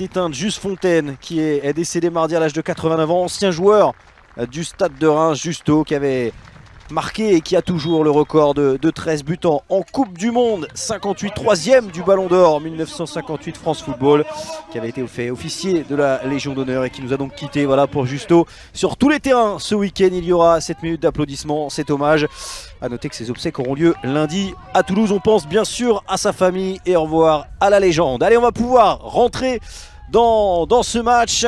éteinte. Juste Fontaine qui est décédé mardi à l'âge de 89 ans, ancien joueur du Stade de Reims, Justo, qui avait marqué et qui a toujours le record de 13 buts en Coupe du Monde. 58, troisième du Ballon d'Or 1958 France Football, qui avait été fait officier de la Légion d'honneur et qui nous a donc quitté. Voilà pour Justo. Sur tous les terrains ce week-end, il y aura 7 minutes d'applaudissements, cet hommage. A noter que ces obsèques auront lieu lundi à Toulouse. On pense bien sûr à sa famille et au revoir à la légende. Allez, on va pouvoir rentrer dans ce match.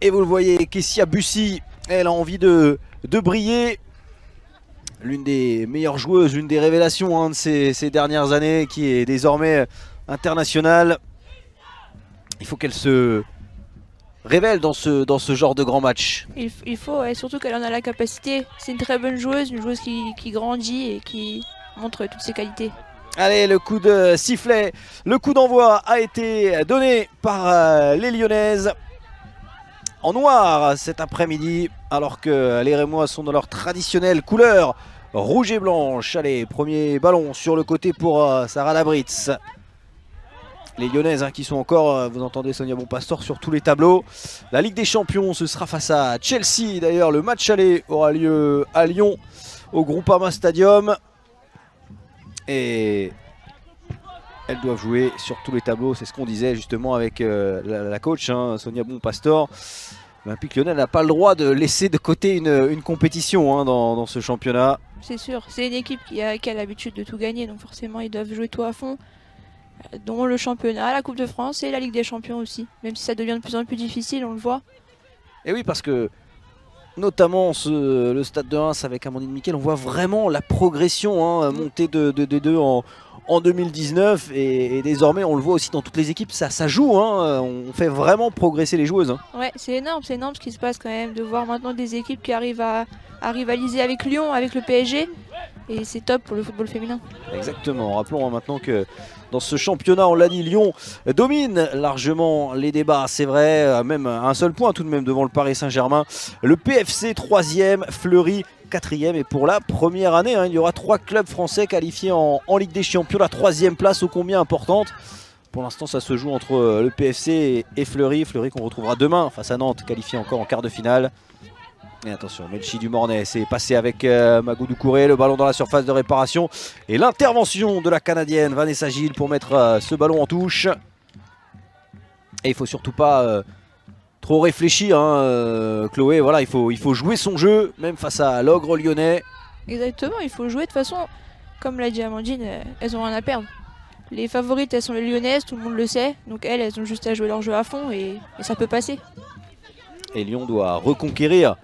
Et vous le voyez, Kessia Bussy, elle a envie de briller. L'une des meilleures joueuses, l'une des révélations de ces dernières années, qui est désormais internationale. Il faut qu'elle se révèle dans ce genre de grand match. Il faut, et surtout qu'elle en a la capacité. C'est une très bonne joueuse, une joueuse qui grandit et qui montre toutes ses qualités. Allez, le coup de sifflet, le coup d'envoi a été donné par les Lyonnaises en noir cet après-midi, alors que les Rémois sont dans leur traditionnelle couleur rouge et blanche. Allez, premier ballon sur le côté pour Sarah Labritz. Les Lyonnaises qui sont encore, vous entendez Sonia Bonpastor sur tous les tableaux. La Ligue des Champions, ce sera face à Chelsea. D'ailleurs, le match aller aura lieu à Lyon, au Groupama Stadium. Et elles doivent jouer sur tous les tableaux. C'est ce qu'on disait justement avec la coach, Sonia Bonpastor. L'Olympique Lyonnais n'a pas le droit de laisser de côté une compétition dans ce championnat. C'est sûr, c'est une équipe qui a l'habitude de tout gagner, donc forcément ils doivent jouer tout à fond, dont le championnat, la Coupe de France et la Ligue des Champions aussi, même si ça devient de plus en plus difficile, on le voit. Et oui, parce que notamment le Stade de Reims avec Amandine Miquel, on voit vraiment la progression, montée de D2 en 2019, et désormais on le voit aussi dans toutes les équipes, ça joue, on fait vraiment progresser les joueuses. Ouais, c'est énorme ce qui se passe quand même, de voir maintenant des équipes qui arrivent à rivaliser avec Lyon, avec le PSG, et c'est top pour le football féminin. Exactement, rappelons maintenant que dans ce championnat, on l'a dit, Lyon domine largement les débats, c'est vrai, même un seul point tout de même devant le Paris Saint-Germain. Le PFC 3e, Fleury 4e, et pour la première année, il y aura 3 clubs français qualifiés en Ligue des Champions. La 3e place ô combien importante. Pour l'instant, ça se joue entre le PFC et Fleury. Fleury qu'on retrouvera demain face à Nantes, qualifié encore en quart de finale. Et attention, Melchi Dumornay s'est passé avec Magou Doucouré, le ballon dans la surface de réparation. Et l'intervention de la Canadienne Vanessa Gilles pour mettre ce ballon en touche. Et il ne faut surtout pas trop réfléchir, Chloé. Voilà, il faut jouer son jeu, même face à l'ogre lyonnais. Exactement, il faut jouer de toute façon, comme l'a dit Amandine, elles ont rien à perdre. Les favorites, elles sont les lyonnaises, tout le monde le sait. Donc elles ont juste à jouer leur jeu à fond et ça peut passer. Et Lyon doit reconquérir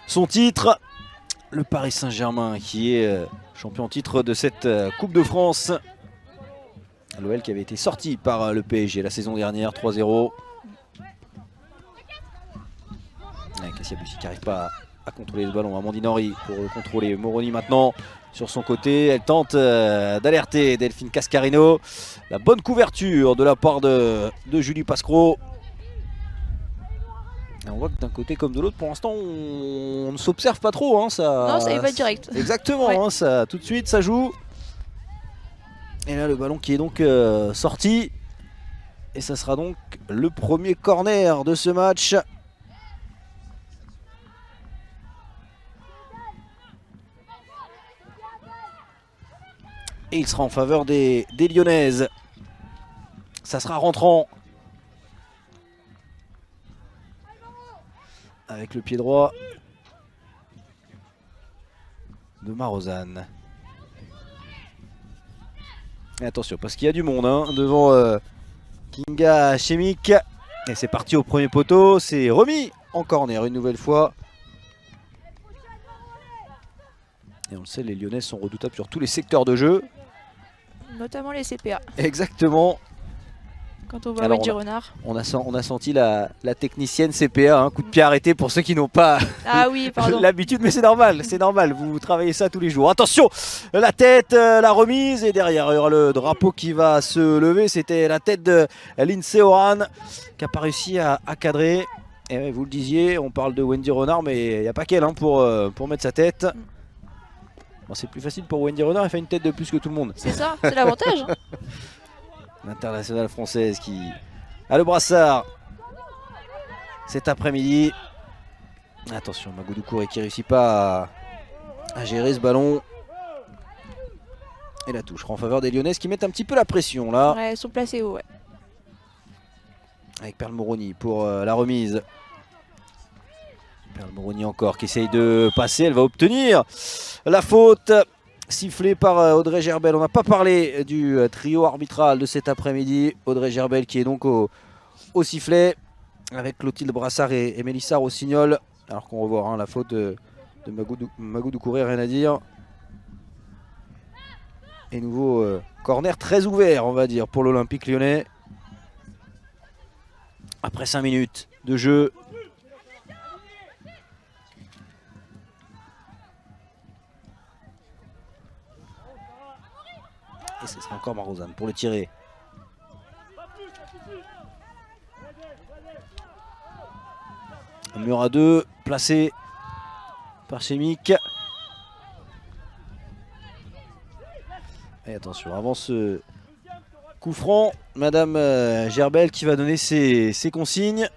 son titre. Le Paris Saint-Germain qui est champion en titre de cette Coupe de France. L'OL qui avait été sorti par le PSG la saison dernière, 3-0. Kessia Bussy qui n'arrive pas à contrôler le ballon. Amandine Henry pour le contrôler. Moroni maintenant sur son côté. Elle tente d'alerter Delphine Cascarino. La bonne couverture de la part de Julie Pascro. Et on voit que d'un côté comme de l'autre, pour l'instant, on ne s'observe pas trop. Non, ça y va direct. Exactement, ouais. Ça, tout de suite, ça joue. Et là, le ballon qui est donc sorti. Et ça sera donc le premier corner de ce match. Et il sera en faveur des Lyonnaises. Ça sera rentrant. Avec le pied droit de Marozane. Et attention, parce qu'il y a du monde devant Kinga Chemik. Et c'est parti au premier poteau. C'est remis en corner une nouvelle fois. Et on le sait, les Lyonnais sont redoutables sur tous les secteurs de jeu. Notamment les CPA. Exactement. Quand on voit Wendy Renard. On a senti la technicienne CPA, coup de pied arrêté pour ceux qui n'ont pas l'habitude, mais c'est normal, vous travaillez ça tous les jours. Attention, la tête, la remise, et derrière il y aura le drapeau qui va se lever. C'était la tête de Lindsay Oran qui n'a pas réussi à cadrer. Et vous le disiez, on parle de Wendy Renard, mais il n'y a pas qu'elle pour mettre sa tête. Bon, c'est plus facile pour Wendy Renard, elle fait une tête de plus que tout le monde. C'est ça, c'est l'avantage. L'internationale française qui a le brassard cet après-midi. Attention, Magoudou Kouré qui réussit pas à gérer ce ballon. Et la touche en faveur des Lyonnaises qui mettent un petit peu la pression là. Ouais, elles sont placées haut, ouais. Avec Perle Moroni pour la remise. Perle Moroni encore qui essaye de passer, elle va obtenir la faute. Sifflée par Audrey Gerbel. On n'a pas parlé du trio arbitral de cet après-midi. Audrey Gerbel qui est donc au sifflet avec Clotilde Brassard et Mélissa Rossignol. Alors qu'on revoit hein, la faute de Magoudou Kouré, rien à dire. Et nouveau corner très ouvert, on va dire, pour l'Olympique lyonnais. Après 5 minutes de jeu. Et ce sera encore Marozane pour le tirer. Un mur à 2, placé par Chemic. Et attention, avant ce coup franc, Madame Gerbel qui va donner ses consignes.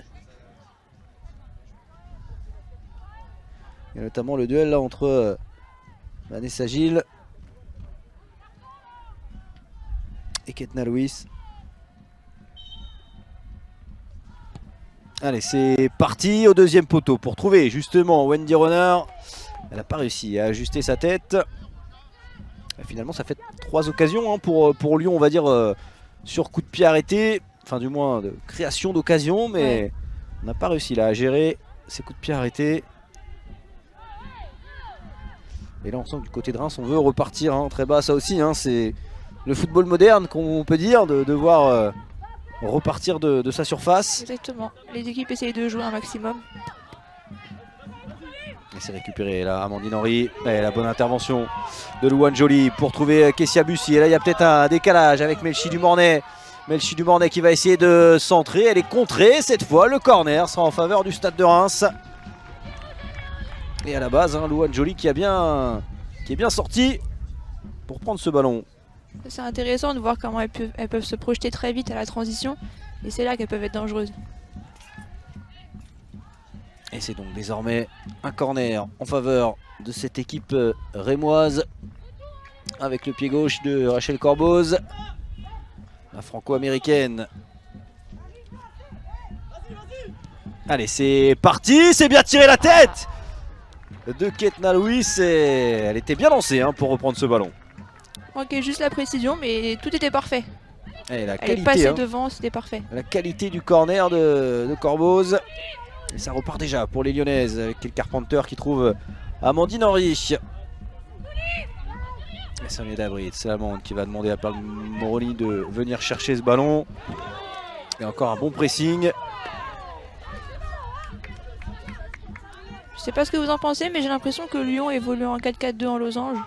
Et notamment le duel là entre Vanessa Gilles et Ketna Louis. Allez, c'est parti au deuxième poteau pour trouver justement Wendy Runner. Elle n'a pas réussi à ajuster sa tête. Et finalement, ça fait 3 occasions hein, pour Lyon, on va dire, sur coup de pied arrêté. Enfin, du moins, de création d'occasion, mais ouais. On n'a pas réussi là à gérer ces coups de pied arrêtés. Et là, on sent que du côté de Reims, on veut repartir hein, très bas. Ça aussi, hein, c'est le football moderne qu'on peut dire, de devoir repartir de sa surface. Exactement. Les équipes essayent de jouer un maximum. Et c'est récupéré là, Amandine Henry. Et la bonne intervention de Louane Joly pour trouver Kessia Bussy. Et là, il y a peut-être un décalage avec Melchi Dumornay. Melchi Dumornay qui va essayer de centrer. Elle est contrée cette fois. Le corner sera en faveur du Stade de Reims. Et à la base, hein, Louane Joly qui est bien sorti pour prendre ce ballon. C'est intéressant de voir comment elles peuvent se projeter très vite à la transition. Et c'est là qu'elles peuvent être dangereuses. Et c'est donc désormais un corner en faveur de cette équipe rémoise. Avec le pied gauche de Rachel Corboz. La franco-américaine. Allez, c'est parti, c'est bien tiré la tête de Ketna Louis. Elle était bien lancée hein, pour reprendre ce ballon. Ok, juste la précision, mais tout était parfait. Et la Elle qualité, est passée hein, devant, c'était parfait. La qualité du corner de Corboz. Et ça repart déjà pour les Lyonnaises avec Kyle Carpenter qui trouve Amandine Henry. Et Sonia Dabrit, c'est l'Allemande qui va demander à Perle Moroni de venir chercher ce ballon. Et encore un bon pressing. Je sais pas ce que vous en pensez, mais j'ai l'impression que Lyon évolue en 4-4-2 en losange.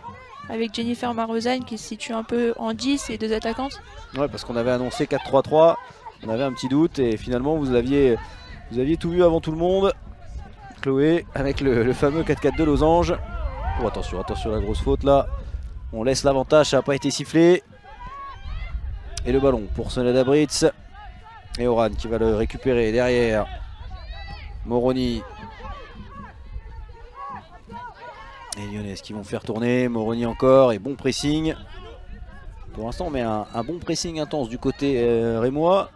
Avec Jennifer Marozane qui se situe un peu en 10 et 2 attaquantes. Ouais, parce qu'on avait annoncé 4-3-3. On avait un petit doute et finalement vous aviez tout vu avant tout le monde. Chloé avec le fameux 4-4-2 losange. Oh, attention, la grosse faute là. On laisse l'avantage, ça n'a pas été sifflé. Et le ballon pour Sonia Dabrit. Et Oran qui va le récupérer derrière. Moroni. Et Lyonnaises qui vont faire tourner. Moroni encore et bon pressing. Pour l'instant on met un bon pressing intense du côté rémois.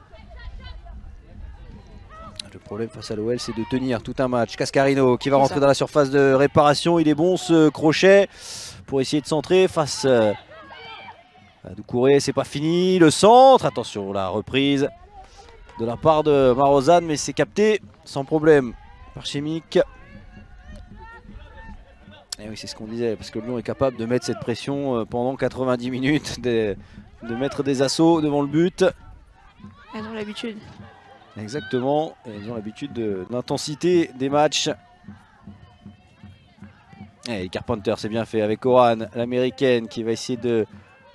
Le problème face à l'OL c'est de tenir tout un match. Cascarino qui va rentrer dans la surface de réparation. Il est bon ce crochet pour essayer de centrer face à Doucouré. C'est pas fini. Le centre. Attention la reprise de la part de Marozane. Mais c'est capté sans problème par Chemic. Et oui, c'est ce qu'on disait, parce que Lyon est capable de mettre cette pression pendant 90 minutes, de mettre des assauts devant le but. Elles ont l'habitude. Exactement, et elles ont l'habitude de l'intensité des matchs. Et Carpenter, c'est bien fait avec Oran, l'américaine, qui va essayer de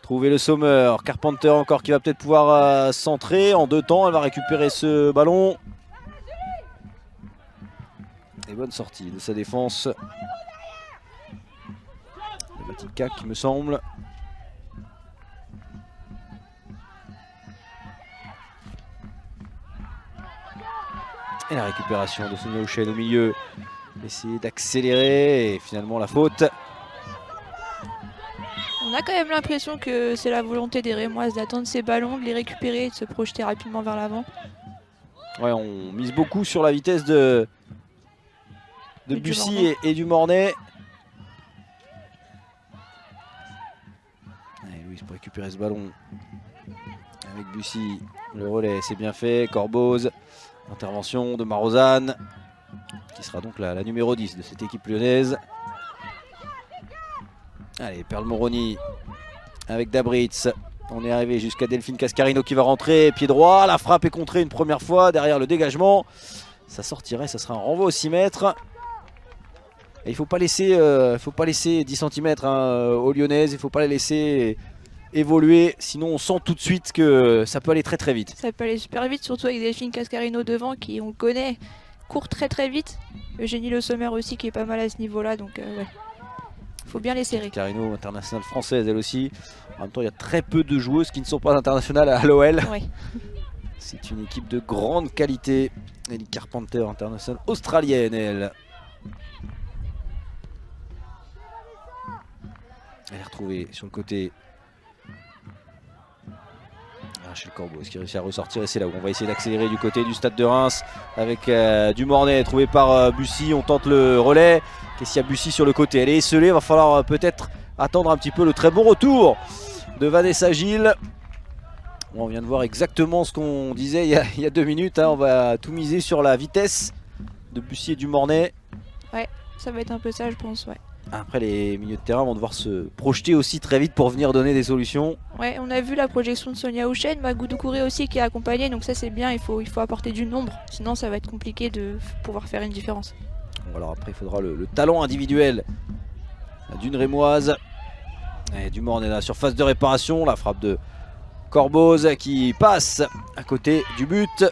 trouver le Sommer. Carpenter encore qui va peut-être pouvoir centrer en 2 temps, elle va récupérer ce ballon. Et bonne sortie de sa défense. Batika qui me semble. Et la récupération de Sonia Houchen au milieu. Essayer d'accélérer et finalement la faute. On a quand même l'impression que c'est la volonté des Rémoises d'attendre ces ballons, de les récupérer et de se projeter rapidement vers l'avant. Ouais, on mise beaucoup sur la vitesse de Bussy et du Mornay. Allez, Louise pour récupérer ce ballon. Avec Bussy, le relais, c'est bien fait. Corboz, intervention de Marozane, qui sera donc la numéro 10 de cette équipe lyonnaise. Allez, Perle Moroni avec Dabritz. On est arrivé jusqu'à Delphine Cascarino qui va rentrer, pied droit, la frappe est contrée une première fois, derrière le dégagement. Ça sortirait, ça sera un renvoi au 6 mètres. Et il ne faut pas laisser 10 cm aux Lyonnaises, il ne faut pas les laisser évoluer, sinon on sent tout de suite que ça peut aller très très vite. Ça peut aller super vite, surtout avec Delphine Cascarino devant qui, on le connaît, court très très vite. Eugénie Le Sommer aussi qui est pas mal à ce niveau-là, donc ouais. Faut bien les serrer. Carino, internationale française elle aussi. En même temps, il y a très peu de joueuses qui ne sont pas internationales à l'OL. Ouais. C'est une équipe de grande qualité. Ellie Carpenter, internationale australienne, elle. Elle est retrouvée sur le côté. Rachel Corboz qui réussit à ressortir et c'est là où on va essayer d'accélérer du côté du stade de Reims avec du Mornay trouvé par Bussy. On tente le relais. Qu'est-ce qu'il y a Bussy sur le côté? Elle est esselée. Il va falloir peut-être attendre un petit peu le très bon retour de Vanessa Gilles. On vient de voir exactement ce qu'on disait il y a 2 minutes. On va tout miser sur la vitesse de Bussy et du Mornay. Ouais, ça va être un peu ça, je pense. Ouais. Après, les milieux de terrain vont devoir se projeter aussi très vite pour venir donner des solutions. Ouais, on a vu la projection de Sonia Houchen, Magou Doucouré aussi qui est accompagné, donc ça c'est bien, il faut apporter du nombre, sinon ça va être compliqué de pouvoir faire une différence. Bon, alors après il faudra le talent individuel d'une Rémoise. Et du Mornay dans la surface de réparation, la frappe de Corboz qui passe à côté du but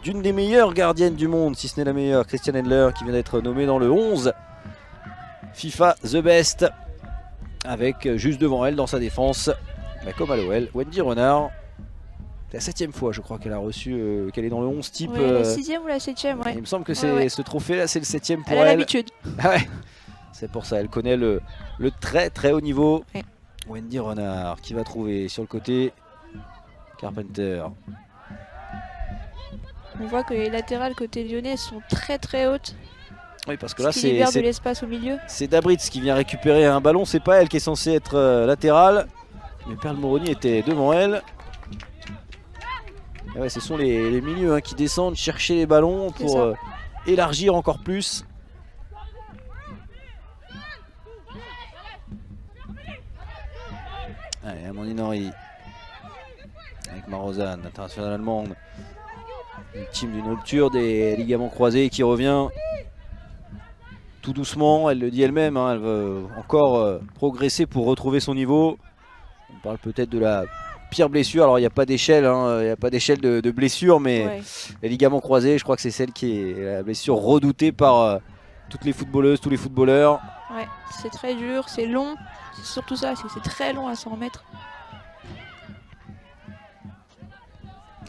d'une des meilleures gardiennes du monde, si ce n'est la meilleure, Christiane Endler qui vient d'être nommée dans le 11 FIFA The Best, avec juste devant elle dans sa défense, comme à l'OL, Wendy Renard. C'est la 7e fois je crois qu'elle a reçu, qu'elle est dans le 11 type. Ouais, la 6e ou la 7e, ouais. Il me semble que ce trophée là c'est le 7e pour elle. Elle a l'habitude. Ah ouais. C'est pour ça, elle connaît le très très haut niveau. Ouais. Wendy Renard qui va trouver sur le côté Carpenter. On voit que les latérales côté lyonnais sont très très hautes. Oui, parce que là c'est de l'espace au milieu. C'est Dabritz qui vient récupérer un ballon, c'est pas elle qui est censée être latérale. Mais Perle Moroni était devant elle. Et ouais, ce sont les milieux qui descendent chercher les ballons pour élargir encore plus. Allez, Amandine Henry avec Marozane, internationale allemande, victime d'une rupture des ligaments croisés qui revient tout doucement, elle le dit elle-même, elle veut encore progresser pour retrouver son niveau. On parle peut-être de la pire blessure, alors il n'y a pas d'échelle, il n'y a pas d'échelle de blessure, mais les ligaments croisés, je crois que c'est celle qui est la blessure redoutée par toutes les footballeuses, tous les footballeurs. Ouais, c'est très dur, c'est long, c'est surtout ça, c'est très long à s'en remettre.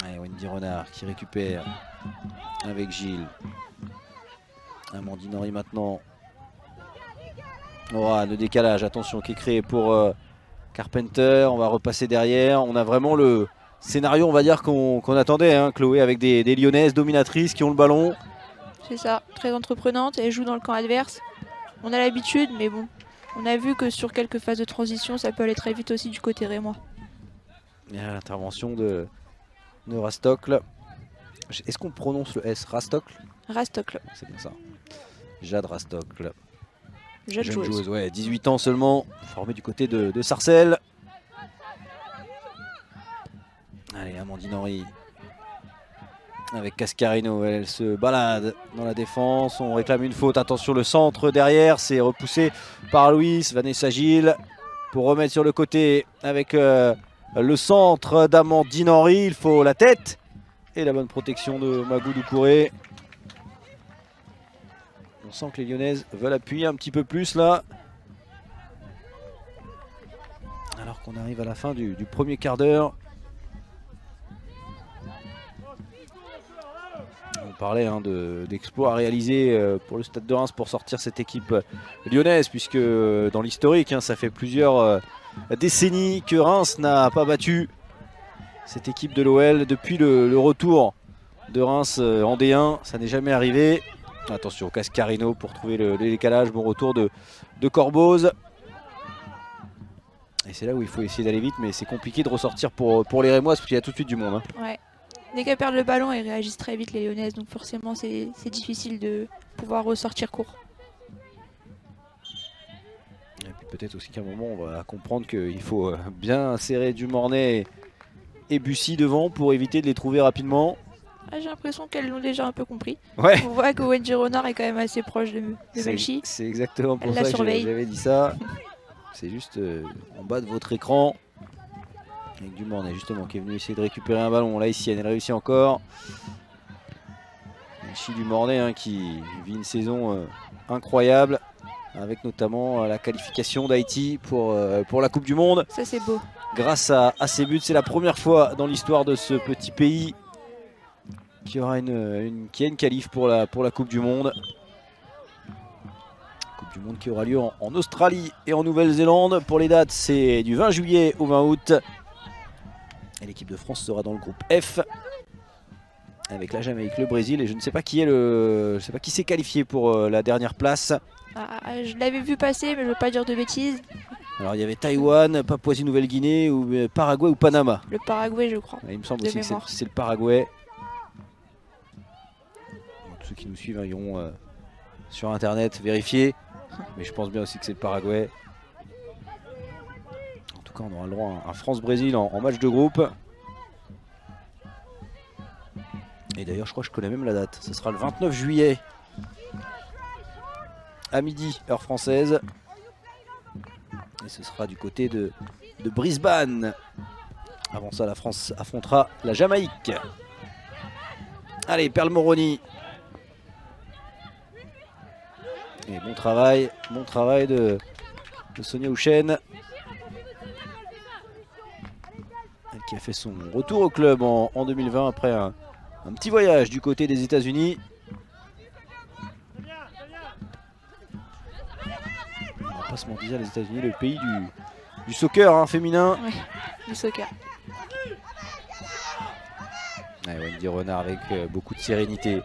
Allez, Wendy Renard qui récupère avec Gilles. Amandine Henry maintenant. Le décalage, attention, qui est créé pour Carpenter. On va repasser derrière. On a vraiment le scénario, on va dire, qu'on attendait, Chloé, avec des Lyonnaises dominatrices qui ont le ballon. C'est ça, très entreprenante. Elle joue dans le camp adverse. On a l'habitude, mais bon, on a vu que sur quelques phases de transition, ça peut aller très vite aussi du côté rémois. Il y a l'intervention de Rastocle. Est-ce qu'on prononce le S? Rastocle? Rastocle. C'est bien ça. Jade Rastocle. Jeune joueuse. Ouais, 18 ans seulement, formée du côté de Sarcelles. Allez, Amandine Henry avec Cascarino, elle se balade dans la défense. On réclame une faute, attention le centre derrière, c'est repoussé par Louis. Vanessa Gilles pour remettre sur le côté avec le centre d'Amandine Henry. Il faut la tête et la bonne protection de Magou Doucouré. On sent que les Lyonnaises veulent appuyer un petit peu plus là. Alors qu'on arrive à la fin du premier quart d'heure. parlait d'exploits à réaliser pour le Stade de Reims pour sortir cette équipe lyonnaise, puisque dans l'historique, ça fait plusieurs décennies que Reims n'a pas battu cette équipe de l'OL depuis le retour de Reims en D1. Ça n'est jamais arrivé. Attention, Cascarino pour trouver le décalage. Bon retour de Corboz. Et c'est là où il faut essayer d'aller vite, mais c'est compliqué de ressortir pour les Rémoises parce qu'il y a tout de suite du monde. Ouais. Dès qu'elles perdent le ballon, elles réagissent très vite les Lyonnaises, donc forcément c'est difficile de pouvoir ressortir court. Et puis peut-être aussi qu'à un moment on va comprendre qu'il faut bien serrer Dumornay et Bussy devant pour éviter de les trouver rapidement. Ah, j'ai l'impression qu'elles l'ont déjà un peu compris. Ouais. On voit que Wendy Renard est quand même assez proche de Melchi. C'est exactement pour Elle ça la que surveille. j'avais dit ça. C'est juste en bas de votre écran. Avec Dumornay justement qui est venu essayer de récupérer un ballon. Là ici elle réussit encore. Melchi Dumornay qui vit une saison incroyable. Avec notamment la qualification d'Haïti pour la Coupe du Monde. Ça c'est beau. Grâce à ses buts, c'est la première fois dans l'histoire de ce petit pays qui aura une qualif pour la Coupe du Monde. Coupe du Monde qui aura lieu en Australie et en Nouvelle-Zélande. Pour les dates, c'est du 20 juillet au 20 août. Et l'équipe de France sera dans le groupe F avec la Jamaïque, le Brésil et je ne sais pas qui s'est qualifié pour la dernière place. Ah, je l'avais vu passer, mais je ne veux pas dire de bêtises. Alors il y avait Taïwan, Papouasie-Nouvelle-Guinée, ou Paraguay ou Panama. Le Paraguay, je crois. Il me semble De aussi mémoire. que c'est le Paraguay. Bon, tous ceux qui nous suivent iront sur internet vérifier. Mais je pense bien aussi que c'est le Paraguay. En tout cas, on aura le droit à un France-Brésil en match de groupe. Et d'ailleurs, je crois que je connais même la date. Ce sera le 29 juillet. À midi, heure française. Et ce sera du côté de Brisbane. Avant ça, la France affrontera la Jamaïque. Allez, Perle Moroni. Et bon travail de Sonia Houchen. Elle qui a fait son retour au club en 2020 après un petit voyage du côté des États-Unis. On va pas se mentir, les États-Unis, le pays du soccer féminin. Oui, du soccer. Ouais, Wendy Renard avec beaucoup de sérénité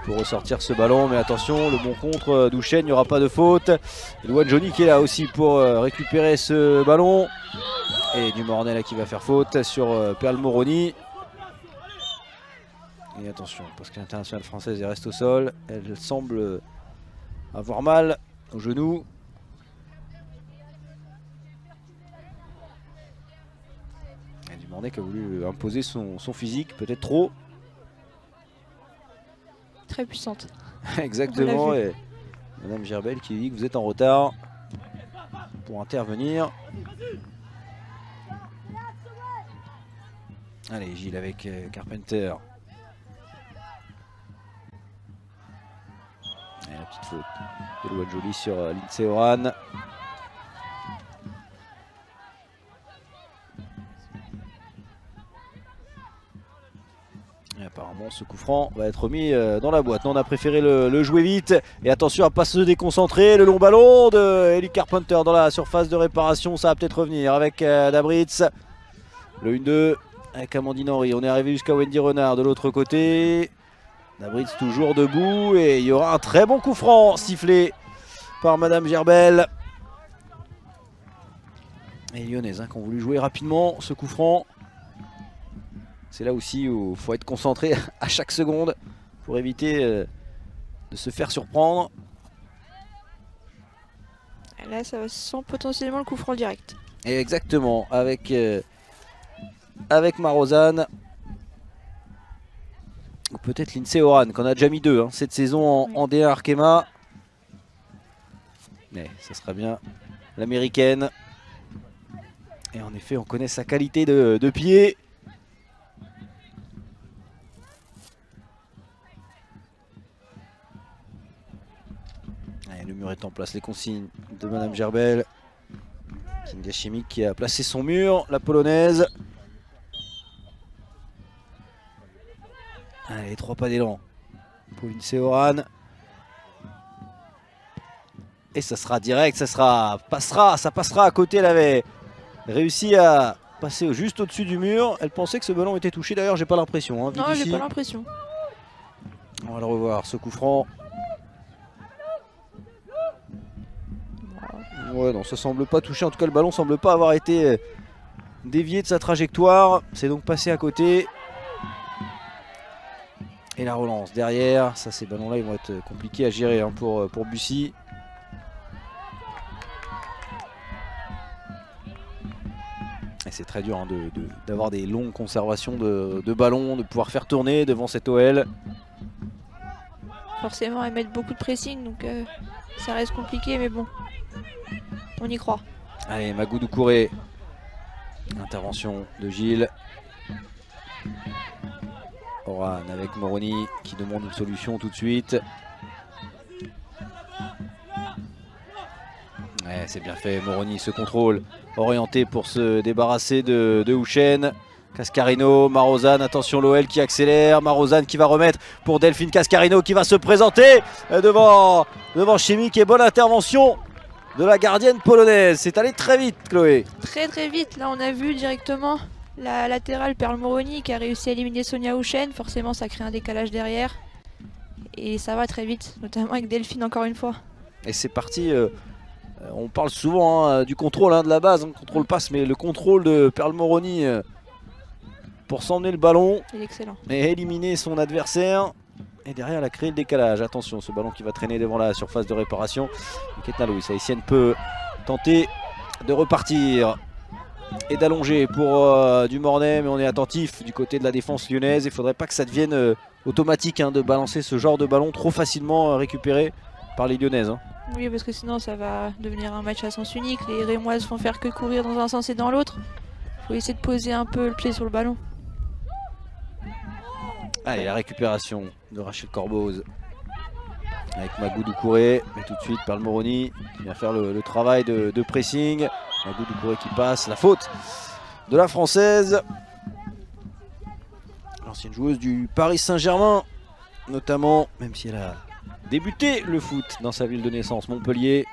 pour ressortir ce ballon, mais attention, le bon contre d'Houchen, il n'y aura pas de faute. Luan Johnny qui est là aussi pour récupérer ce ballon. Et Dumornay là qui va faire faute sur Perle Moroni. Et attention, parce que l'internationale française elle reste au sol. Elle semble avoir mal au genou. Et Dumornay qui a voulu imposer son physique, peut-être trop. Très puissante. Exactement. Et Madame Gerbel qui dit que vous êtes en retard pour intervenir. Allez, Gilles avec Carpenter. Et la petite faute de Luan Joly sur Lindsay Oran. Et apparemment ce coup franc va être mis dans la boîte. Non, on a préféré le jouer vite. Et attention à ne pas se déconcentrer. Le long ballon de Ellie Carpenter dans la surface de réparation. Ça va peut-être revenir avec Dabritz. Le 1-2 avec Amandine Henry. On est arrivé jusqu'à Wendy Renard de l'autre côté. Dabritz toujours debout. Et il y aura un très bon coup franc sifflé par Madame Gerbel. Et les Lyonnaises qui ont voulu jouer rapidement ce coup franc. C'est là aussi où il faut être concentré à chaque seconde pour éviter de se faire surprendre. Et là, ça sent potentiellement le coup franc direct. Et exactement, avec Marozane. Ou peut-être Lindsay Oran, qu'on a déjà mis deux cette saison en D1 Arkema. Mais ça sera bien l'américaine. Et en effet, on connaît sa qualité de pied. Allez, le mur est en place, les consignes de Madame Gerbel. Kinga Chimique qui a placé son mur, la polonaise. Allez, 3 pas d'élan Pauline Seoran. Et ça sera direct, ça passera à côté. Elle avait réussi à passer juste au-dessus du mur. Elle pensait que ce ballon était touché. D'ailleurs, j'ai pas l'impression. Hein, non, j'ai pas l'impression. On va le revoir, ce coup franc. Ouais, non, ça semble pas toucher. En tout cas, le ballon semble pas avoir été dévié de sa trajectoire. C'est donc passé à côté. Et la relance derrière. Ça, ces ballons-là, ils vont être compliqués à gérer hein, pour Bussy. Et c'est très dur hein, d'avoir des longues conservations de ballons, de pouvoir faire tourner devant cette OL. Forcément, elles mettent beaucoup de pressing, donc ça reste compliqué, mais bon, on y croit. Allez, Magou Doucouré. Intervention de Gilles. Oran avec Moroni qui demande une solution tout de suite. Ouais, c'est bien fait, Moroni se contrôle. Orienté pour se débarrasser de Houchen. Cascarino, Marozane, attention l'OL qui accélère. Marozane qui va remettre pour Delphine Cascarino qui va se présenter devant Chimique. Et bonne intervention de la gardienne polonaise. C'est allé très vite, Chloé. Très très vite. Là, on a vu directement la latérale Perle Moroni qui a réussi à éliminer Sonia Houchen. Forcément, ça crée un décalage derrière. Et ça va très vite, notamment avec Delphine encore une fois. Et c'est parti. On parle souvent hein, du contrôle hein, de la base, hein, contrôle passe, mais le contrôle de Perle Moroni pour s'emmener le ballon et éliminer son adversaire. Et derrière, elle a créé le décalage. Attention, ce ballon qui va traîner devant la surface de réparation. Ketna Louis, haïtienne peut tenter de repartir et d'allonger pour du Mornay, mais on est attentif du côté de la défense lyonnaise. Il ne faudrait pas que ça devienne automatique hein, de balancer ce genre de ballon trop facilement récupéré par les lyonnaises. Hein. Oui, parce que sinon ça va devenir un match à sens unique. Les Rémoises vont faire que courir dans un sens et dans l'autre. Il faut essayer de poser un peu le pied sur le ballon. Allez, la récupération de Rachel Corboz avec Magou Doucouré. Mais tout de suite, Perle Moroni qui vient faire le travail de pressing. Magou Doucouré qui passe. La faute de la Française. L'ancienne joueuse du Paris Saint-Germain, notamment, même si elle a débuté le foot dans sa ville de naissance, Montpellier.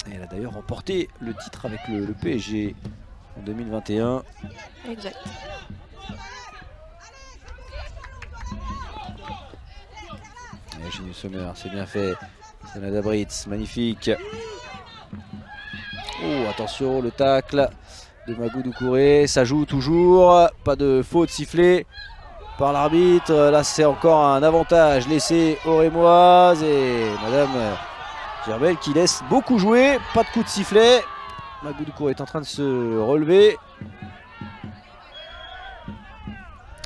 Et elle a d'ailleurs remporté le titre avec le PSG en 2021. Exact. Et Genius Sommer, c'est bien fait. Senada Britz, magnifique. Oh, attention, le tacle de Magou Doucouré, ça joue toujours, pas de faute sifflée par l'arbitre. Là c'est encore un avantage laissé aux Rémoises et Madame Gerbel qui laisse beaucoup jouer, pas de coup de sifflet. Magou Doucouré est en train de se relever.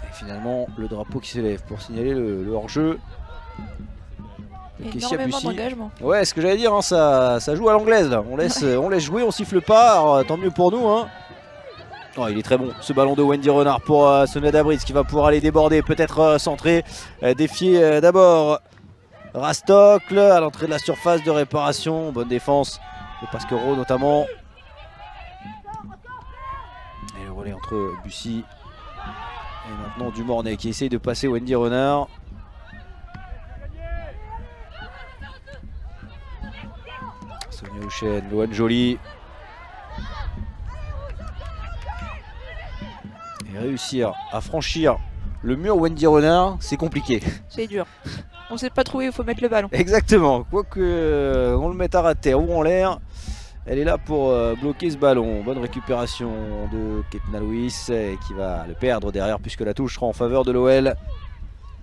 Et finalement le drapeau qui s'élève pour signaler le hors-jeu. Énormément d'engagement. Ouais, ce que j'allais dire, hein, ça joue à l'anglaise là. On laisse jouer, on siffle pas. Alors, tant mieux pour nous. Hein. Oh, il est très bon ce ballon de Wendy Renard pour Senada Britz qui va pouvoir aller déborder, peut-être centrer, défier d'abord Rastocle à l'entrée de la surface de réparation. Bonne défense de Pasquero notamment. Et le relais entre Bussy et maintenant Dumornay qui essaye de passer Wendy Renard. Sonia Houchen, Loane Joly. Et réussir à franchir le mur Wendy Renard, c'est compliqué. C'est dur. On sait pas trouver où il faut mettre le ballon. Exactement. Quoique on le mette à terre ou en l'air, elle est là pour bloquer ce ballon. Bonne récupération de Ketna Louis qui va le perdre derrière puisque la touche sera en faveur de l'OL.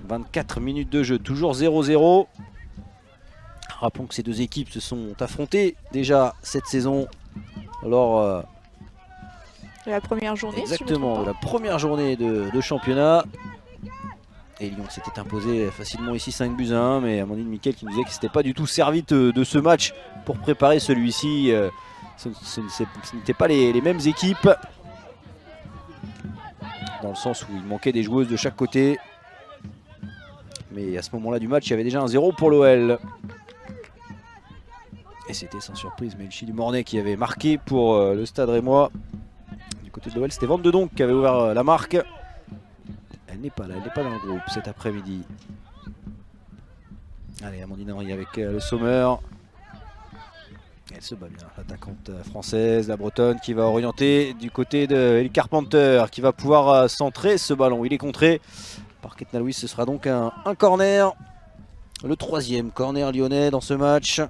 24 minutes de jeu, toujours 0-0. Rappelons que ces deux équipes se sont affrontées déjà cette saison lors de la première journée. Exactement, de la première journée de championnat. Et Lyon s'était imposé facilement ici 5-1, mais Amandine Miquel qui nous disait que c'était pas du tout servi de ce match pour préparer celui-ci. Ce n'étaient pas les mêmes équipes, dans le sens où il manquait des joueuses de chaque côté. Mais à ce moment-là du match, il y avait déjà un 0 pour l'OL. Et c'était sans surprise Melchi Dumornay qui avait marqué pour le Stade Rémois. Du côté de l'OL. C'était Van de Donk qui avait ouvert la marque. Elle n'est pas là, elle n'est pas dans le groupe cet après-midi. Allez, Amandine Henry avec le Sommer. Elle se bat bien, l'attaquante française, la bretonne qui va orienter du côté de Ellie Carpenter qui va pouvoir centrer ce ballon. Il est contré par Ketna Louis, ce sera donc un corner. Le 3e corner lyonnais dans ce match.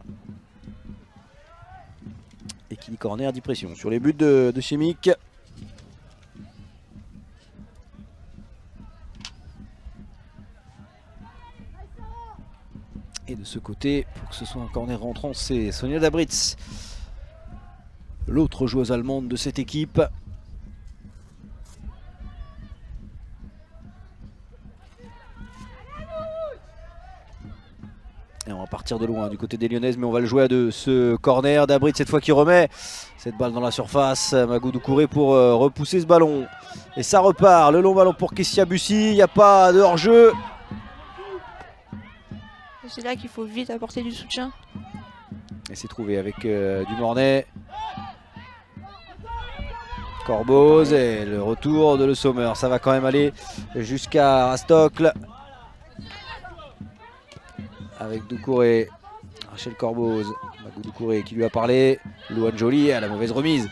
Et qui dit corner dit pression sur les buts de Chimique. Et de ce côté, pour que ce soit un corner rentrant, c'est Sonia Dabritz, l'autre joueuse allemande de cette équipe. Et on va partir de loin du côté des Lyonnaises, mais on va le jouer de ce corner. Dabritz cette fois qui remet cette balle dans la surface. Magoudou Doucouré pour repousser ce ballon. Et ça repart, le long ballon pour Kessia Bussy. Il n'y a pas de hors-jeu. C'est là qu'il faut vite apporter du soutien. Et c'est trouvé avec du Mornay. Corboz et le retour de Le Sommer. Ça va quand même aller jusqu'à Rastocle. Avec Doucouré. Rachel Corboz. Magoudou Doucouré qui lui a parlé. Louane Joly à la mauvaise remise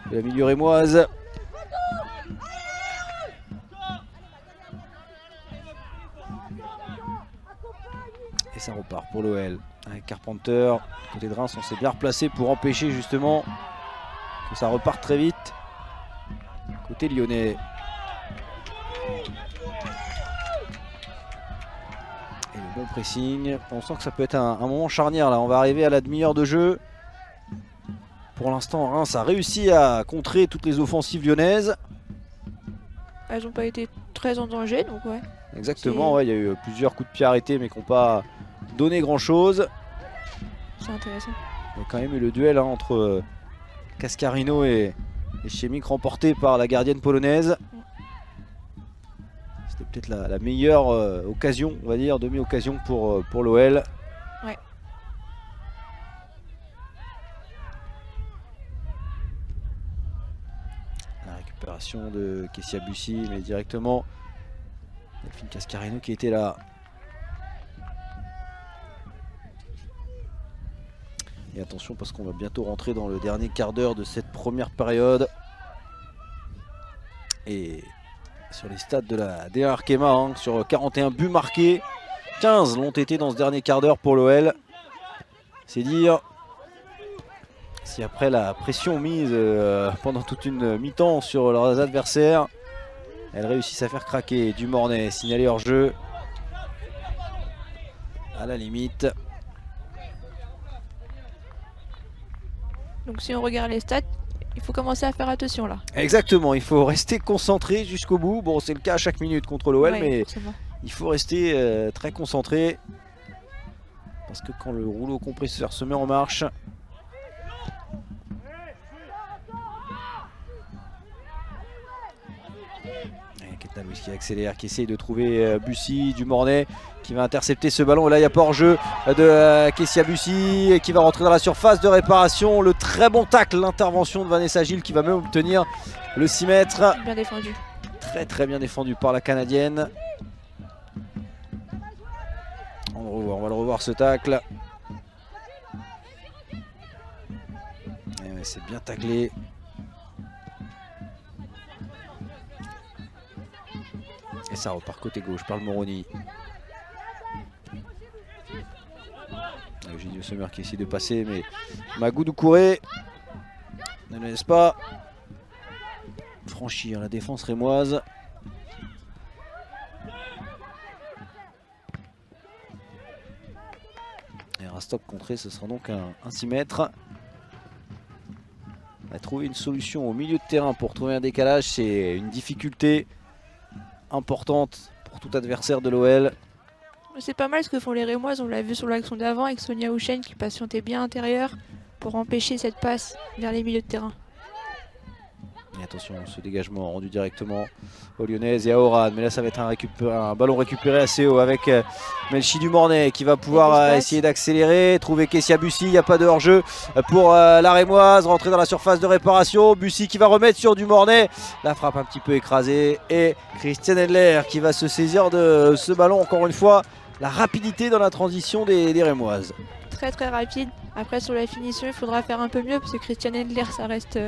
de la milieu rémoise. Et ça repart pour l'OL avec Carpenter. Côté de Reims, on s'est bien replacé pour empêcher justement que ça reparte très vite. Côté lyonnais. Et le bon pressing. On sent que ça peut être un moment charnière là. On va arriver à la demi-heure de jeu. Pour l'instant, Reims a réussi à contrer toutes les offensives lyonnaises. Elles n'ont pas été très en danger, donc ouais. Exactement, ouais, il y a eu plusieurs coups de pied arrêtés mais qui n'ont pas donné grand chose. C'est intéressant. Il y a quand même eu le duel entre Cascarino et Chimique remporté par la gardienne polonaise. C'était peut-être la meilleure occasion, on va dire, demi-occasion pour l'OL. Ouais. La récupération de Kessia Bussy, mais directement Delphine Cascarino qui était là. Et attention parce qu'on va bientôt rentrer dans le dernier quart d'heure de cette première période. Et sur les stats de la D1 Arkema, hein, sur 41 buts marqués, 15 l'ont été dans ce dernier quart d'heure pour l'OL. C'est dire si après la pression mise pendant toute une mi-temps sur leurs adversaires, elles réussissent à faire craquer du Mornay, signalé hors jeu à la limite. Donc si on regarde les stats, il faut commencer à faire attention là. Exactement, il faut rester concentré jusqu'au bout. Bon, c'est le cas à chaque minute contre l'OL, Ouais, mais forcément. il faut rester très concentré. Parce que quand le rouleau compresseur se met en marche, Ketna Louis qui accélère, qui essaye de trouver Bussy, du Mornay qui va intercepter ce ballon. Et là, il n'y a pas hors-jeu de Kessia Bussy qui va rentrer dans la surface de réparation. Le très bon tacle, l'intervention de Vanessa Gilles qui va même obtenir le 6 mètres. Bien défendu. Très très bien défendu par la Canadienne. On va le revoir ce tacle. C'est bien taclé. Et ça repart côté gauche par le Moroni. Eugénie Sommer qui essaie de passer, mais Magoudou Doucouré ne le laisse pas franchir la défense rémoise. Et un stop contré, ce sera donc un 6 mètres. On a trouvé une solution au milieu de terrain pour trouver un décalage. C'est une difficulté importante pour tout adversaire de l'OL. C'est pas mal ce que font les Rémoises, on l'a vu sur l'action d'avant avec Sonia Houchen qui patientait bien intérieur pour empêcher cette passe vers les milieux de terrain. Et attention, ce dégagement rendu directement aux Lyonnaises et à Oran. Mais là, ça va être un ballon récupéré assez haut avec Melchi Dumornay qui va pouvoir essayer d'accélérer, trouver Kessia Bussy. Il n'y a pas de hors-jeu pour la Rémoise. Rentrer dans la surface de réparation. Bussy qui va remettre sur Dumornay. La frappe un petit peu écrasée. Et Christian Edler qui va se saisir de ce ballon. Encore une fois, la rapidité dans la transition des Rémoises. Très très rapide. Après, sur la finition, il faudra faire un peu mieux parce que Christian Edler, ça reste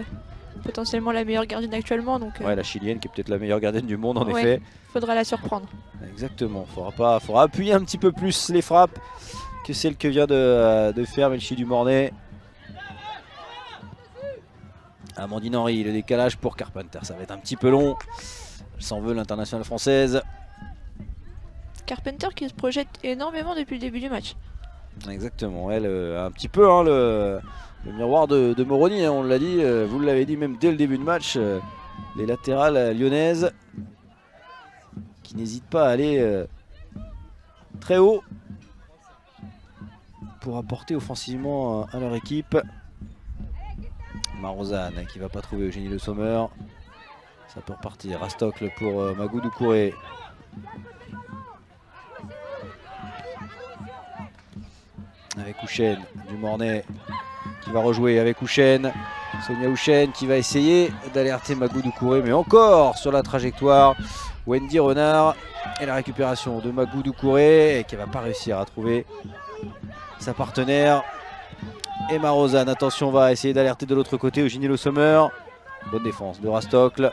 potentiellement la meilleure gardienne actuellement. Donc, ouais, la chilienne qui est peut-être la meilleure gardienne du monde en effet. Faudra la surprendre. Exactement, faudra appuyer un petit peu plus les frappes que celle que vient de faire Melchi Dumornay. Amandine Henry, le décalage pour Carpenter, ça va être un petit peu long. Elle s'en veut l'internationale française. Carpenter qui se projette énormément depuis le début du match. Exactement, elle un petit peu le miroir de Moroni, hein, on l'a dit, vous l'avez dit même dès le début de match, les latérales lyonnaises qui n'hésitent pas à aller très haut pour apporter offensivement à leur équipe. Marozane qui va pas trouver Eugénie Le Sommer, ça peut repartir. Rastocle pour Magou Doucouré. Avec Houchen, Dumornay qui va rejouer avec Houchen. Sonia Houchen qui va essayer d'alerter Magou Doucouré, mais encore sur la trajectoire. Wendy Renard et la récupération de Magou Doucouré qui va pas réussir à trouver sa partenaire. Et Marozane, attention, va essayer d'alerter de l'autre côté Eugénie Le Sommer. Bonne défense de Rastocle.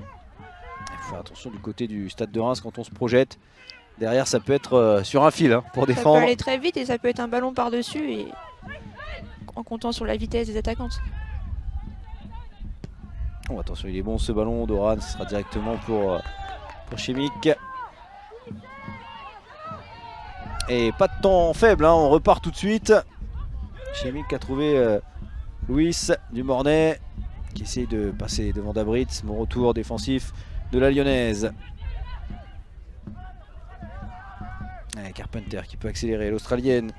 Il faut faire attention du côté du stade de Reims quand on se projette. Derrière, ça peut être sur un fil pour défendre. Ça peut aller très vite et ça peut être un ballon par-dessus et en comptant sur la vitesse des attaquantes. Oh, attention, il est bon ce ballon d'Oran, ce sera directement pour Chimique. Et pas de temps faible, hein, on repart tout de suite. Chimique a trouvé Louis Dumornay qui essaye de passer devant Dabritz. Mon retour défensif de la Lyonnaise. Carpenter qui peut accélérer, l'Australienne.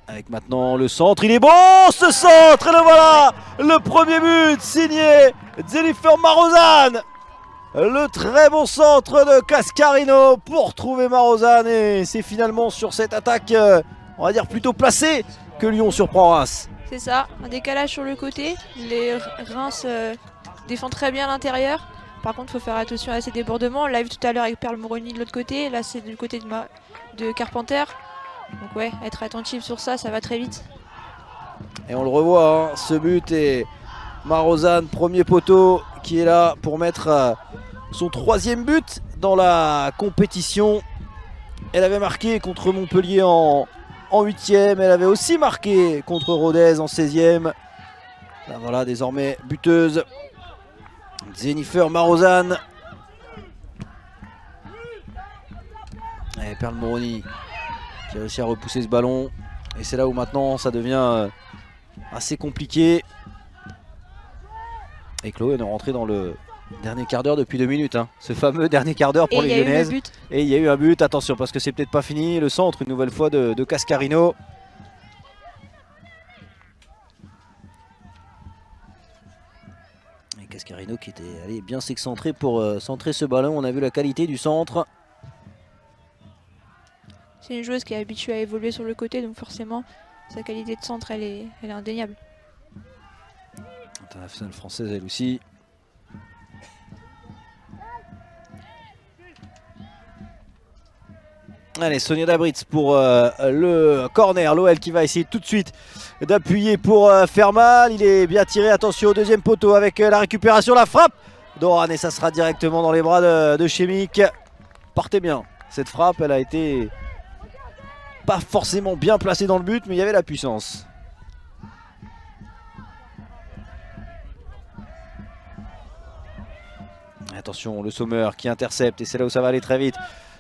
Avec maintenant le centre, il est bon ce centre, et le voilà, le premier but signé Jennifer Marozane. Le très bon centre de Cascarino pour trouver Marozane, et c'est finalement sur cette attaque, on va dire plutôt placée, que Lyon surprend Reims. C'est ça, un décalage sur le côté, les Reims défendent très bien à l'intérieur. Par contre, il faut faire attention à ces débordements. On l'a vu tout à l'heure avec Perle Moroni de l'autre côté, là c'est du côté de Carpenter. Donc ouais, être attentif sur ça, ça va très vite. Et on le revoit, hein, ce but, et Marozane, premier poteau, qui est là pour mettre son troisième but dans la compétition. Elle avait marqué contre Montpellier en 8e, elle avait aussi marqué contre Rodez en 16e. Là voilà, désormais buteuse, Jennifer Marozane. Et Perle Moroni qui a réussi à repousser ce ballon. Et c'est là où maintenant ça devient assez compliqué. Et Chloé est rentrée dans le dernier quart d'heure depuis 2 minutes. Hein. Ce fameux dernier quart d'heure pour les Lyonnaises. Et il y a eu un but, attention parce que c'est peut-être pas fini. Le centre une nouvelle fois de Cascarino. Et Cascarino qui était allé bien s'excentrer pour centrer ce ballon. On a vu la qualité du centre. C'est une joueuse qui est habituée à évoluer sur le côté, donc forcément sa qualité de centre elle est indéniable. Internationale française elle aussi. Allez, Sonia Dabritz pour le corner. L'OL qui va essayer tout de suite d'appuyer pour faire mal. Il est bien tiré, attention au deuxième poteau avec la récupération, la frappe d'Oran, et ça sera directement dans les bras de Chimique. Partez bien, cette frappe elle a été pas forcément bien placée dans le but, mais il y avait la puissance. Attention, le Sommer qui intercepte, et c'est là où ça va aller très vite.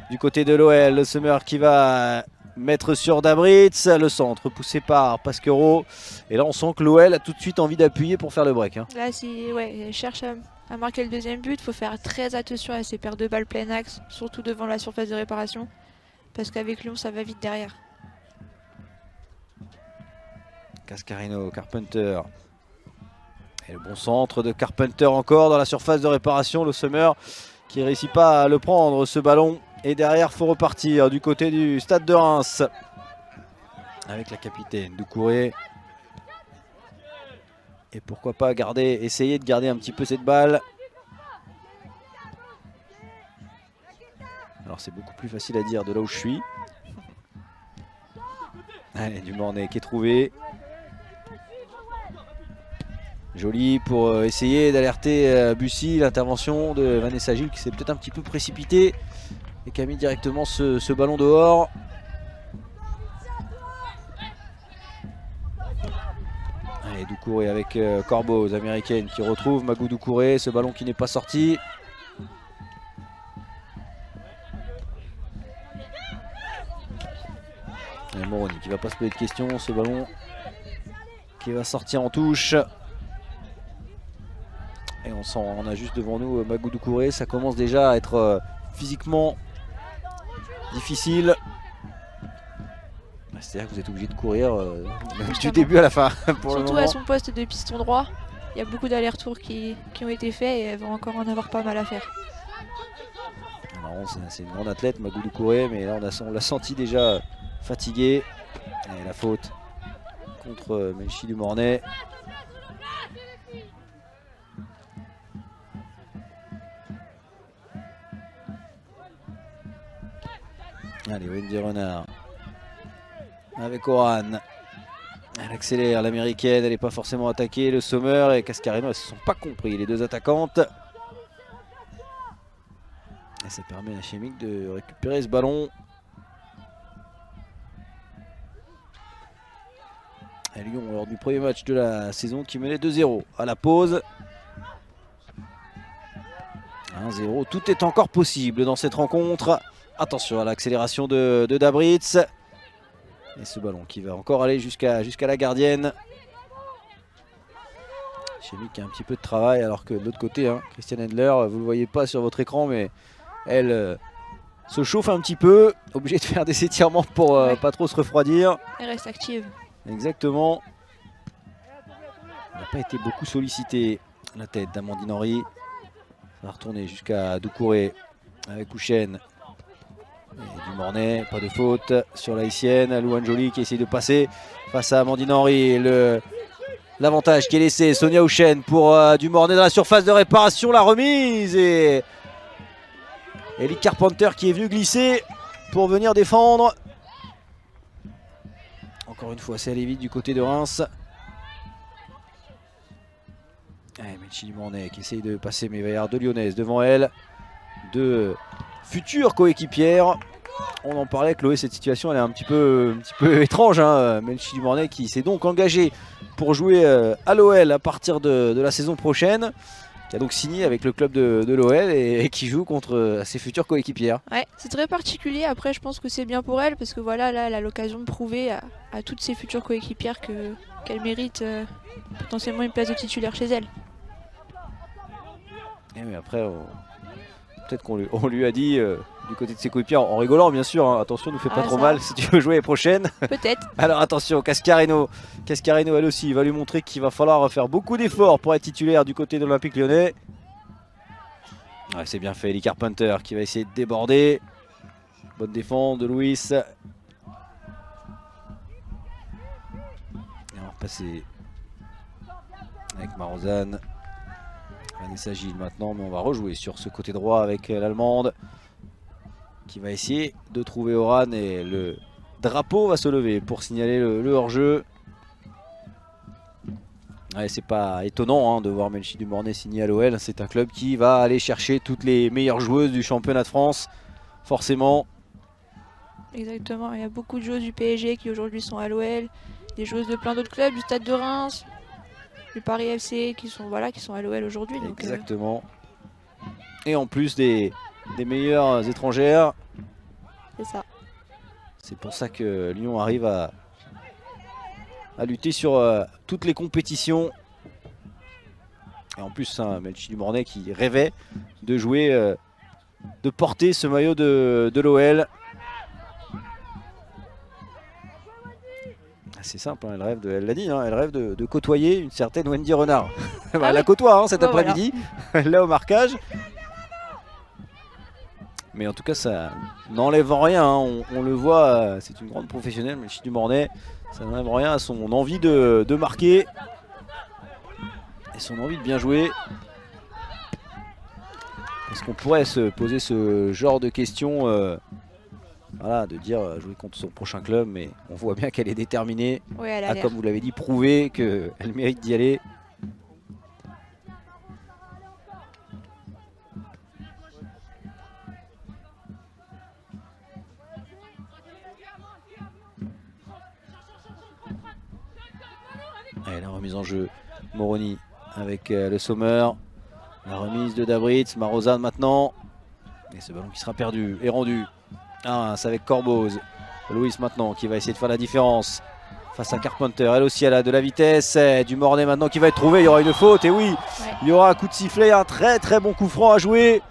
Du côté de l'OL, le Sommer qui va mettre sur Dabritz, le centre poussé par Pasquero. Et là on sent que l'OL a tout de suite envie d'appuyer pour faire le break. Hein. Là si elle cherche à marquer le deuxième but, il faut faire très attention à ces paires de balles plein axe, surtout devant la surface de réparation. parce qu'avec Lyon ça va vite derrière. Cascarino, Carpenter. Et le bon centre de Carpenter encore dans la surface de réparation. Le Summer qui ne réussit pas à le prendre ce ballon. Et derrière, il faut repartir du côté du stade de Reims. Avec la capitaine Doucouré. Et pourquoi pas essayer de garder un petit peu cette balle. Alors c'est beaucoup plus facile à dire de là où je suis. Allez, Dumornay qui est trouvé. Joli pour essayer d'alerter Bussy. L'intervention de Vanessa Gilles qui s'est peut-être un petit peu précipitée et qui a mis directement ce ballon dehors. Allez, Doucouré avec Corbeau, américaine qui retrouve Magou Doucouré. Ce ballon qui n'est pas sorti. Et Moroni qui va pas se poser de questions. Ce ballon qui va sortir en touche. Et on a juste devant nous Magou Doucouré. Ça commence déjà à être physiquement difficile. C'est-à-dire que vous êtes obligé de courir du début à la fin. Pour surtout le moment. à son poste de piston droit, il y a beaucoup d'allers-retours qui ont été faits et elle va encore en avoir pas mal à faire. C'est une grande athlète Magou Doucouré, mais là on l'a senti déjà fatigué. Et la faute contre Melchi Dumornay. Allez, Wendy Renard avec Oran. Elle accélère, l'américaine, elle n'est pas forcément attaquée. Le Sommer et Cascarino, elles ne se sont pas compris, les deux attaquantes. Et ça permet à Chimique de récupérer ce ballon. Et Lyon, lors du premier match de la saison, qui menait 2-0 à la pause. 1-0, tout est encore possible dans cette rencontre. Attention à l'accélération de Dabritz. Et ce ballon qui va encore aller jusqu'à la gardienne. Chimique qui a un petit peu de travail, alors que de l'autre côté, Christiane Endler, vous ne le voyez pas sur votre écran, mais elle se chauffe un petit peu. Obligée de faire des étirements pour pas trop se refroidir. Elle reste active. Exactement. Elle n'a pas été beaucoup sollicitée. La tête d'Amandine Henry. Ça va retourner jusqu'à Doucouré avec Houchen. Et Dumornay, pas de faute sur l'haïtienne. Louane Joly qui essaie de passer face à Amandine Henry. L'avantage qui est laissé. Sonia Houchen pour Dumornay dans la surface de réparation. La remise et Ellie Carpenter qui est venu glisser pour venir défendre. Encore une fois, c'est allé vite du côté de Reims. Melchi Dumornay qui essaye de passer, mais il va y avoir deux Lyonnaises devant elle. Deux futures coéquipières. On en parlait, Chloé, cette situation elle est un petit peu étrange. Melchi Dumornay qui s'est donc engagé pour jouer à l'OL à partir de la saison prochaine. Qui a donc signé avec le club de l'OL et qui joue contre ses futures coéquipières. Ouais, c'est très particulier. Après, je pense que c'est bien pour elle parce que voilà, là, elle a l'occasion de prouver à toutes ses futures coéquipières qu'elle mérite potentiellement une place de titulaire chez elle. Et mais après, peut-être qu'on lui a dit du côté de ses coéquipières, en rigolant bien sûr, attention, nous fais pas trop mal si tu veux jouer les prochaines. Peut-être. Alors attention, Cascarino elle aussi va lui montrer qu'il va falloir faire beaucoup d'efforts pour être titulaire du côté de l'Olympique Lyonnais. Ouais, c'est bien fait, Ellie Carpenter qui va essayer de déborder. Bonne défense de Louis. Et on va repasser avec Marozane. Vanessa Gilles maintenant, mais on va rejouer sur ce côté droit avec l'Allemande qui va essayer de trouver Oran et le drapeau va se lever pour signaler le hors-jeu. Ouais, c'est pas étonnant de voir Melchi Dumornay signer à l'OL. C'est un club qui va aller chercher toutes les meilleures joueuses du championnat de France, forcément. Exactement, il y a beaucoup de joueuses du PSG qui aujourd'hui sont à l'OL, des joueuses de plein d'autres clubs, du Stade de Reims, du Paris FC qui sont à l'OL aujourd'hui. Exactement. Et en plus des meilleures étrangères. C'est ça. C'est pour ça que Lyon arrive à lutter sur toutes les compétitions. Et en plus, Melchi Dumornay qui rêvait de jouer, de porter ce maillot de l'OL. C'est simple, hein, elle l'a dit, hein, elle rêve de côtoyer une certaine Wendy Renard. Elle Ah la oui. côtoie hein, cet Bah, après-midi, elle l'a au marquage. Mais en tout cas, ça n'enlève rien, hein, on le voit, c'est une grande professionnelle, Melchie du Mornay. Ça n'enlève rien à son envie de marquer et son envie de bien jouer. Est-ce qu'on pourrait se poser ce genre de questions, voilà, de dire jouer contre son prochain club, mais on voit bien qu'elle est déterminée, Ouais, elle a à, l'air. comme vous l'avez dit, prouver qu'elle mérite d'y aller. Allez, la remise en jeu, Moroni avec le Sommer, la remise de Dabritz, Marozan maintenant, et ce ballon qui sera perdu et rendu. Ah, c'est avec Corboz, Louis maintenant qui va essayer de faire la différence face à Carpenter. Elle aussi elle a de la vitesse, du Mornay maintenant qui va être trouvé, il y aura une faute et oui, il y aura un coup de sifflet, un très très bon coup franc à jouer.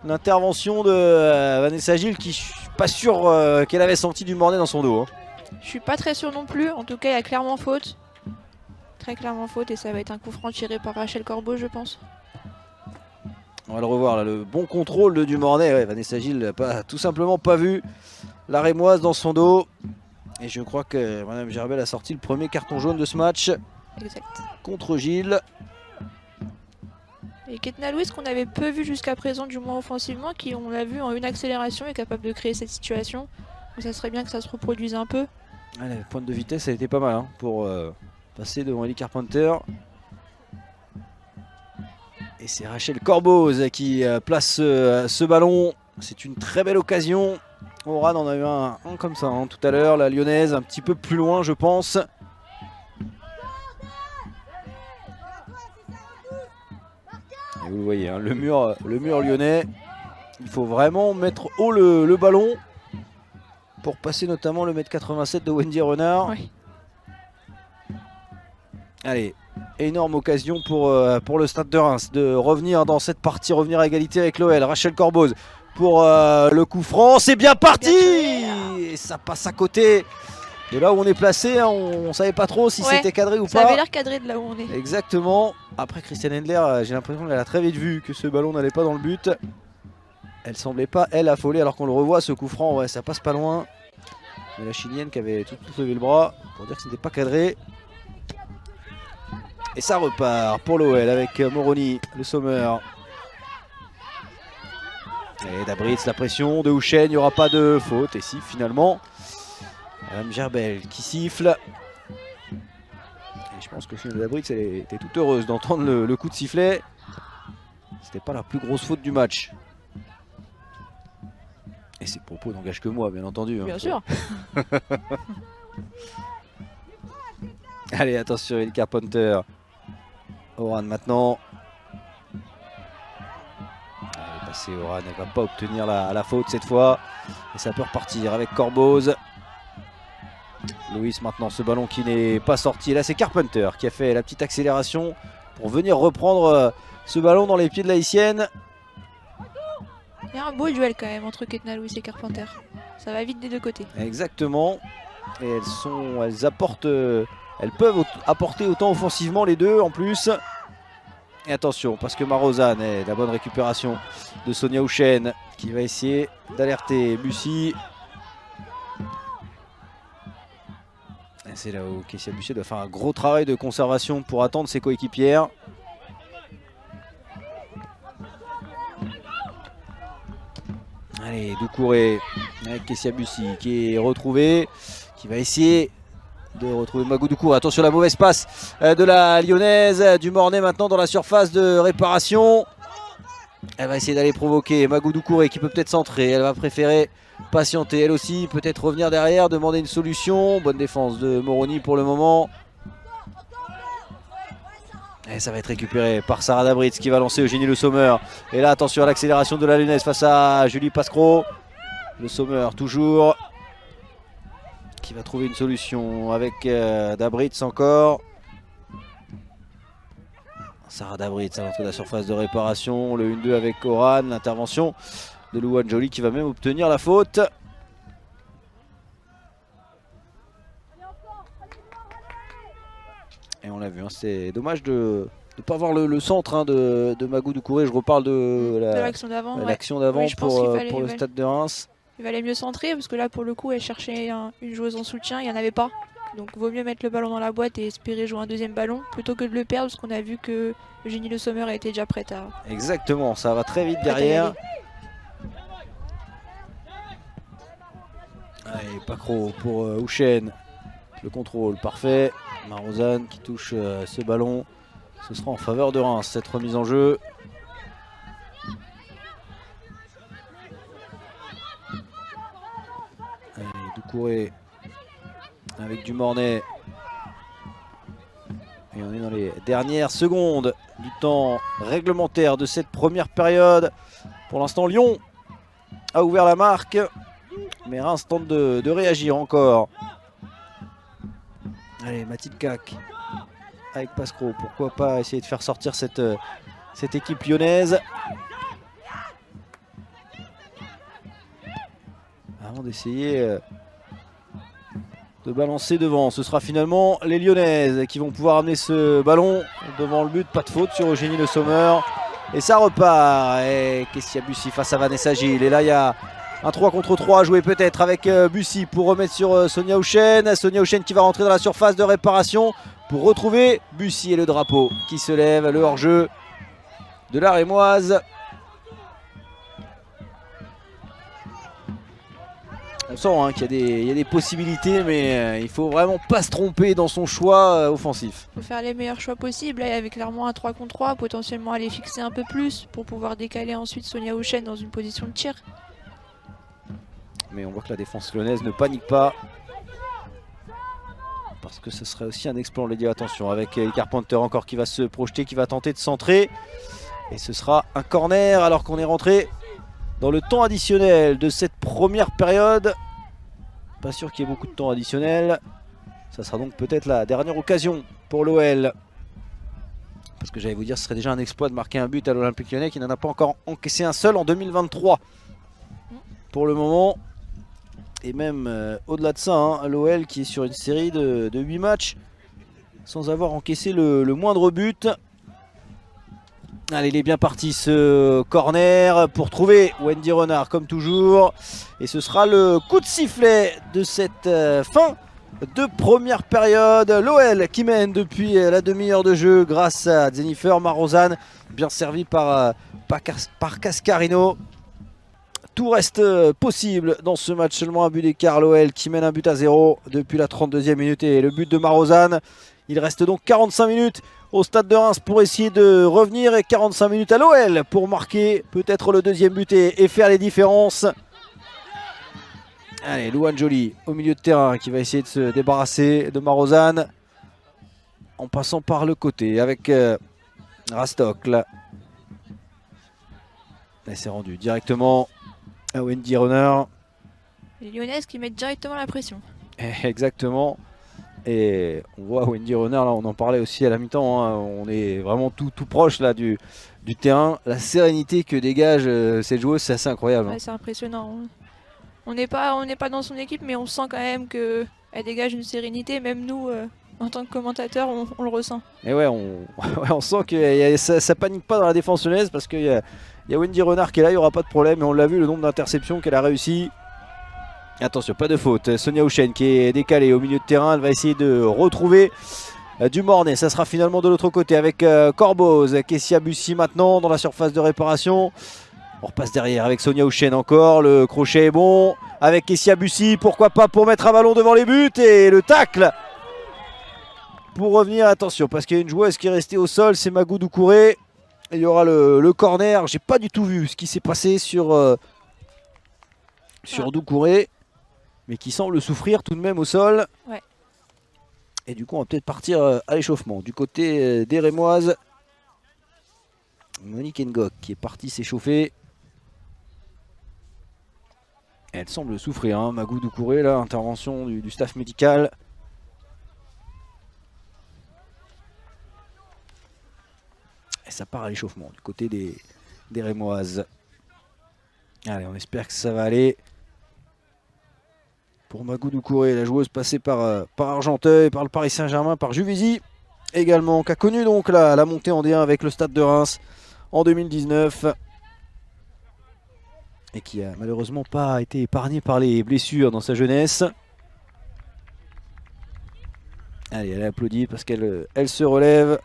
L'intervention de Vanessa Gilles qui, je suis pas sûr qu'elle avait senti du Mornay dans son dos. Hein. Je suis pas très sûr non plus. En tout cas, il y a clairement faute. Très clairement faute et ça va être un coup franc tiré par Rachel Corbeau, je pense. On va le revoir là, le bon contrôle de Dumornay. Ouais, Vanessa Gilles n'a pas, tout simplement pas vu la Rémoise dans son dos. Et je crois que Madame Gerbel a sorti le premier carton jaune de ce match Exact. contre Gilles. Et Ketna Louis, qu'on avait peu vu jusqu'à présent, du moins offensivement, qui on l'a vu en une accélération est capable de créer cette situation. Donc ça serait bien que ça se reproduise un peu. Ouais, la pointe de vitesse, elle était pas mal hein, pour passer devant Ellie Carpenter. Et c'est Rachel Corboz qui place ce ballon. C'est une très belle occasion. Oran en a eu un comme ça hein, tout à l'heure. La lyonnaise un petit peu plus loin, je pense. Et vous le voyez, hein, le mur lyonnais. Il faut vraiment mettre haut le ballon pour passer notamment le 1m87 de Wendy Renard. Oui. Allez, énorme occasion pour le Stade de Reims de revenir dans cette partie, revenir à égalité avec l'OL. Rachel Corboz pour le coup franc, c'est bien parti et ça passe à côté de là où on est placé, hein. On ne savait pas trop si c'était cadré ou Ça pas. avait l'air cadré de là où on est. Exactement. Après Christiane Hendler, j'ai l'impression qu'elle a très vite vu que ce ballon n'allait pas dans le but. Elle semblait pas, elle, affolée, alors qu'on le revoit, ce coup franc, ouais, ça passe pas loin. Mais la Chilienne qui avait tout levé le bras pour dire que ce n'était pas cadré. Et ça repart pour l'OL avec Moroni, le Sommer. Et Dabritz, la pression de Houchen, il n'y aura pas de faute. Et si finalement, Madame Gerbel qui siffle. Et je pense que Dabritz elle était toute heureuse d'entendre le coup de sifflet. C'était pas la plus grosse faute du match. Et ses propos n'engagent que moi, bien entendu. Hein. Bien sûr. Allez, attention, Ellie Carpenter. Oran maintenant. Elle est passée, Oran, elle ne va pas obtenir la faute cette fois. Et ça peut repartir avec Corboz. Louis maintenant, ce ballon qui n'est pas sorti. Et là, c'est Carpenter qui a fait la petite accélération pour venir reprendre ce ballon dans les pieds de la Haïtienne. Il y a un beau duel quand même entre Ketna Louis et Carpenter. Ça va vite des deux côtés. Exactement. Et elles apportent, elles peuvent apporter autant offensivement les deux en plus. Et attention, parce que Marozan est la bonne récupération de Sonia Houchen qui va essayer d'alerter Bussy. Et c'est là où Kessia Bussy doit faire un gros travail de conservation pour attendre ses coéquipières. Allez, Doucouré avec Kessia Bussy qui est retrouvé, qui va essayer de retrouver Magou Doucouré. Attention, la mauvaise passe de la lyonnaise, du Mornay maintenant dans la surface de réparation. Elle va essayer d'aller provoquer Magou Doucouré qui peut peut-être centrer. Elle va préférer patienter elle aussi, peut-être revenir derrière, demander une solution. Bonne défense de Moroni pour le moment. Et ça va être récupéré par Sarah Dabritz qui va lancer Eugénie Le Sommer. Et là, attention à l'accélération de la lyonnaise face à Julie Pascro. Le Sommer toujours, qui va trouver une solution avec Dabritz encore. Sarah Dabritz à l'entrée de la surface de réparation. Le 1-2 avec Oran. L'intervention de Louane Joly qui va même obtenir la faute. Et on l'a vu, hein, c'est dommage de ne pas voir le centre hein, de Magou Doucouré. Je reparle de l'action d'avant. l'action d'avant Oui, pour le Stade de Reims. Il valait mieux centrer parce que là pour le coup elle cherchait une joueuse en soutien, il n'y en avait pas. Donc vaut mieux mettre le ballon dans la boîte et espérer jouer un deuxième ballon plutôt que de le perdre parce qu'on a vu que Eugénie Le Sommer était déjà prête à... Exactement, ça va très vite derrière. Allez, Pacro pour Houchen. Le contrôle parfait. Marozane qui touche ce ballon. Ce sera en faveur de Reims cette remise en jeu. Allez, Doucouré avec Dumornay. Et on est dans les dernières secondes du temps réglementaire de cette première période. Pour l'instant, Lyon a ouvert la marque. Mais Reims tente de réagir encore. Allez, Mathilde Cac avec Pascro. Pourquoi pas essayer de faire sortir cette équipe lyonnaise. Avant d'essayer de balancer devant. Ce sera finalement les Lyonnaises qui vont pouvoir amener ce ballon devant le but. Pas de faute sur Eugénie Le Sommer. Et ça repart. Et Kessia Bussy face à Vanessa Gilles. Et là, il y a un 3 contre 3 à jouer peut-être avec Bussy pour remettre sur Sonia Houchen. Sonia Houchen qui va rentrer dans la surface de réparation pour retrouver Bussy et le drapeau qui se lève. Le hors-jeu de la Rémoise. On sent hein, qu'il y a des possibilités, mais il faut vraiment pas se tromper dans son choix offensif. Il faut faire les meilleurs choix possibles. Là, il y avait clairement un 3 contre 3, potentiellement aller fixer un peu plus pour pouvoir décaler ensuite Sonia Houchen dans une position de tir. Mais on voit que la défense lyonnaise ne panique pas. Parce que ce serait aussi un exploit, on l'a dit, attention, avec Carpenter encore qui va se projeter, qui va tenter de centrer. Et ce sera un corner alors qu'on est rentré dans le temps additionnel de cette première période. Pas sûr qu'il y ait beaucoup de temps additionnel. Ça sera donc peut-être la dernière occasion pour l'OL. Parce que j'allais vous dire, ce serait déjà un exploit de marquer un but à l'Olympique Lyonnais qui n'en a pas encore encaissé un seul en 2023. Pour le moment. Et même au-delà de ça, hein, l'OL qui est sur une série de 8 matchs sans avoir encaissé le moindre but. Allez, il est bien parti ce corner pour trouver Wendy Renard comme toujours. Et ce sera le coup de sifflet de cette fin de première période. L'OL qui mène depuis la demi-heure de jeu grâce à Jennifer Marozane, bien servi par Cascarino. Tout reste possible dans ce match, seulement un but d'écart. L'OL qui mène un but à 0 depuis la 32e minute et le but de Marozane. Il reste donc 45 minutes au Stade de Reims pour essayer de revenir et 45 minutes à l'OL pour marquer peut-être le deuxième but et faire les différences. Allez, Louane Joly au milieu de terrain qui va essayer de se débarrasser de Marozane en passant par le côté avec Rastock. Là, c'est rendu directement à Wendy Renard. Les Lyonnaises qui mettent directement la pression. Exactement. Et on voit Wendy Renard, là on en parlait aussi à la mi-temps, hein, on est vraiment tout proche là du terrain. La sérénité que dégage cette joueuse, c'est assez incroyable. Ouais, c'est impressionnant. On n'est pas dans son équipe, mais on sent quand même qu'elle dégage une sérénité. Même nous, en tant que commentateurs, on le ressent. Et ouais, on sent que ça panique pas dans la défense lyonnaise parce qu'il y a Wendy Renard qui est là, il n'y aura pas de problème. Et on l'a vu, le nombre d'interceptions qu'elle a réussi. Attention, pas de faute. Sonia Houchen qui est décalée au milieu de terrain. Elle va essayer de retrouver Dumornay. Ça sera finalement de l'autre côté avec Corboz. Kessia Bussy maintenant dans la surface de réparation. On repasse derrière avec Sonia Houchen encore. Le crochet est bon. Avec Kessia Bussy, pourquoi pas pour mettre un ballon devant les buts. Et le tacle pour revenir. Attention, parce qu'il y a une joueuse qui est restée au sol. C'est Magou Doucouré. Il y aura le corner. J'ai pas du tout vu ce qui s'est passé sur Doucouré. Mais qui semble souffrir tout de même au sol. Ouais. Et du coup, on va peut-être partir à l'échauffement. Du côté des Rémoises, Monique Ngok qui est partie s'échauffer. Elle semble souffrir, hein, Magou Doucouré, là, intervention du staff médical. Et ça part à l'échauffement du côté des Rémoises. Allez, on espère que ça va aller. Pour Magou Doucouré, la joueuse passée par Argenteuil, par le Paris Saint-Germain, par Juvisy également, qui a connu donc la montée en D1 avec le Stade de Reims en 2019. Et qui a malheureusement pas été épargné par les blessures dans sa jeunesse. Allez, elle applaudit parce qu'elle se relève.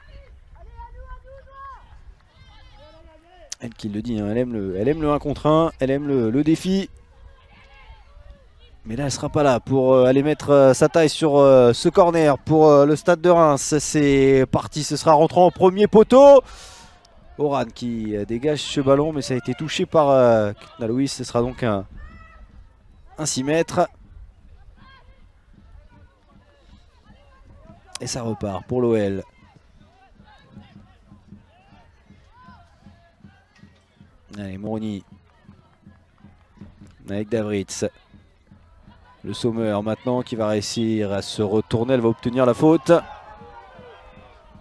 Elle qui le dit, hein, elle aime le 1 contre 1, elle aime le défi. Mais là, elle ne sera pas là pour aller mettre sa taille sur ce corner pour le Stade de Reims. C'est parti, ce sera rentrant au premier poteau. Oran qui dégage ce ballon, mais ça a été touché par Louis. Ce sera donc un 6 mètres. Et ça repart pour l'OL. Allez, Moroni avec Davritz. Le Sommer maintenant qui va réussir à se retourner. Elle va obtenir la faute.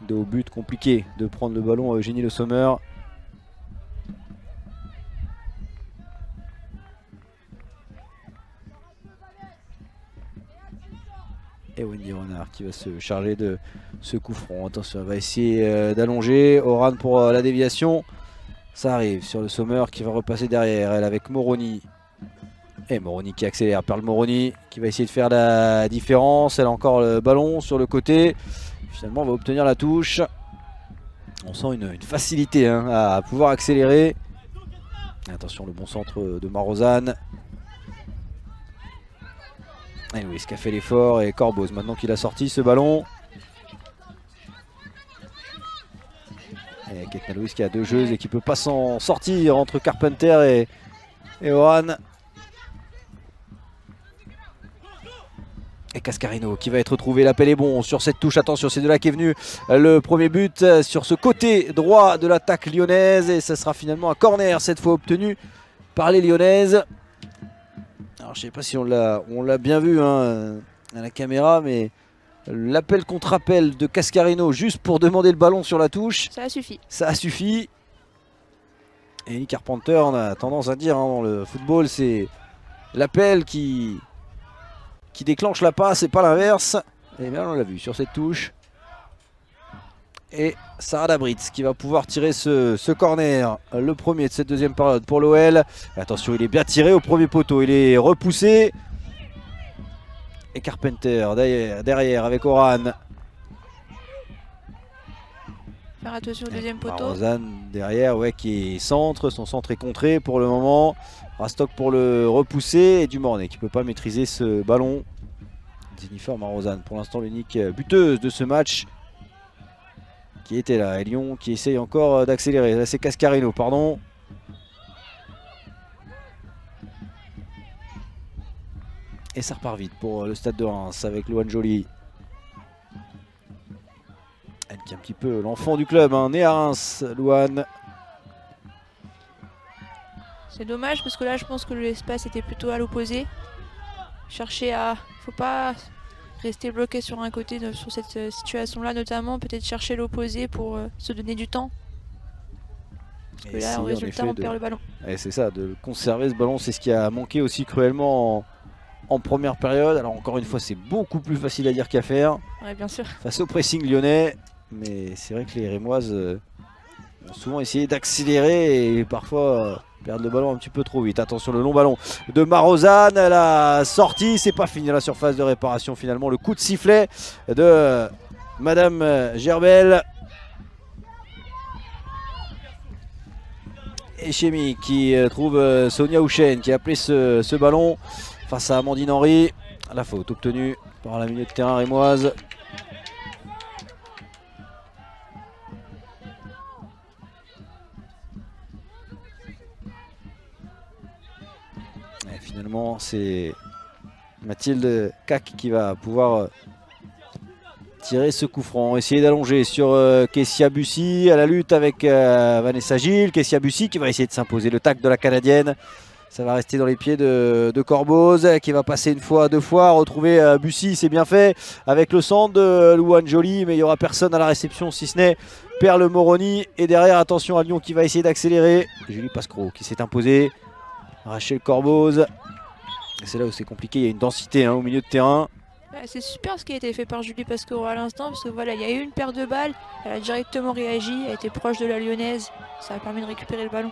De haut but, compliqué de prendre le ballon à Eugénie Le Sommer. Et Wendy Renard qui va se charger de ce coup franc. Attention, elle va essayer d'allonger. Oran pour la déviation. Ça arrive sur Le Sommer qui va repasser derrière. Elle avec Moroni. Et Moroni qui accélère. Perle Moroni qui va essayer de faire la différence. Elle a encore le ballon sur le côté. Finalement, on va obtenir la touche. On sent une facilité hein, à pouvoir accélérer. Attention, le bon centre de Marozane. Et Louis qui a fait l'effort. Et Corboz maintenant qu'il a sorti ce ballon. Et Ketna Louis qui a 2 jeux et qui ne peut pas s'en sortir entre Carpenter et Oran. Et Cascarino qui va être retrouvé, l'appel est bon sur cette touche, attention c'est de là qu'est venu le premier but sur ce côté droit de l'attaque lyonnaise et ça sera finalement un corner cette fois obtenu par les Lyonnaises. Alors je ne sais pas si on l'a bien vu hein, à la caméra mais l'appel contre appel de Cascarino juste pour demander le ballon sur la touche. Ça a suffi. Ça a suffi. Et Nick Carpenter on a tendance à dire hein, dans le football c'est l'appel qui déclenche la passe et pas l'inverse. Et bien on l'a vu sur cette touche. Et Sarah Dabritz qui va pouvoir tirer ce corner. Le premier de cette deuxième période pour l'OL. Attention il est bien tiré au premier poteau. Il est repoussé. Et Carpenter derrière avec Oran. Faire attention au deuxième poteau. Marozane derrière ouais, qui centre. Son centre est contré pour le moment. Rastock pour le repousser et Dumornay qui ne peut pas maîtriser ce ballon. Jennifer Marozane pour l'instant l'unique buteuse de ce match qui était là. Et Lyon qui essaye encore d'accélérer. Là c'est Cascarino, pardon. Et ça repart vite pour le Stade de Reims avec Louane Joly. Elle qui est un petit peu l'enfant du club, hein, né à Reims, Louane. C'est dommage parce que là je pense que l'espace était plutôt à l'opposé. Chercher à... Faut pas rester bloqué sur un côté sur cette situation là notamment. Peut-être chercher l'opposé pour se donner du temps. Parce que là au résultat on perd le ballon. Et c'est ça, de conserver ce ballon, c'est ce qui a manqué aussi cruellement en première période. Alors encore une fois c'est beaucoup plus facile à dire qu'à faire. Ouais bien sûr. Face au pressing lyonnais. Mais c'est vrai que les Rémoises ont souvent essayé d'accélérer et parfois perdre le ballon un petit peu trop vite. Attention le long ballon de Marozane, la sortie, c'est pas fini à la surface de réparation finalement. Le coup de sifflet de Madame Gerbel. Et Chémy qui trouve Sonia Houchen qui a appelé ce ballon face à Amandine Henry. La faute obtenue par la milieu de terrain rémoise. Et finalement c'est Mathilde Cac qui va pouvoir tirer ce coup franc, essayer d'allonger sur Kessia Bussy à la lutte avec Vanessa Gilles. Kessia Bussy qui va essayer de s'imposer le tacle de la Canadienne. Ça va rester dans les pieds de Corboz qui va passer une fois, 2 fois, retrouver Bussy, c'est bien fait avec le centre de Louane Joly, mais il n'y aura personne à la réception si ce n'est Perle Moroni. Et derrière, attention à Lyon qui va essayer d'accélérer. Julie Pascro qui s'est imposée. Rachel Corboz. C'est là où c'est compliqué, il y a une densité hein, au milieu de terrain. Ouais, c'est super ce qui a été fait par Julie Pasquero à l'instant, parce que voilà, il y a eu une paire de balles, elle a directement réagi, elle était proche de la lyonnaise, ça a permis de récupérer le ballon.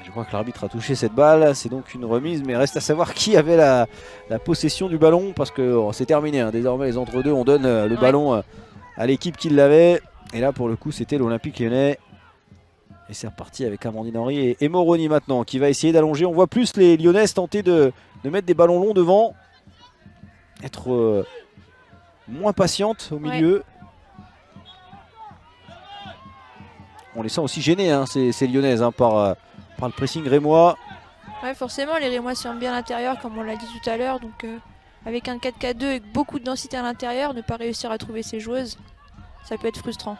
Je crois que l'arbitre a touché cette balle, c'est donc une remise, mais reste à savoir qui avait la possession du ballon, parce que c'est terminé, hein. Désormais les entre-deux, on donne le ballon à l'équipe qui l'avait, et là pour le coup c'était l'Olympique Lyonnais. Et c'est reparti avec Amandine Henry et Moroni maintenant, qui va essayer d'allonger. On voit plus les Lyonnaises tenter de mettre des ballons longs devant, être moins patiente au milieu. On les sent aussi gênés, hein, ces Lyonnaises, hein, par le pressing rémois. Ouais, forcément, les Rémois sont bien à l'intérieur, comme on l'a dit tout à l'heure. Donc, avec un 4-4-2 et beaucoup de densité à l'intérieur, ne pas réussir à trouver ses joueuses, ça peut être frustrant.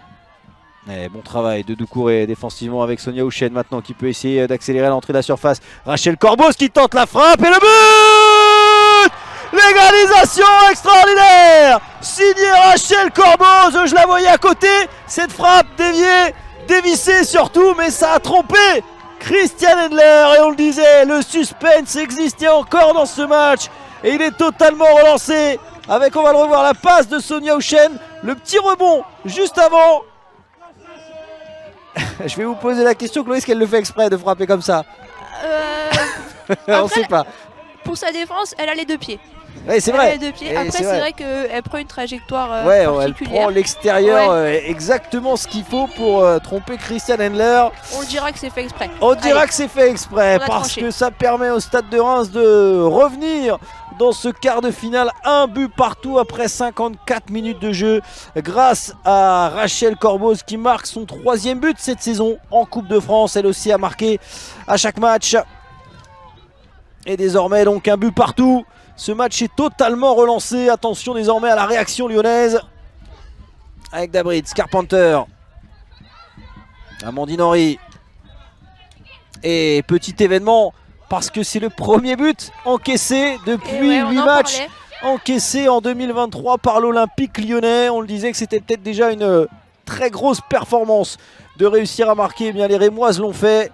Et bon travail de Doucouré défensivement avec Sonia Houchen maintenant qui peut essayer d'accélérer à l'entrée de la surface. Rachel Corbos qui tente la frappe et le but! L'égalisation extraordinaire! Signé Rachel Corbos, je la voyais à côté. Cette frappe déviée, dévissée surtout, mais ça a trompé Christiane Endler. Et on le disait, le suspense existait encore dans ce match. Et il est totalement relancé avec, on va le revoir, la passe de Sonia Houchen. Le petit rebond juste avant. Je vais vous poser la question, Chloé, est-ce qu'elle le fait exprès de frapper comme ça? On ne sait pas. Pour sa défense, elle a les deux pieds. Oui, c'est vrai. Les deux pieds. Après, c'est vrai qu'elle prend une trajectoire particulière. Elle prend l'extérieur, exactement ce qu'il faut pour tromper Christiane Endler. On dira que c'est fait exprès. On dira que c'est fait exprès parce que ça permet au Stade de Reims de revenir dans ce quart de finale. Un but partout après 54 minutes de jeu grâce à Rachel Corbos qui marque son 3e but cette saison en Coupe de France. Elle aussi a marqué à chaque match. Et désormais donc un but partout. Ce match est totalement relancé. Attention désormais à la réaction lyonnaise. Avec Dabrit, Carpenter, Amandine Henry. Et petit événement parce que c'est le premier but encaissé depuis 8 matchs. Encaissé en 2023 par l'Olympique Lyonnais. On le disait que c'était peut-être déjà une très grosse performance de réussir à marquer. Eh bien, les Rémoises l'ont fait.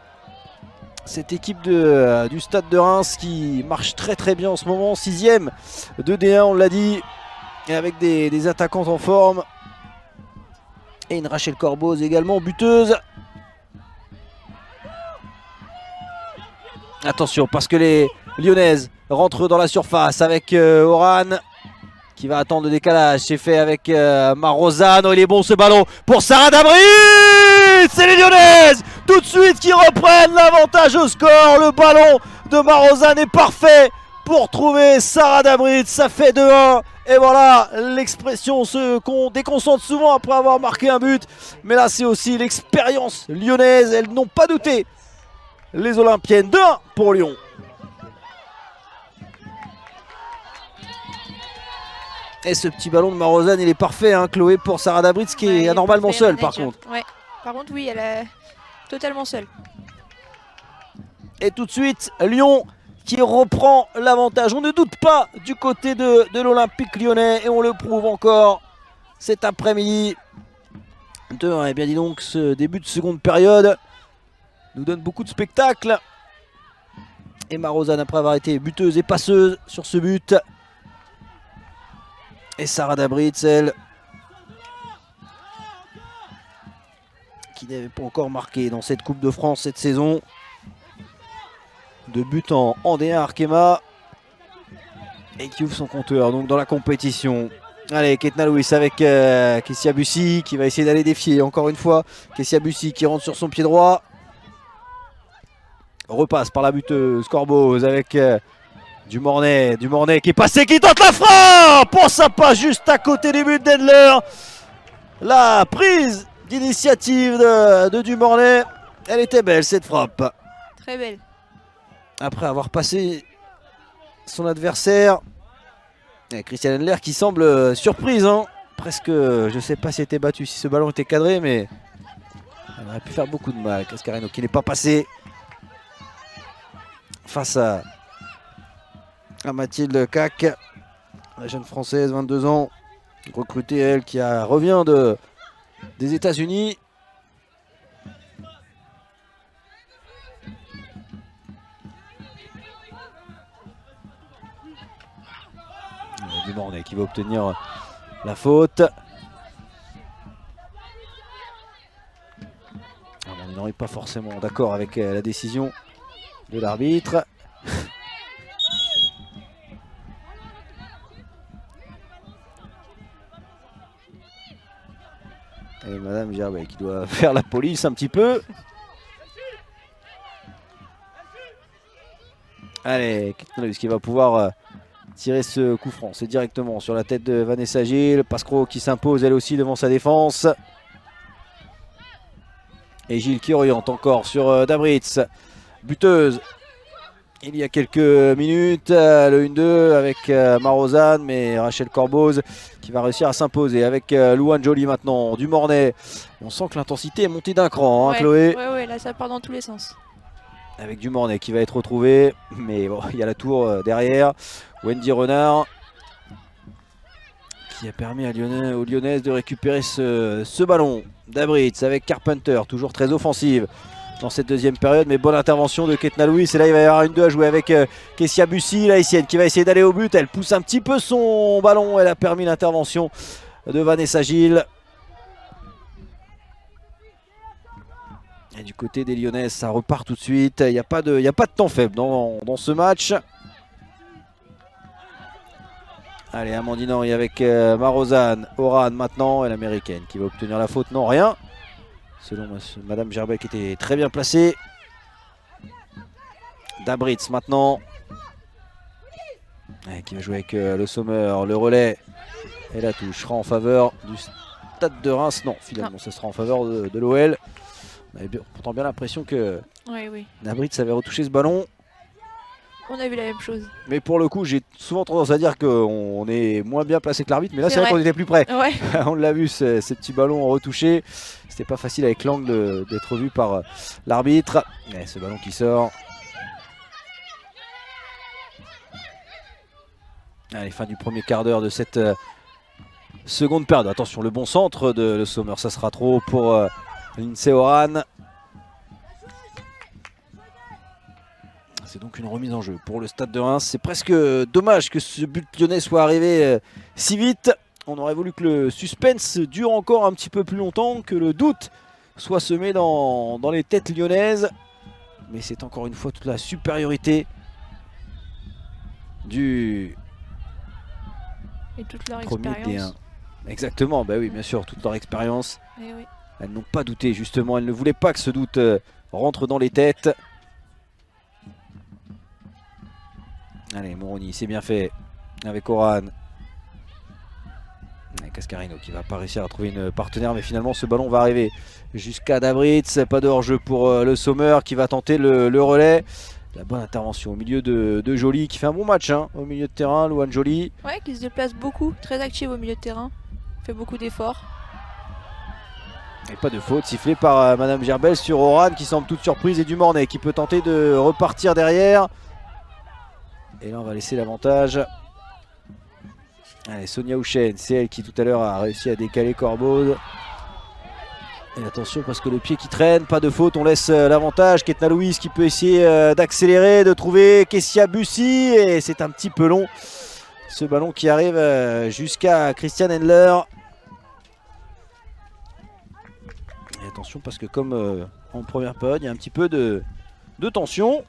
Cette équipe du Stade de Reims qui marche très très bien en ce moment. 6e de D1, on l'a dit. Et avec des attaquantes en forme. Et une Rachel Corbos également buteuse. Attention parce que les Lyonnaises rentrent dans la surface avec Oran qui va attendre le décalage. C'est fait avec Marozano. Il est bon ce ballon pour Sarah Dabrit. C'est les Lyonnaises tout de suite qui reprennent l'avantage au score. Le ballon de Marozano est parfait pour trouver Sarah Dabrit. Ça fait 2-1. Et voilà l'expression qu'on déconcentre souvent après avoir marqué un but. Mais là c'est aussi l'expérience lyonnaise. Elles n'ont pas douté. Les Olympiennes, 2-1 pour Lyon. Et ce petit ballon de Marozane, il est parfait, hein, Chloé, pour Sarah Dabrit, qui est anormalement seule par contre. Ouais. Par contre, oui, elle est totalement seule. Et tout de suite, Lyon qui reprend l'avantage. On ne doute pas du côté de l'Olympique lyonnais et on le prouve encore cet après-midi. 2-1, et bien dis donc, ce début de seconde période nous donne beaucoup de spectacles. Et Marozane, après avoir été buteuse et passeuse sur ce but. Et Sarah Dabrit, celle qui n'avait pas encore marqué dans cette Coupe de France cette saison. 2 buts en D1 Arkema. Et qui ouvre son compteur donc dans la compétition. Allez, Ketna Lewis avec Kessia Bussy qui va essayer d'aller défier encore une fois. Kessia Bussy qui rentre sur son pied droit. Repasse par la buteuse Corbos avec Dumornay qui est passé, qui tente la frappe. Pour ça passe juste à côté des buts d'Endler. La prise d'initiative de Dumornay, elle était belle cette frappe. Très belle. Après avoir passé son adversaire. Et Christiane Endler qui semble surprise, hein. Presque, je ne sais pas si elle était battue, si ce ballon était cadré, mais elle aurait pu faire beaucoup de mal. Cascarino qui n'est pas passé face à Mathilde Cac, la jeune française, 22 ans, recrutée elle, qui revient des États-Unis. Dumornay qui va obtenir la faute. On n'est pas forcément d'accord avec la décision de l'arbitre. Et Madame Gerbel qui doit faire la police un petit peu. Allez, Ketnalus qui va pouvoir tirer ce coup franc. C'est directement sur la tête de Vanessa Gilles. Pascro qui s'impose elle aussi devant sa défense. Et Gilles qui oriente encore sur Dabritz. Buteuse. Il y a quelques minutes, le 1-2 avec Marozane, mais Rachel Corboz qui va réussir à s'imposer avec Louane Joly maintenant, Dumornay. On sent que l'intensité est montée d'un cran, hein, Chloé. Ouais, là ça part dans tous les sens. Avec Dumornay qui va être retrouvé, mais bon, il y a la tour derrière. Wendy Renard qui a permis aux Lyonnaises de récupérer ce ballon. Dabritz avec Carpenter, toujours très offensive dans cette deuxième période, mais bonne intervention de Ketnalus. Et là il va y avoir une 2 à jouer avec Kessia Bussy, la Haïtienne qui va essayer d'aller au but. Elle pousse un petit peu son ballon, elle a permis l'intervention de Vanessa Gilles. Et du côté des Lyonnaises, ça repart tout de suite. Il n'y a pas de temps faible dans ce match. Allez, Amandine Henry avec Marozane, Oran maintenant, et l'américaine qui va obtenir la faute. Non, rien. Selon Madame Gerbel qui était très bien placée. Dabritz maintenant. Qui va jouer avec le Sommer, le relais. Et la touche sera en faveur du Stade de Reims. Non, finalement, ce sera en faveur de l'OL. On avait pourtant bien l'impression que Dabritz avait retouché ce ballon. On a vu la même chose. Mais pour le coup, j'ai souvent tendance à dire qu'on est moins bien placé que l'arbitre. Mais là, c'est vrai qu'on était plus près. Ouais. On l'a vu, ces petits ballons retouchés. C'était pas facile avec l'angle d'être vu par l'arbitre. Mais ce ballon qui sort. Allez, fin du premier quart d'heure de cette seconde période. Attention, le bon centre de Le Sommer, ça sera trop pour Lindsay Oran. C'est donc une remise en jeu pour le Stade de Reims. C'est presque dommage que ce but lyonnais soit arrivé si vite. On aurait voulu que le suspense dure encore un petit peu plus longtemps, que le doute soit semé dans les têtes lyonnaises. Mais c'est encore une fois toute la supériorité du et toute leur premier expérience. D1. Exactement, bah oui, bien sûr, toute leur expérience. Et oui. Elles n'ont pas douté justement, elles ne voulaient pas que ce doute rentre dans les têtes. Allez, Moroni, c'est bien fait avec Oran. Et Cascarino qui va pas réussir à trouver une partenaire, mais finalement ce ballon va arriver jusqu'à Dabritz. Pas de hors-jeu pour le Sommer qui va tenter le relais. La bonne intervention au milieu de Joly qui fait un bon match hein, au milieu de terrain, Louane Joly. Ouais, qui se déplace beaucoup, très active au milieu de terrain. Fait beaucoup d'efforts. Et pas de faute sifflée par Madame Gerbel sur Oran qui semble toute surprise, et Dumornay qui peut tenter de repartir derrière. Et là on va laisser l'avantage. Allez, Sonia Houchen, c'est elle qui tout à l'heure a réussi à décaler Corboz. Et attention parce que le pied qui traîne, pas de faute, on laisse l'avantage. Ketnalus qui peut essayer d'accélérer, de trouver Kessia Bussy. Et c'est un petit peu long. Ce ballon qui arrive jusqu'à Christian Endler. Et attention parce que comme en première période, il y a un petit peu de tension.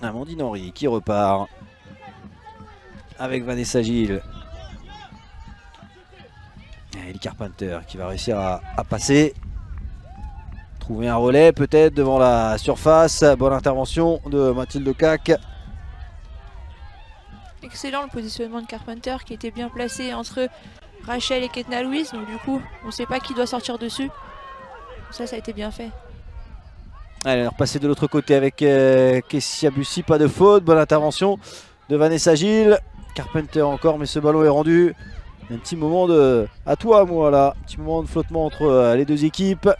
Amandine Henry qui repart avec Vanessa Gilles. Et Ellie Carpenter qui va réussir à passer. Trouver un relais peut-être devant la surface. Bonne intervention de Mathilde Cac. Excellent le positionnement de Carpenter qui était bien placé entre Rachel et Ketnalus. Donc du coup, on ne sait pas qui doit sortir dessus. Ça a été bien fait. Allez, on est repassé de l'autre côté avec Kessia Bussy, pas de faute, bonne intervention de Vanessa Gilles. Carpenter encore, mais ce ballon est rendu. Un petit moment de à toi, moi là, un petit moment de flottement entre les deux équipes.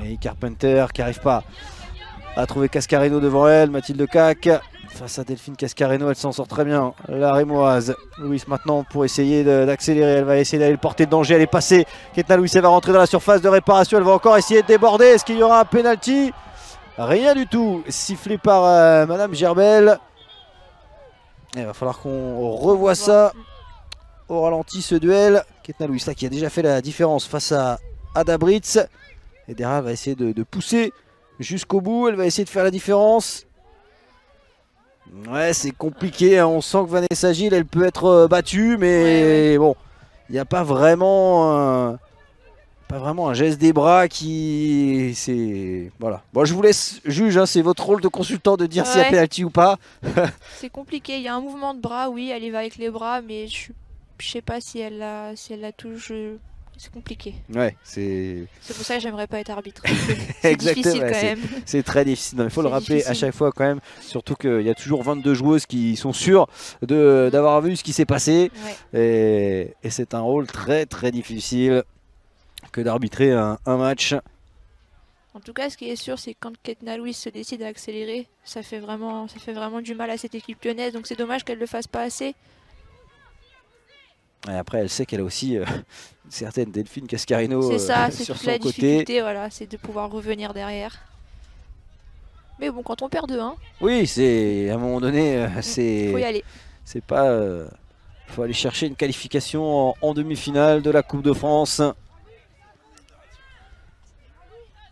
Et Carpenter qui n'arrive pas à trouver Cascarino devant elle, Mathilde Cac. face à Delphine Cascareno, elle s'en sort très bien. La Rémoise. Louise maintenant pour essayer d'accélérer. Elle va essayer d'aller le porter de danger. Elle est passée. Ketna Louise, elle va rentrer dans la surface de réparation. Elle va encore essayer de déborder. Est-ce qu'il y aura un penalty? Rien du tout. Sifflé par Madame Gerbel. Il va falloir qu'on revoie ça au ralenti, ce duel. Ketna Louise là qui a déjà fait la différence face à Ada Britz. Et derrière, elle va essayer de pousser jusqu'au bout. Elle va essayer de faire la différence. Ouais, c'est compliqué, hein. On sent que Vanessa Gilles, elle peut être battue, mais bon, il n'y a pas vraiment un geste des bras qui... c'est... Voilà. Bon, je vous laisse juge, hein, c'est votre rôle de consultant de dire s'il y a penalty ou pas. C'est compliqué, il y a un mouvement de bras, oui, elle y va avec les bras, mais je sais pas si elle la touche. C'est compliqué. Ouais, c'est pour ça que j'aimerais pas être arbitre. C'est difficile quand même. C'est très difficile. Il faut le rappeler à chaque fois quand même. Surtout qu'il y a toujours 22 joueuses qui sont sûres d'avoir vu ce qui s'est passé. Ouais. Et c'est un rôle très très difficile que d'arbitrer un match. En tout cas, ce qui est sûr, c'est que quand Ketna Louise se décide à accélérer, ça fait vraiment du mal à cette équipe lyonnaise. Donc c'est dommage qu'elle ne le fasse pas assez. Et après, elle sait qu'elle a aussi une certaine Delphine Cascareno sur son côté. C'est toute la difficulté, voilà, c'est de pouvoir revenir derrière. Mais bon, quand on perd 2-1... Oui, c'est à un moment donné, c'est... faut y aller. C'est pas... faut aller chercher une qualification en demi-finale de la Coupe de France.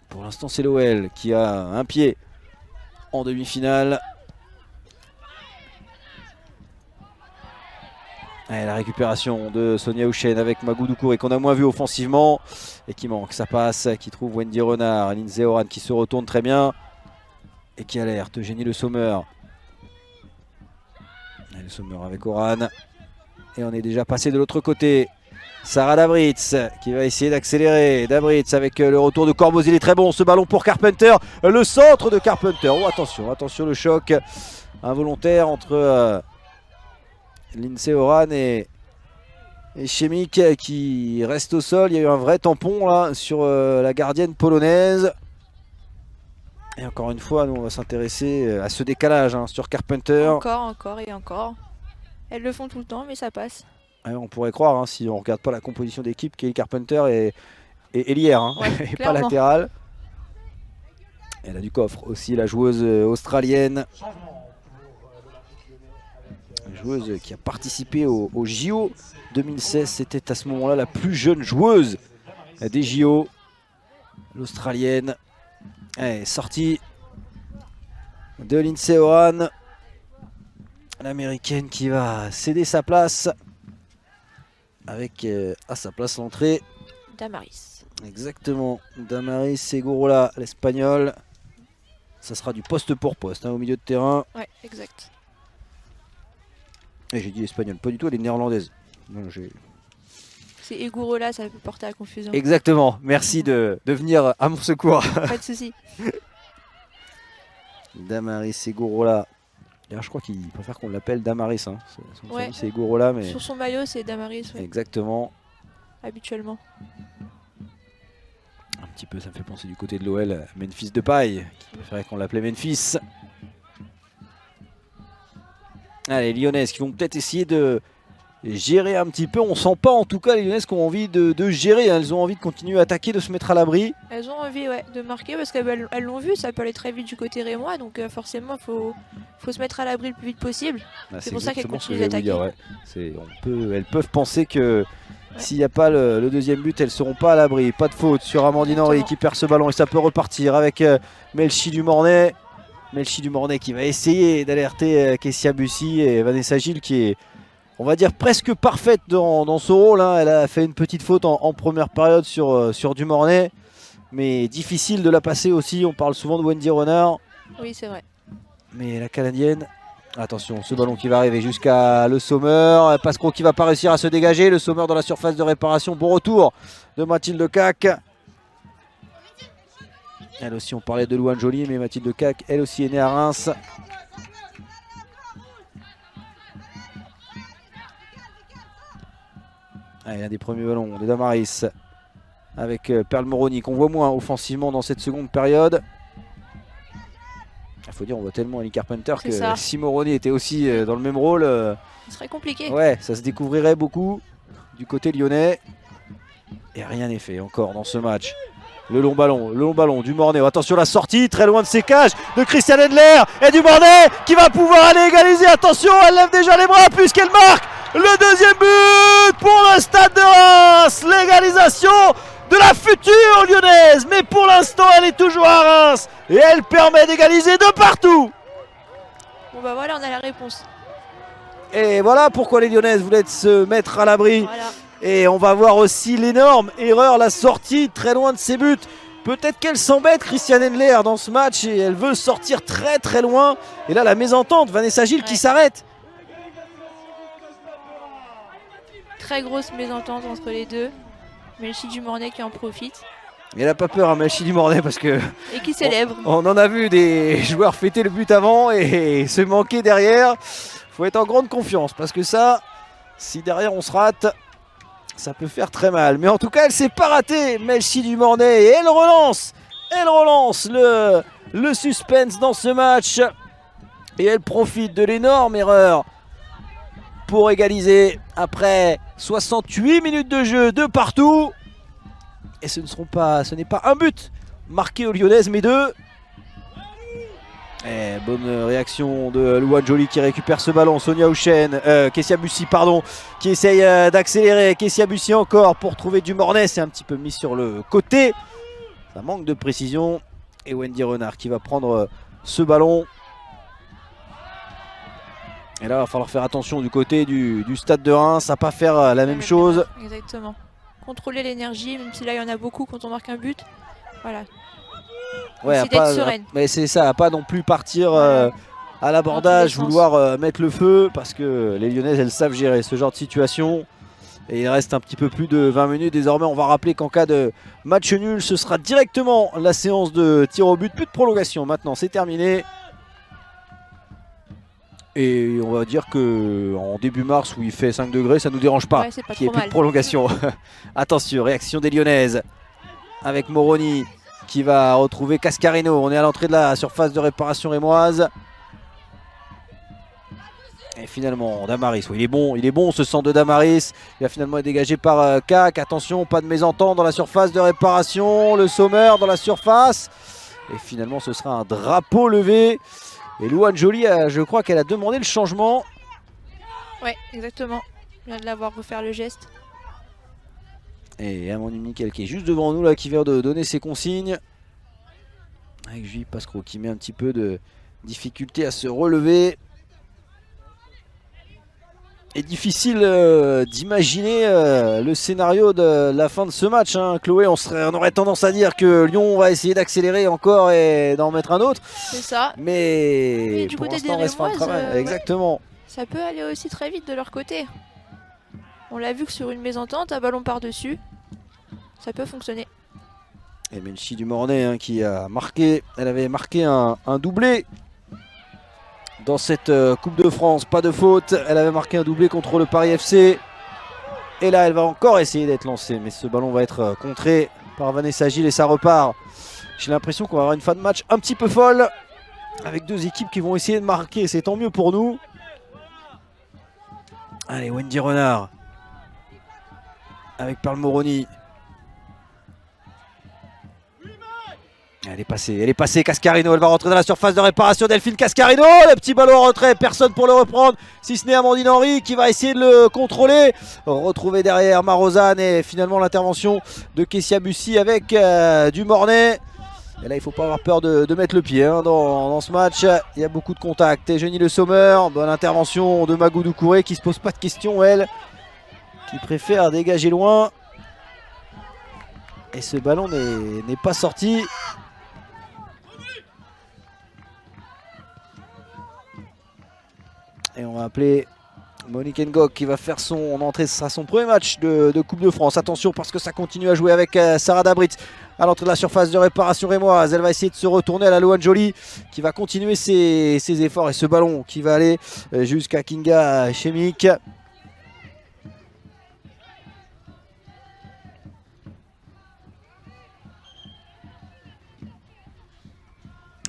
Pour l'instant, c'est l'OL qui a un pied en demi-finale. Et la récupération de Sonia Houchen avec Magou Doucouré qu'on a moins vu offensivement et qui manque. Ça passe, qui trouve Wendy Renard, Lindsay Oran qui se retourne très bien et qui alerte Eugénie Le Sommer. Le Sommer avec Oran. Et on est déjà passé de l'autre côté. Sarah Dabritz qui va essayer d'accélérer. Dabritz avec le retour de Corboz. Il est très bon ce ballon pour Carpenter. Le centre de Carpenter. Oh attention, attention le choc involontaire entre... Lindsay Oran et Chemik qui reste au sol. Il y a eu un vrai tampon là sur la gardienne polonaise. Et encore une fois, nous on va s'intéresser à ce décalage sur Carpenter. Encore et encore. Elles le font tout le temps, mais ça passe. Ouais, on pourrait croire, si on ne regarde pas la composition d'équipe, Kelly Carpenter est ailière et pas latérale. Elle a du coffre aussi, la joueuse australienne. Joueuse qui a participé au JO 2016, c'était à ce moment-là la plus jeune joueuse des JO, l'Australienne. Sortie de Lindsay Oran, l'Américaine qui va céder sa place avec à sa place l'entrée Damaris. Exactement, Damaris Segurola, l'Espagnole. Ça sera du poste pour poste au milieu de terrain. Ouais, exact. Et j'ai dit espagnole, pas du tout, elle est néerlandaise. C'est Egurola, ça peut porter à confusion. Exactement, merci de venir à mon secours. Pas de souci. Damaris Egurola. Je crois qu'il préfère qu'on l'appelle Damaris. Son famille c'est Egurola. Mais... Sur son maillot c'est Damaris. Ouais. Exactement. Habituellement. Un petit peu, ça me fait penser du côté de l'OL, Memphis Depay, qui préférait qu'on l'appelait Memphis. Allez, les Lyonnaises qui vont peut-être essayer de gérer un petit peu. On sent pas en tout cas les Lyonnaises qui ont envie de gérer. Elles ont envie de continuer à attaquer, de se mettre à l'abri. Elles ont envie de marquer parce qu'elles l'ont vu, ça peut aller très vite du côté rémois. Donc forcément, il faut se mettre à l'abri le plus vite possible. C'est pour ça qu'elles continuent d'attaquer. Elles peuvent penser que s'il n'y a pas le deuxième but, elles ne seront pas à l'abri. Pas de faute sur Amandine Henry qui perd ce ballon et ça peut repartir avec Melchi Dumornay. Melchi Dumornay qui va essayer d'alerter Kessia Bussy et Vanessa Gilles qui est, on va dire, presque parfaite dans son rôle. Elle a fait une petite faute en première période sur Dumornay, mais difficile de la passer aussi. On parle souvent de Wendy Renard. Oui, c'est vrai. Mais la Canadienne, attention, ce ballon qui va arriver jusqu'à Le Sommer. Pascro qui va pas réussir à se dégager. Le Sommer dans la surface de réparation. Bon retour de Mathilde Cac. Elle aussi, on parlait de Louane Joly, mais Mathilde Cac, elle aussi est née à Reims. Allez, un des premiers ballons de Damaris avec Perle Moroni, qu'on voit moins offensivement dans cette seconde période. Il faut dire, on voit tellement Ellie Carpenter que ça. si Moroni était aussi dans le même rôle, Ce serait compliqué. ouais, ça se découvrirait beaucoup du côté lyonnais. Et rien n'est fait encore dans ce match. Le long ballon du Mornay. Attention la sortie, très loin de ses cages, de Christian Endler et du Mornay qui va pouvoir aller égaliser. Attention, elle lève déjà les bras puisqu'elle marque le deuxième but pour le Stade de Reims. L'égalisation de la future lyonnaise. Mais pour l'instant, elle est toujours à Reims et elle permet d'égaliser de partout. Bon bah voilà, on a la réponse. Et voilà pourquoi les lyonnaises voulaient se mettre à l'abri. Voilà. Et on va voir aussi l'énorme erreur, la sortie très loin de ses buts. Peut-être qu'elle s'embête, Christiane Endler, dans ce match et elle veut sortir très très loin. Et là, la mésentente, Vanessa Gilles qui s'arrête. Très grosse mésentente entre les deux. Melchi Dumornay qui en profite. Et elle n'a pas peur, hein, Melchi Dumornay, parce que Et qui célèbre. on en a vu des joueurs fêter le but avant et se manquer derrière. Faut être en grande confiance parce que ça, si derrière on se rate, ça peut faire très mal. Mais en tout cas, elle s'est pas ratée, Melchi Dumornay. Et elle relance le suspense dans ce match. Et elle profite de l'énorme erreur pour égaliser après 68 minutes de jeu de partout. Et ce n'est pas un but marqué aux Lyonnaises, mais deux. Et bonne réaction de Louane Joly qui récupère ce ballon. Sonia Houchen, Kessia Bussy pardon, qui essaye d'accélérer. Kessia Bussy encore pour trouver du Mornay. C'est un petit peu mis sur le côté. Ça manque de précision. Et Wendy Renard qui va prendre ce ballon. Et là, il va falloir faire attention du côté du Stade de Reims à pas faire la même chose. Exactement. Contrôler l'énergie, même si là il y en a beaucoup quand on marque un but. Voilà. Ouais, mais c'est ça, à pas non plus partir à l'abordage, vouloir mettre le feu, parce que les Lyonnaises, elles savent gérer ce genre de situation. Et il reste un petit peu plus de 20 minutes. Désormais, on va rappeler qu'en cas de match nul, ce sera directement la séance de tir au but. Plus de prolongation maintenant, c'est terminé. Et on va dire que en début mars où il fait 5 degrés, ça nous dérange pas, qu'il n'y ait plus de prolongation. Attention, réaction des Lyonnaises avec Moroni qui va retrouver Cascarino. On est à l'entrée de la surface de réparation rémoise. Et finalement, Damaris, il est bon ce centre de Damaris. Il va finalement être dégagé par Cac. Attention, pas de mésentente dans la surface de réparation. Le Sommer dans la surface. Et finalement, ce sera un drapeau levé. Et Louane Joly, je crois qu'elle a demandé le changement. Ouais, exactement. Je viens de la voir refaire le geste. Et Amandine Nickel qui est juste devant nous là, qui vient de donner ses consignes. Avec Julie Pascro qui met un petit peu de difficulté à se relever. Et difficile d'imaginer le scénario de la fin de ce match, hein. Chloé, on aurait tendance à dire que Lyon va essayer d'accélérer encore et d'en mettre un autre. C'est ça. Mais du pour côté l'instant, des on reste faire le travail. Exactement. Ouais. Ça peut aller aussi très vite de leur côté. On l'a vu que sur une mésentente, un ballon par-dessus, ça peut fonctionner. Et Melchi Dumornay hein, qui a marqué, elle avait marqué un doublé dans cette Coupe de France, pas de faute. Elle avait marqué un doublé contre le Paris FC. Et là, elle va encore essayer d'être lancée. Mais ce ballon va être contré par Vanessa Gilles et ça repart. J'ai l'impression qu'on va avoir une fin de match un petit peu folle. Avec deux équipes qui vont essayer de marquer. C'est tant mieux pour nous. Allez, Wendy Renard. Avec Perle Moroni. Elle est passée, Cascarino, elle va rentrer dans la surface de réparation, Delphine Cascarino, le petit ballon en retrait, personne pour le reprendre, si ce n'est Amandine Henry qui va essayer de le contrôler, retrouver derrière Marozane et finalement l'intervention de Kessia Bussy avec du Mornay. Et là il ne faut pas avoir peur de mettre le pied hein, dans ce match, il y a beaucoup de contacts. Et Jenny Le Sommer, bonne intervention de Magou Doucouré qui ne se pose pas de questions elle, qui préfère dégager loin. Et ce ballon n'est pas sorti. Et on va appeler Monique Ngok qui va faire son entrée. Ce sera son premier match de Coupe de France. Attention parce que ça continue à jouer avec Sarah Dabrit à l'entrée de la surface de réparation rémoise. Elle va essayer de se retourner à la Louane Joly qui va continuer ses efforts. Et ce ballon qui va aller jusqu'à Kinga Chemik.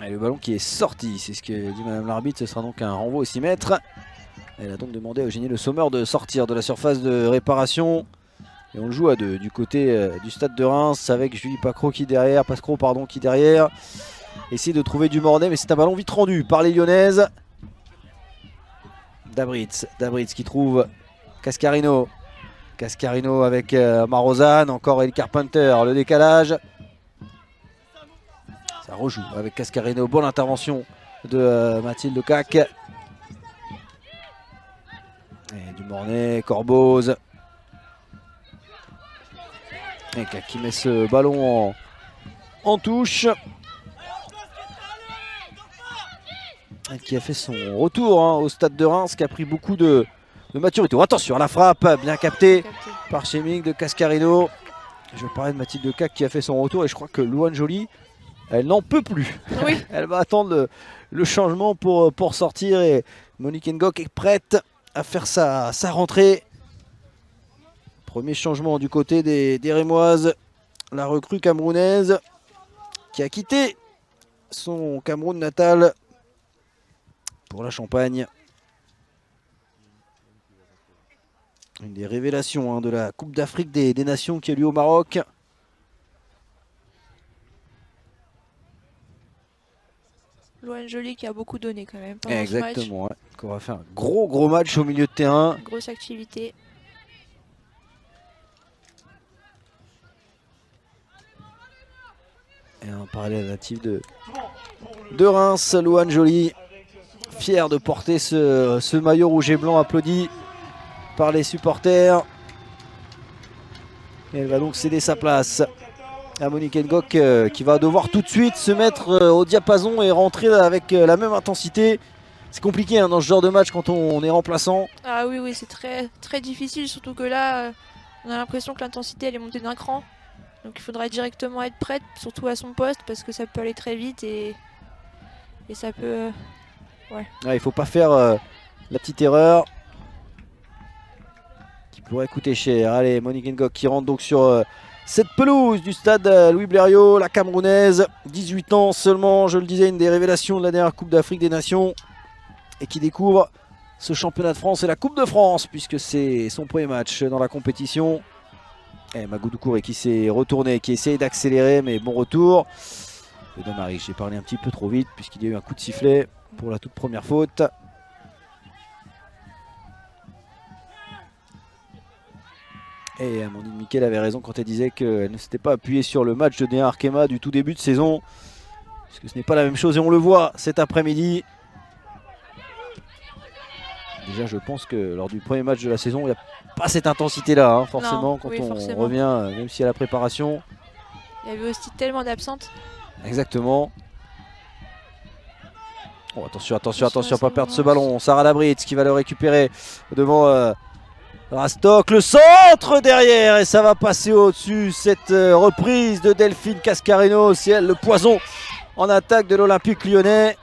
Et le ballon qui est sorti, c'est ce que dit madame l'arbitre, ce sera donc un renvoi au 6 mètres. Elle a donc demandé à Eugénie Le Sommer de sortir de la surface de réparation. Et on le joue à 2 du côté du stade de Reims avec Julie Pascro qui derrière, qui derrière. Essayer de trouver du Mornay, mais c'est un ballon vite rendu par les Lyonnaises. Dabritz qui trouve Cascarino. Cascarino avec Marozane, encore El Carpenter, le décalage. Ça rejoue avec Cascarino, bonne intervention de Mathilde Cac. Et du Mornay, Corboz. Et Cac qui met ce ballon en touche. Et qui a fait son retour au stade de Reims, qui a pris beaucoup de maturité. Oh, attention à la frappe, bien captée par Chemique de Cascarino. Je vais parler de Mathilde Cac qui a fait son retour et je crois que Louane Joly, elle n'en peut plus. Oui. Elle va attendre le changement pour sortir et Monique Ngok est prête à faire sa rentrée. Premier changement du côté des Rémoises. La recrue camerounaise qui a quitté son Cameroun natal pour la Champagne. Une des révélations de la Coupe d'Afrique des Nations qui a lieu au Maroc. Louane Joly qui a beaucoup donné quand même pendant Exactement, ouais. On va faire un gros match au milieu de terrain. Grosse activité. Et un parallèle natif de Reims, Louane Joly. Fier de porter ce maillot rouge et blanc applaudi par les supporters. Et elle va donc céder sa place à Monique Ngok qui va devoir tout de suite se mettre au diapason et rentrer avec la même intensité. C'est compliqué dans ce genre de match quand on est remplaçant. Ah oui, c'est très difficile, surtout que là, on a l'impression que l'intensité elle est montée d'un cran. Donc il faudra directement être prête, surtout à son poste, parce que ça peut aller très vite et ça peut... ouais. Il ne faut pas faire la petite erreur qui pourrait coûter cher. Allez, Monique Ngok qui rentre donc sur cette pelouse du stade Louis Blériot, la Camerounaise. 18 ans seulement, je le disais, une des révélations de la dernière Coupe d'Afrique des Nations. Et qui découvre ce championnat de France et la Coupe de France, puisque c'est son premier match dans la compétition. Et Magoudou Kouré qui s'est retourné, qui essaye d'accélérer, mais bon retour. Et Damary, j'ai parlé un petit peu trop vite, puisqu'il y a eu un coup de sifflet pour la toute première faute. Et Amandine Miquel avait raison quand elle disait qu'elle ne s'était pas appuyée sur le match de Néa Arkema du tout début de saison. Parce que ce n'est pas la même chose et on le voit cet après-midi. Déjà je pense que lors du premier match de la saison, il n'y a pas cette intensité-là, forcément, quand on revient, même si à la préparation. Il y avait aussi tellement d'absentes. Exactement. Oh, attention, pas perdre ce ballon. Sarah Labritz qui va le récupérer devant Rastock. Le centre derrière et ça va passer au-dessus. Cette reprise de Delphine Cascarino, c'est elle le poison en attaque de l'Olympique Lyonnais.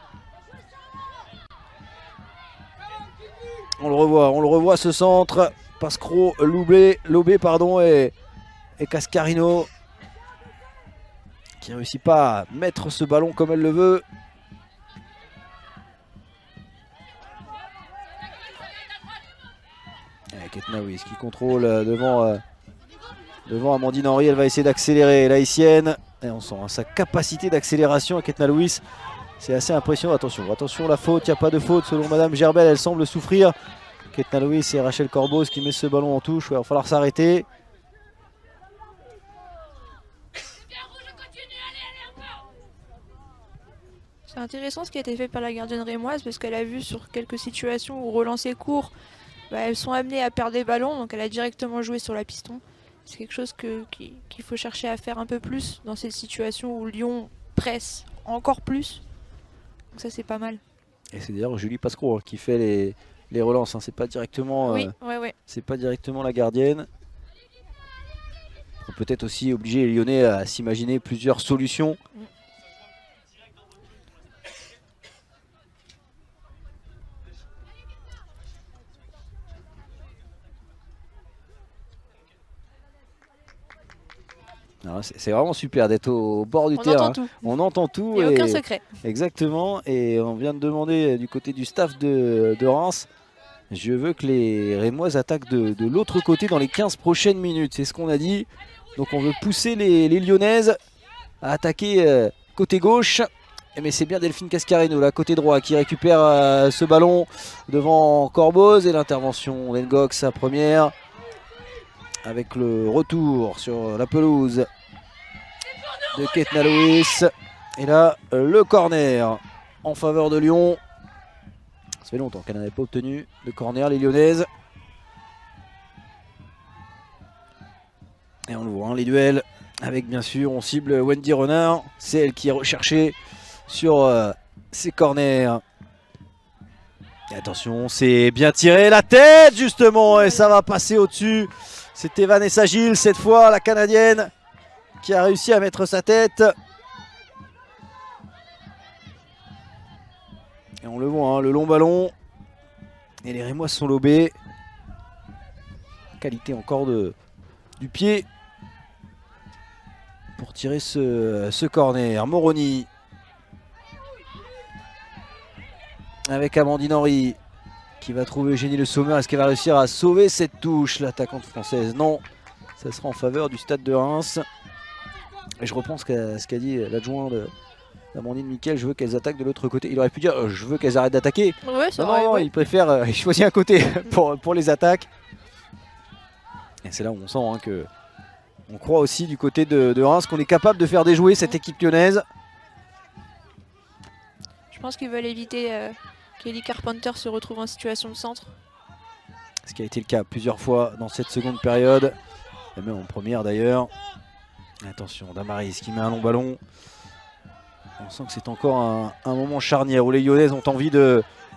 On le revoit ce centre. Pascro, Lobé et Cascarino qui ne réussit pas à mettre ce ballon comme elle le veut. Ketnaoui qui contrôle devant Amandine Henry. Elle va essayer d'accélérer la Haïtienne. Et on sent sa capacité d'accélération à Ketna Louis. C'est assez impressionnant. Attention la faute. Il n'y a pas de faute selon Madame Gerbel. Elle semble souffrir. Ketna Louis et Rachel Corboz qui met ce ballon en touche. Il va falloir s'arrêter. C'est intéressant ce qui a été fait par la gardienne rémoise parce qu'elle a vu sur quelques situations où relancer court, elles sont amenées à perdre des ballons, donc elle a directement joué sur la piston. C'est quelque chose qu'il faut chercher à faire un peu plus dans ces situations où Lyon presse encore plus. Donc ça c'est pas mal. Et c'est d'ailleurs Julie Pascro qui fait les relances, c'est pas directement c'est pas directement la gardienne. On peut peut-être aussi obliger les Lyonnais à s'imaginer plusieurs solutions. C'est vraiment super d'être au bord du On terrain. entend tout. On entend tout. Il n'y a aucun secret. Exactement. Et on vient de demander du côté du staff de Reims. Je veux que les Rémois attaquent de l'autre côté dans les 15 prochaines minutes. C'est ce qu'on a dit. Donc on veut pousser les Lyonnaises à attaquer côté gauche. Mais c'est bien Delphine Cascarino, là, côté droit, qui récupère ce ballon devant Corboz. Et l'intervention d'Engok, sa première. Avec le retour sur la pelouse de Ketna Lewis. Et là, le corner en faveur de Lyon. Ça fait longtemps qu'elle n'avait pas obtenu de corner, les Lyonnaises. Et on le voit, hein, les duels. Avec bien sûr, on cible Wendy Renard. C'est elle qui est recherchée sur ces corners. Et attention, c'est bien tiré, la tête justement. Et ça va passer au-dessus. C'était Vanessa Gilles cette fois, la Canadienne, qui a réussi à mettre sa tête. Et on le voit, hein, le long ballon. Et les Rémois sont lobés. Qualité encore du pied pour tirer ce corner. Moroni avec Amandine Henry qui va trouver Eugénie Le Sommer. Est-ce qu'elle va réussir à sauver cette touche, l'attaquante française? Non, ça sera en faveur du Stade de Reims. Et je reprends ce qu'a dit l'adjoint d'Amandine Miquel. Je veux qu'elles attaquent de l'autre côté. Il aurait pu dire je veux qu'elles arrêtent d'attaquer. Ouais, ça Non, ouais. il préfère il choisit un côté pour les attaques. Et c'est là où on sent, hein, que on croit aussi du côté de Reims qu'on est capable de faire déjouer cette équipe lyonnaise. Je pense qu'ils veulent éviter qu'Ellie Carpenter se retrouve en situation de centre. Ce qui a été le cas plusieurs fois dans cette seconde période. Et même en première d'ailleurs. Attention, Damaris qui met un long ballon. On sent que c'est encore un moment charnière où les Lyonnaises ont envie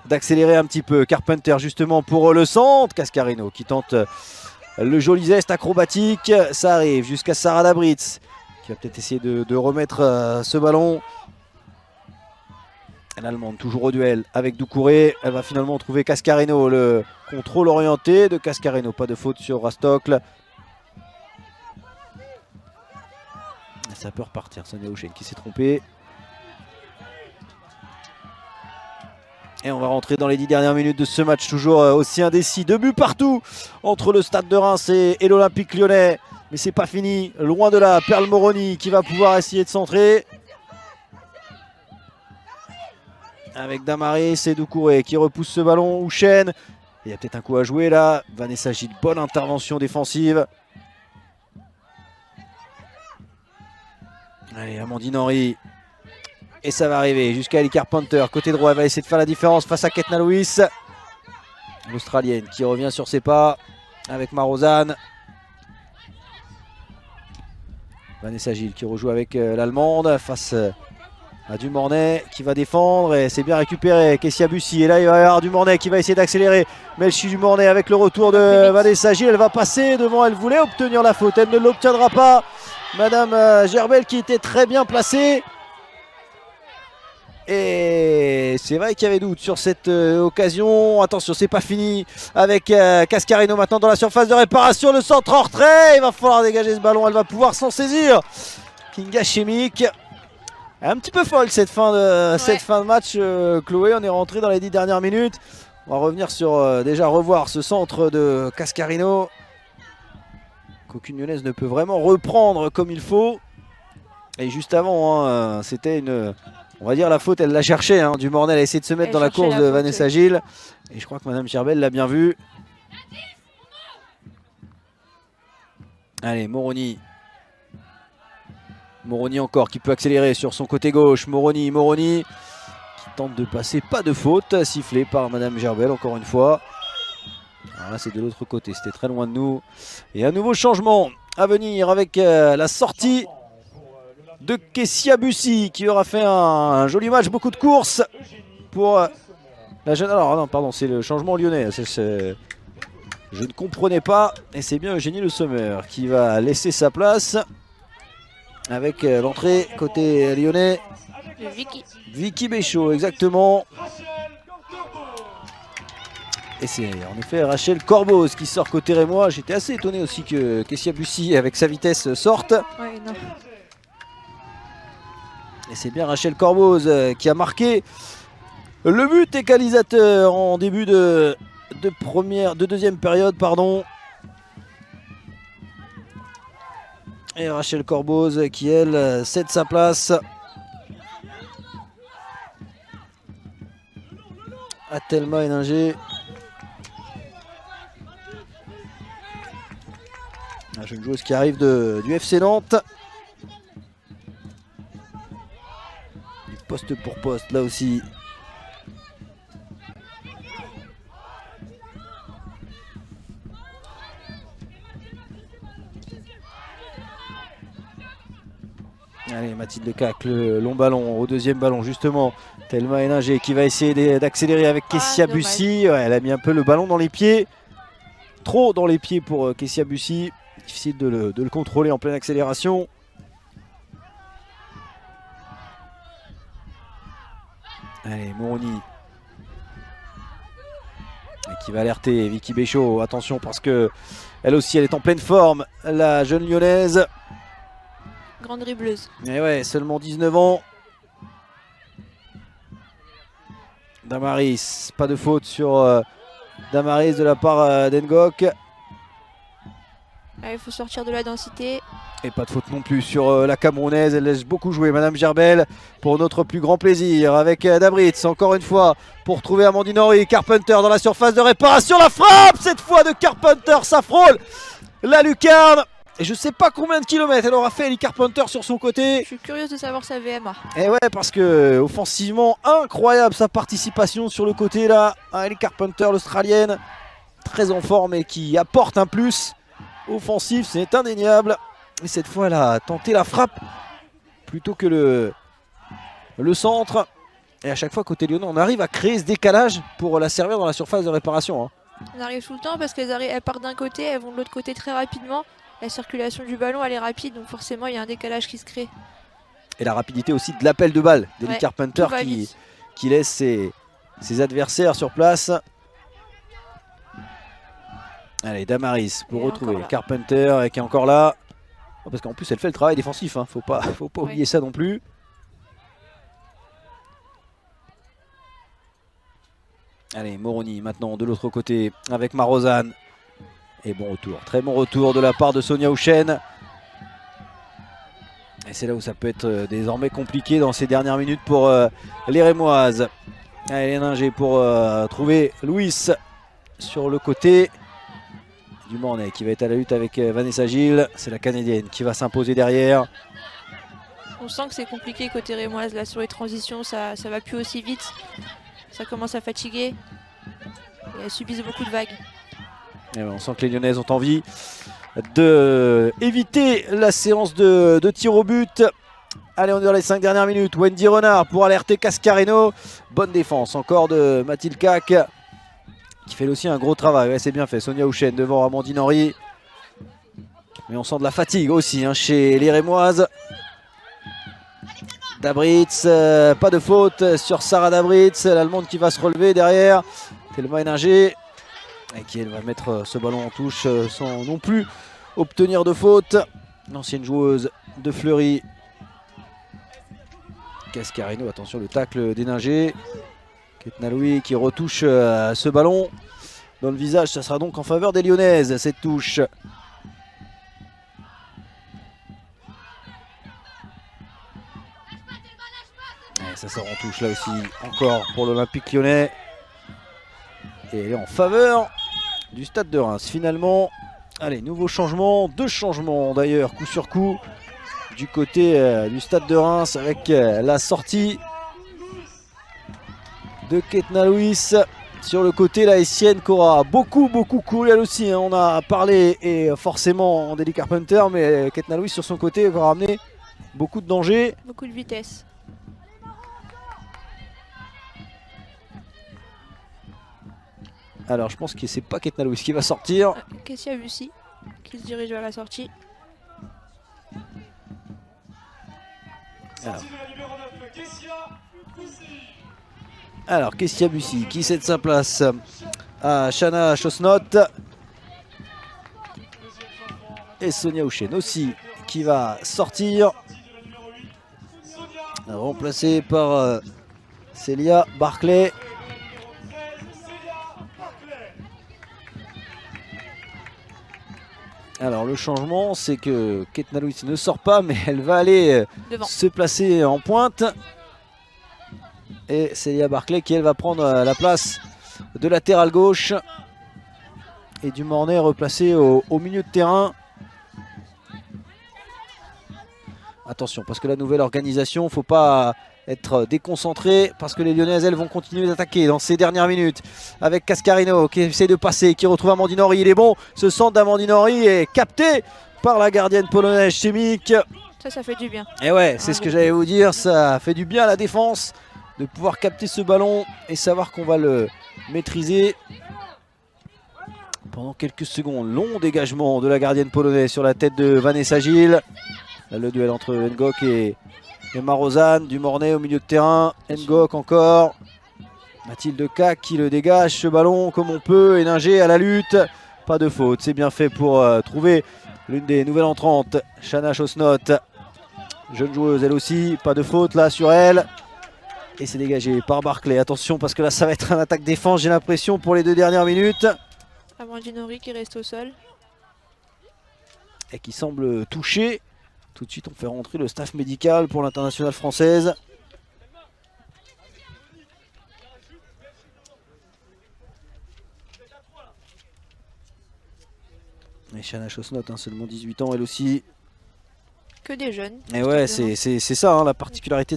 d'accélérer un petit peu. Carpenter justement pour le centre. Cascarino qui tente le joli geste acrobatique. Ça arrive jusqu'à Sarah Dabritz qui va peut-être essayer de remettre ce ballon. L'Allemande toujours au duel avec Doucouré. Elle va finalement trouver Cascarino. Le contrôle orienté de Cascarino. Pas de faute sur Rastocle. Ça peut repartir. Sonia Houchen qui s'est trompée. Et on va rentrer dans les 10 dernières minutes de ce match. Toujours aussi indécis. 2 buts partout entre le Stade de Reims et l'Olympique Lyonnais. Mais c'est pas fini. Loin de là, Perle Moroni qui va pouvoir essayer de centrer. Avec Damaris et Doucouré qui repousse ce ballon. Houchen. Il y a peut-être un coup à jouer là. Vanessa Gilles, bonne intervention défensive. Allez, Amandine Henry. Et ça va arriver jusqu'à Ellie Carpenter. Côté droit, elle va essayer de faire la différence face à Ketna Lewis. L'Australienne qui revient sur ses pas avec Marozane. Vanessa Gilles qui rejoue avec l'Allemande face à Dumornay qui va défendre. Et c'est bien récupéré. Kessia Bussy. Et là, il va y avoir Dumornay qui va essayer d'accélérer. Melchi Dumornay avec le retour de Vanessa Gilles. Elle va passer devant. Elle voulait obtenir la faute. Elle ne l'obtiendra pas. Madame Gerbel qui était très bien placée. Et c'est vrai qu'il y avait doute sur cette occasion. Attention, c'est pas fini avec Cascarino maintenant dans la surface de réparation. Le centre en retrait. Il va falloir dégager ce ballon. Elle va pouvoir s'en saisir. Kinga Chemique. Un petit peu folle cette fin de match, Chloé. On est rentré dans les 10 dernières minutes. On va revenir sur déjà revoir ce centre de Cascarino. Qu'aucune lyonnaise ne peut vraiment reprendre comme il faut. Et juste avant, hein, c'était une... On va dire la faute, elle l'a cherché. Hein. Dumornay a essayé de se mettre dans la course de Vanessa Gilles. Et je crois que Madame Gerbel l'a bien vu. Allez, Moroni. Moroni encore qui peut accélérer sur son côté gauche. Moroni qui tente de passer. Pas de faute. Sifflé par Madame Gerbel encore une fois. Alors là, c'est de l'autre côté. C'était très loin de nous. Et un nouveau changement à venir avec la sortie de Kessia Bussy qui aura fait un joli match, beaucoup de courses pour la jeune. Alors non, pardon, c'est le changement lyonnais. Je ne comprenais pas. Et c'est bien Eugénie Le Sommer qui va laisser sa place avec l'entrée côté lyonnais. Vicky. Vicky Béchaud, exactement. Et c'est en effet Rachel Corboz qui sort côté rémois. J'étais assez étonné aussi que Kessia Bussy avec sa vitesse sorte. Ouais, non. Et c'est bien Rachel Corboz qui a marqué le but égalisateur en début de deuxième période, pardon. Et Rachel Corboz qui elle cède sa place à Thelma Héninger. La jeune joueuse qui arrive du FC Nantes. Poste pour poste là aussi. Allez, Mathilde Cac, le long ballon au deuxième ballon justement. Thelma Héninger qui va essayer d'accélérer avec Kessia Bussy. Ouais, elle a mis un peu le ballon dans les pieds. Trop dans les pieds pour Kessia Bussy. Difficile de le contrôler en pleine accélération. Allez, Moroni. Qui va alerter Vicky Béchaud. Attention parce que elle aussi elle est en pleine forme. La jeune lyonnaise. Grande dribbleuse. Et ouais, seulement 19 ans. Damaris, pas de faute sur Damaris de la part d'Engok. Il faut sortir de la densité. Et pas de faute non plus sur la Camerounaise. Elle laisse beaucoup jouer Madame Gerbel pour notre plus grand plaisir. Avec Dabritz encore une fois pour trouver Amandine Henry. Carpenter dans la surface de réparation. La frappe cette fois de Carpenter. Ça frôle la lucarne. Et je sais pas combien de kilomètres elle aura fait Ellie Carpenter sur son côté. Je suis curieuse de savoir sa VMA. Et ouais, parce que offensivement incroyable sa participation sur le côté là. Ellie Carpenter, l'Australienne, très en forme et qui apporte un plus offensif, c'est indéniable. Et cette fois elle a tenté la frappe plutôt que le centre. Et à chaque fois côté lyonnais on arrive à créer ce décalage pour la servir dans la surface de réparation. On arrive tout le temps parce qu'elles partent d'un côté, elles vont de l'autre côté très rapidement. La circulation du ballon elle est rapide donc forcément il y a un décalage qui se crée. Et la rapidité aussi de l'appel de balle d'Ellie Carpenter qui laisse ses adversaires sur place. Allez, Damaris pour retrouver Carpenter qui est encore là. Parce qu'en plus elle fait le travail défensif, faut pas oublier ça non plus. Allez, Moroni maintenant de l'autre côté avec Marozane. Et bon retour, très bon retour de la part de Sonia Houchen. Et c'est là où ça peut être désormais compliqué dans ces dernières minutes pour les Rémoises. Allez, Héninger pour trouver Louis sur le côté. Dumornay qui va être à la lutte avec Vanessa Gilles. C'est la Canadienne qui va s'imposer derrière. On sent que c'est compliqué côté Rémoise là sur les transitions, ça va plus aussi vite. Ça commence à fatiguer. Et elles subissent beaucoup de vagues. Et on sent que les Lyonnaises ont envie d'éviter la séance de tir au but. Allez, on est dans les 5 dernières minutes. Wendy Renard pour alerter Cascarino. Bonne défense encore de Mathilde Cac qui fait aussi un gros travail. Ouais, c'est bien fait. Sonia Houchen devant Amandine Henry. Mais on sent de la fatigue aussi chez les Rémoises. Dabritz, pas de faute sur Sarah Dabritz. L'Allemande qui va se relever derrière. Thelma Héninger. Et qui elle va mettre ce ballon en touche sans non plus obtenir de faute. L'ancienne joueuse de Fleury. Cascarino, attention le tacle d'Héninger. Ketna Louis qui retouche ce ballon dans le visage. Ça sera donc en faveur des Lyonnaises cette touche. Et ça sort en touche là aussi encore pour l'Olympique Lyonnais. Et elle est en faveur du Stade de Reims finalement. Allez, nouveau changement, 2 changements d'ailleurs coup sur coup du côté du Stade de Reims avec la sortie de Ketna Louis sur le côté. La Haïtienne qui aura beaucoup couru elle aussi. On a parlé et forcément d'Ellie Carpenter, mais Ketna Louis sur son côté va ramener beaucoup de danger. Beaucoup de vitesse. Alors je pense que c'est pas Ketna Louis qui va sortir. Kessia Bussy qui se dirige vers la sortie. Alors Kessia Bussy qui cède sa place à Shana Chosnot. Et Sonia Houchen aussi qui va sortir. Remplacée par Célia Barclay. Alors le changement, c'est que Ketna Louis ne sort pas, mais elle va aller se placer en pointe. Et Célia Barclay qui elle va prendre la place de latéral gauche. Et Dumornay replacé au milieu de terrain. Attention, parce que la nouvelle organisation, il ne faut pas être déconcentré, parce que les Lyonnaises, elles vont continuer d'attaquer dans ces dernières minutes. Avec Cascarino qui essaie de passer, qui retrouve Amandine Henry. Il est bon, ce centre d'Amandine Henry est capté par la gardienne polonaise Chemik. Ça fait du bien. Et ouais, c'est ce que j'allais vous dire, ça fait du bien à la défense de pouvoir capter ce ballon et savoir qu'on va le maîtriser. Pendant quelques secondes, long dégagement de la gardienne polonaise sur la tête de Vanessa Gilles. Là, le duel entre Ngok et Marozane. Dumornay au milieu de terrain. Ngok encore. Mathilde K qui le dégage ce ballon comme on peut. Et Ninger à la lutte. Pas de faute. C'est bien fait pour trouver l'une des nouvelles entrantes. Shana Chosnot. Jeune joueuse elle aussi. Pas de faute là sur elle. Et c'est dégagé par Barclay. Attention parce que là ça va être un attaque-défense j'ai l'impression pour les 2 dernières minutes. Amandine Henry qui reste au sol. Et qui semble touché. Tout de suite, on fait rentrer le staff médical pour l'internationale française. Et Shana Chosnot, seulement 18 ans, elle aussi. Que des jeunes. Et ouais, c'est ça, hein, la particularité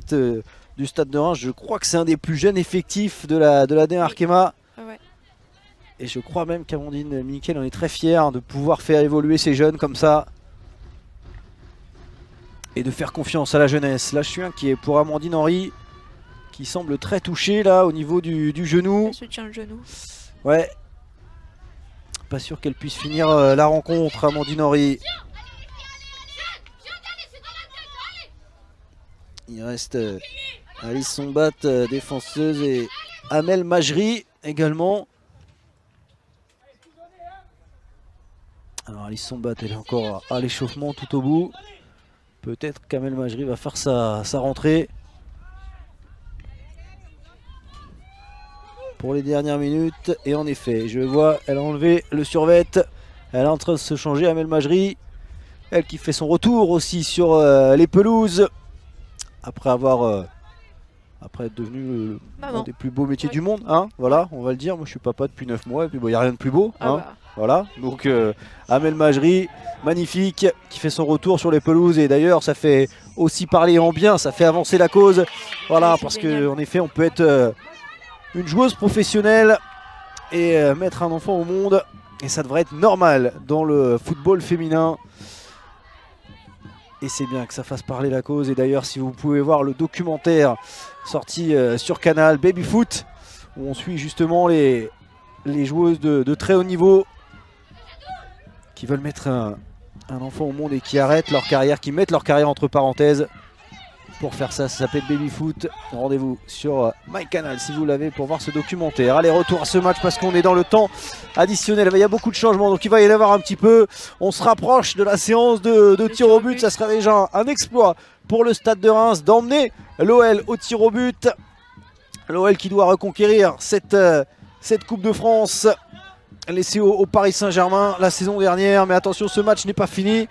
du Stade de Reims. Je crois que c'est un des plus jeunes effectifs de la DM Arkema. Ouais. Et je crois même qu'Amandine Miquel en est très fière de pouvoir faire évoluer ces jeunes comme ça. Et de faire confiance à la jeunesse. Là je suis inquiet pour Amandine Henry qui semble très touchée là au niveau du genou. Elle se tient le genou. Ouais. Pas sûr qu'elle puisse finir la rencontre, Amandine Henry. Il reste Alice Sombat, défenseuse, et Amel Majri également. Alors Alice Sombat elle est encore à l'échauffement tout au bout. Peut-être qu'Amel Majri va faire sa rentrée. Pour les dernières minutes. Et en effet, je vois, elle a enlevé le survêt. Elle est en train de se changer, Amel Majri. Elle qui fait son retour aussi sur les pelouses. Après être devenu un des plus beaux métiers du monde. Hein, voilà, on va le dire. Moi je suis papa depuis 9 mois. Et puis il n'y a rien de plus beau. Hein. Voilà, donc Amel Majri, magnifique, qui fait son retour sur les pelouses. Et d'ailleurs, ça fait aussi parler en bien, ça fait avancer la cause. Voilà, parce qu'en effet, on peut être une joueuse professionnelle et mettre un enfant au monde. Et ça devrait être normal dans le football féminin. Et c'est bien que ça fasse parler la cause. Et d'ailleurs, si vous pouvez voir le documentaire sorti sur Canal, Baby Foot, où on suit justement les joueuses de très haut niveau qui veulent mettre un enfant au monde et qui arrêtent leur carrière, qui mettent leur carrière entre parenthèses pour faire ça. Ça s'appelle Baby Foot. Rendez-vous sur MyCanal si vous l'avez pour voir ce documentaire. Allez, retour à ce match parce qu'on est dans le temps additionnel. Il y a beaucoup de changements, donc il va y en avoir un petit peu. On se rapproche de la séance de tir au but. Ça sera déjà un exploit pour le Stade de Reims d'emmener l'OL au tir au but. L'OL qui doit reconquérir cette Coupe de France laissée au Paris Saint-Germain la saison dernière. Mais attention, ce match n'est pas fini.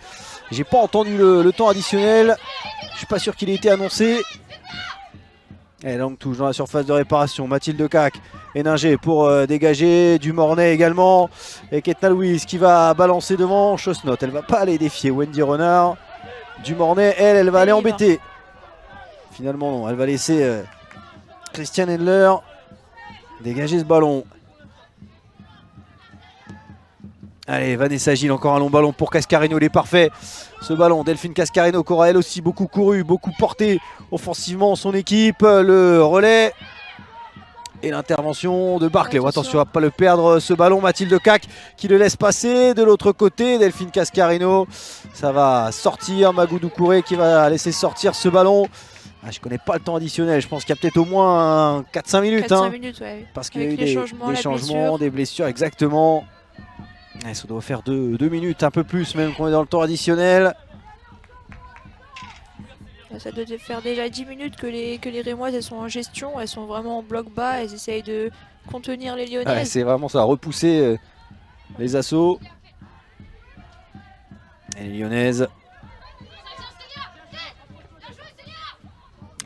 J'ai pas entendu le temps additionnel. Je suis pas sûr qu'il ait été annoncé. Et donc touche dans la surface de réparation. Mathilde Cac et Ninger pour dégager. Dumornay également. Et Ketna Louise qui va balancer devant Chosnot. Elle va pas aller défier Wendy Renard. Dumornay, elle va aller embêter. Finalement non, elle va laisser Christiane Endler dégager ce ballon. Allez, Vanessa Gilles, encore un long ballon pour Cascarino, il est parfait. Ce ballon, Delphine Cascarino, qui aura elle aussi beaucoup couru, beaucoup porté offensivement son équipe. Le relais et l'intervention de Barclay. Attention à ne pas le perdre ce ballon. Mathilde Cac qui le laisse passer. De l'autre côté, Delphine Cascarino. Ça va sortir. Magoudou Kouré qui va laisser sortir ce ballon. Ah, je connais pas le temps additionnel, je pense qu'il y a peut-être au moins 4-5 minutes. 4-5 minutes, ouais. Parce qu'il y a eu Avec les des changements, changements, des blessures, exactement. Et ça doit faire 2 minutes, un peu plus même qu'on est dans le temps additionnel. Ça doit faire déjà 10 minutes que les Rémoises elles sont en gestion, elles sont vraiment en bloc bas, elles essayent de contenir les Lyonnaises. Ouais, c'est vraiment ça, repousser les assauts. Et les Lyonnaises.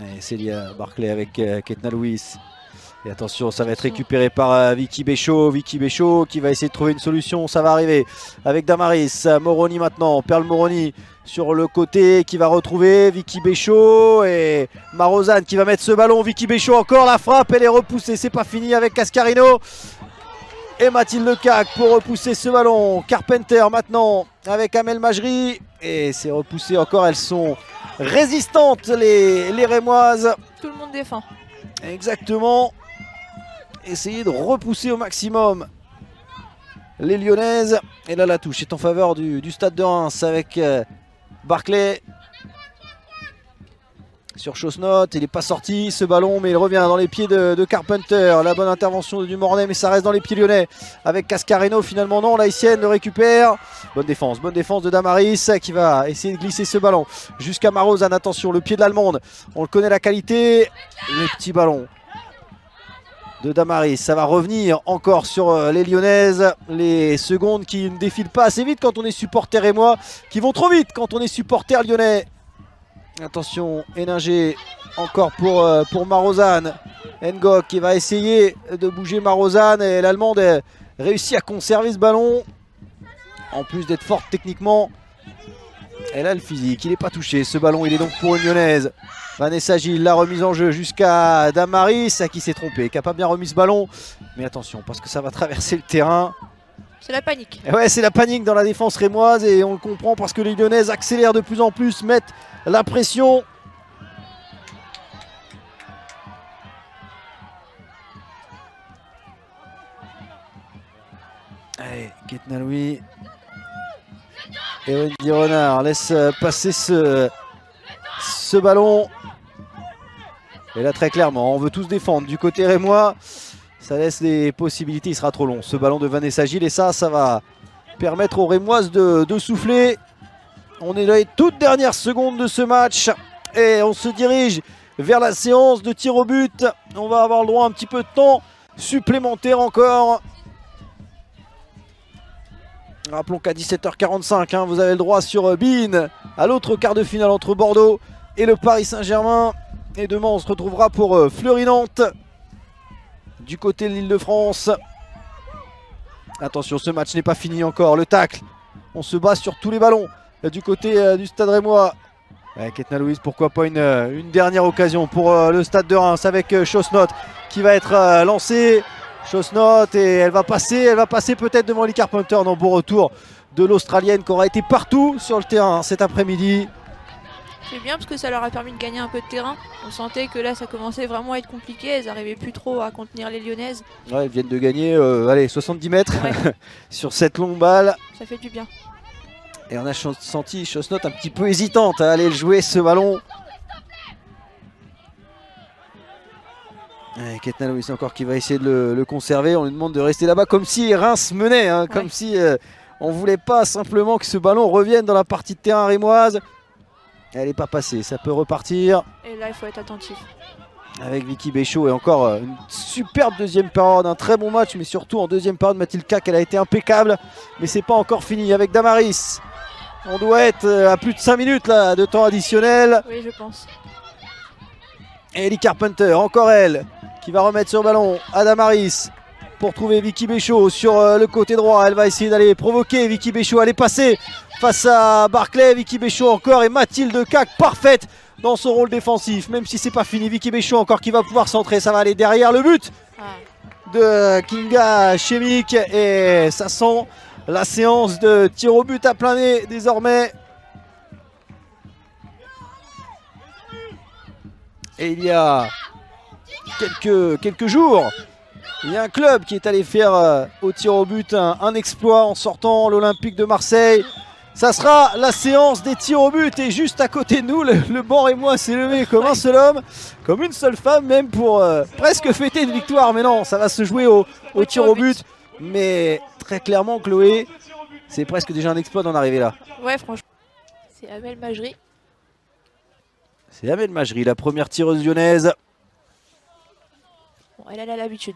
Et Célia Barclay avec Ketna Louis. Et attention, ça va être récupéré par Vicky Béchaud. Vicky Béchaud qui va essayer de trouver une solution. Ça va arriver avec Damaris. Moroni maintenant. Perle Moroni sur le côté qui va retrouver Vicky Béchaud. Et Marozane qui va mettre ce ballon. Vicky Béchaud encore la frappe. Elle est repoussée. C'est pas fini avec Cascarino. Et Mathilde Cac pour repousser ce ballon. Carpenter maintenant avec Amel Majri. Et c'est repoussé encore. Elles sont résistantes les Rémoises. Tout le monde défend. Exactement. Essayer de repousser au maximum les Lyonnaises. Et là la touche est en faveur du Stade de Reims avec Barclay. Sur Chosnot, il n'est pas sorti ce ballon, mais il revient dans les pieds de Carpenter. La bonne intervention du Mornay, mais ça reste dans les pieds lyonnais. Avec Cascarino, finalement non, l'Haïtienne le récupère. Bonne défense de Damaris qui va essayer de glisser ce ballon jusqu'à Marozane. Attention, le pied de l'Allemande, on le connaît la qualité. Les petits ballons de Damaris, ça va revenir encore sur les Lyonnaises. Les secondes qui ne défilent pas assez vite quand on est supporter et moi, qui vont trop vite quand on est supporter lyonnais. Attention, Héninger encore pour Marozane. Ngok qui va essayer de bouger Marozane et l'Allemande réussit à conserver ce ballon. En plus d'être forte techniquement, elle a le physique, il n'est pas touché. Ce ballon, il est donc pour une lyonnaise. Vanessa Gilles, la remise en jeu jusqu'à Damaris qui s'est trompé, qui n'a pas bien remis ce ballon. Mais attention, parce que ça va traverser le terrain. C'est la panique. Ouais, c'est la panique dans la défense rémoise et on le comprend parce que les Lyonnaises accélèrent de plus en plus, mettent la pression. Allez, Ketna Louis. Et Wendy Renard laisse passer ce ballon. Et là, très clairement, on veut tous défendre du côté rémois. Ça laisse des possibilités, il sera trop long. Ce ballon de Vanessa Gilles et ça va permettre aux Rémoises de souffler. On est dans les toutes dernières secondes de ce match et on se dirige vers la séance de tir au but. On va avoir le droit à un petit peu de temps supplémentaire encore. Rappelons qu'à 17h45, vous avez le droit sur beIN à l'autre quart de finale entre Bordeaux et le Paris Saint-Germain. Et demain, on se retrouvera pour Fleury-Nantes du côté de l'Île-de-France. Attention, ce match n'est pas fini encore. Le tacle, on se bat sur tous les ballons du côté du Stade rémois. Ketna Louise, pourquoi pas une dernière occasion pour le Stade de Reims avec Chosnot qui va être lancé. Chosnot et elle va passer peut-être devant Ellie Carpenter. Dans beau retour de l'Australienne qui aura été partout sur le terrain cet après-midi. C'est bien parce que ça leur a permis de gagner un peu de terrain. On sentait que là ça commençait vraiment à être compliqué. Elles n'arrivaient plus trop à contenir les Lyonnaises. Ouais, elles viennent de gagner 70 mètres ouais. Sur cette longue balle. Ça fait du bien. Et on a senti Chosnot un petit peu hésitante à aller jouer ce ballon. Ketna Louis encore qui va essayer de le conserver. On lui demande de rester là-bas comme si Reims menait. Hein, ouais. Comme si on ne voulait pas simplement que ce ballon revienne dans la partie de terrain rémoise. Elle n'est pas passée, ça peut repartir. Et là, il faut être attentif. Avec Vicky Béchaud et encore une superbe deuxième période, un très bon match, mais surtout en deuxième période, Mathilde Cac, elle a été impeccable. Mais c'est pas encore fini avec Damaris. On doit être à plus de 5 minutes là, de temps additionnel. Oui, je pense. Et Ellie Carpenter, encore elle, qui va remettre sur le ballon à Damaris pour trouver Vicky Béchaud sur le côté droit. Elle va essayer d'aller provoquer Vicky Béchaud, elle est passée face à Barclay. Vicky Béchaud encore et Mathilde Cac parfaite dans son rôle défensif. Même si c'est pas fini, Vicky Béchaud encore qui va pouvoir centrer. Ça va aller derrière le but de Kinga Chemik. Et ça sent la séance de tir au but à plein nez désormais. Et il y a quelques jours, il y a un club qui est allé faire au tir au but un exploit en sortant l'Olympique de Marseille. Ça sera la séance des tirs au but et juste à côté de nous, le banc et moi s'est levé comme un seul homme, comme une seule femme même pour presque fêter une victoire. Mais non, ça va se jouer au tir au but. Mais très clairement, Chloé, c'est presque déjà un exploit d'en arriver là. Ouais, franchement. C'est Amel Majri. C'est Amel Majri, la première tireuse lyonnaise. Bon, elle a l'habitude.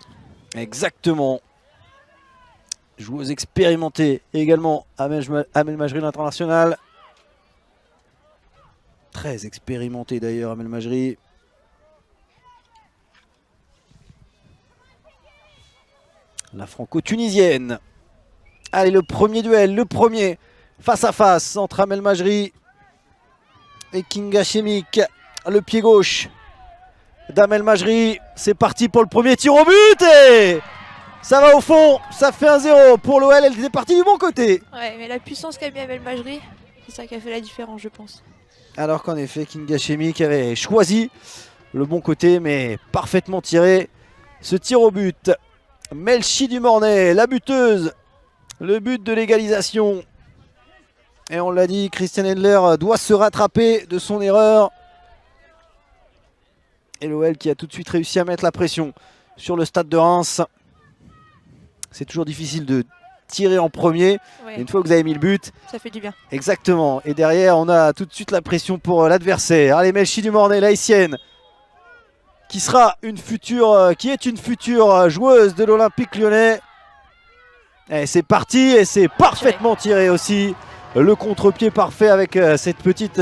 Exactement. Joueuse expérimentée également, Amel Majri, l'international. Très expérimentée d'ailleurs, Amel Majri. La franco-tunisienne. Allez, le premier duel, le premier face à face entre Amel Majri et Kinga Chemik. Le pied gauche d'Amel Majri. C'est parti pour le premier tir au but et ça va au fond. Ça fait 1-0 pour l'OL. Elle était partie du bon côté. Ouais, mais la puissance qu'a mis Amel Majri, c'est ça qui a fait la différence, je pense. Alors qu'en effet, Kinga Chemik avait choisi le bon côté, mais parfaitement tiré. Ce tir au but. Melchi Dumornay, la buteuse. Le but de l'égalisation. Et on l'a dit, Christian Endler doit se rattraper de son erreur. Et l'OL qui a tout de suite réussi à mettre la pression sur le stade de Reims. C'est toujours difficile de tirer en premier. Ouais. Et une fois que vous avez mis le but, ça fait du bien. Exactement. Et derrière, on a tout de suite la pression pour l'adversaire. Allez, Melchi Dumornay, l'haïtienne, qui est une future joueuse de l'Olympique Lyonnais. Et c'est parti et c'est parfaitement tiré aussi. Le contre-pied parfait avec cette petite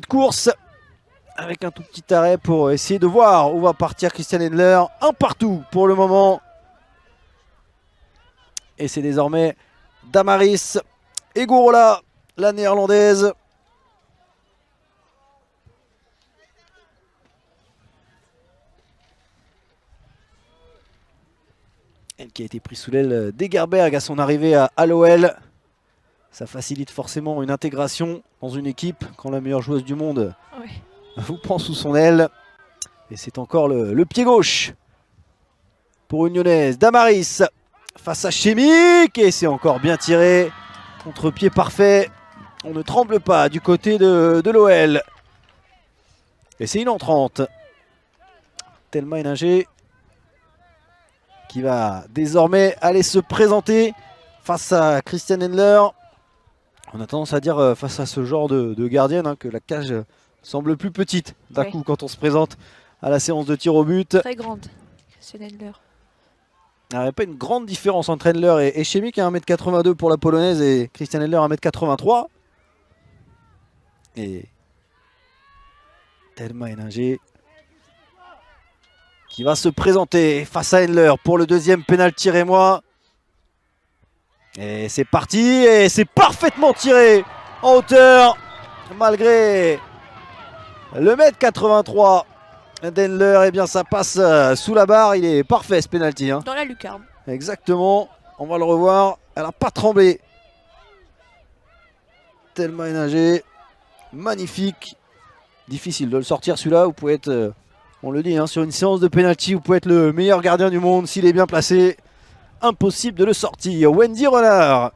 course. Avec un tout petit arrêt pour essayer de voir où va partir Christian Endler. Un partout pour le moment. Et c'est désormais Damaris Egorola, la néerlandaise. Elle qui a été prise sous l'aile d'Egerberg à son arrivée à l'OL. Ça facilite forcément une intégration dans une équipe quand la meilleure joueuse du monde vous prend sous son aile. Et c'est encore le pied gauche pour une lyonnaise. Damaris face à Chemik et c'est encore bien tiré. Contre-pied parfait. On ne tremble pas du côté de l'OL. Et c'est une entrante. Thelma Héninger qui va désormais aller se présenter face à Christian Endler. On a tendance à dire face à ce genre de gardienne que la cage semble plus petite d'un coup quand on se présente à la séance de tir au but. Très grande, Christian Endler. Il n'y avait pas une grande différence entre Endler et Chemik, 1m82 pour la polonaise et Christian Endler 1m83. Et Thelma Héninger qui va se présenter face à Endler pour le deuxième pénalty rémois. Et c'est parti et c'est parfaitement tiré en hauteur malgré le mètre 83 d'Endler. Et bien ça passe sous la barre, il est parfait ce pénalty. Dans la lucarne. Exactement, on va le revoir, elle n'a pas tremblé. Thelma Héninger, magnifique. Difficile de le sortir celui-là, vous pouvez être... on le dit, sur une séance de pénalty, vous pouvez être le meilleur gardien du monde s'il est bien placé. Impossible de le sortir. Wendy Renard,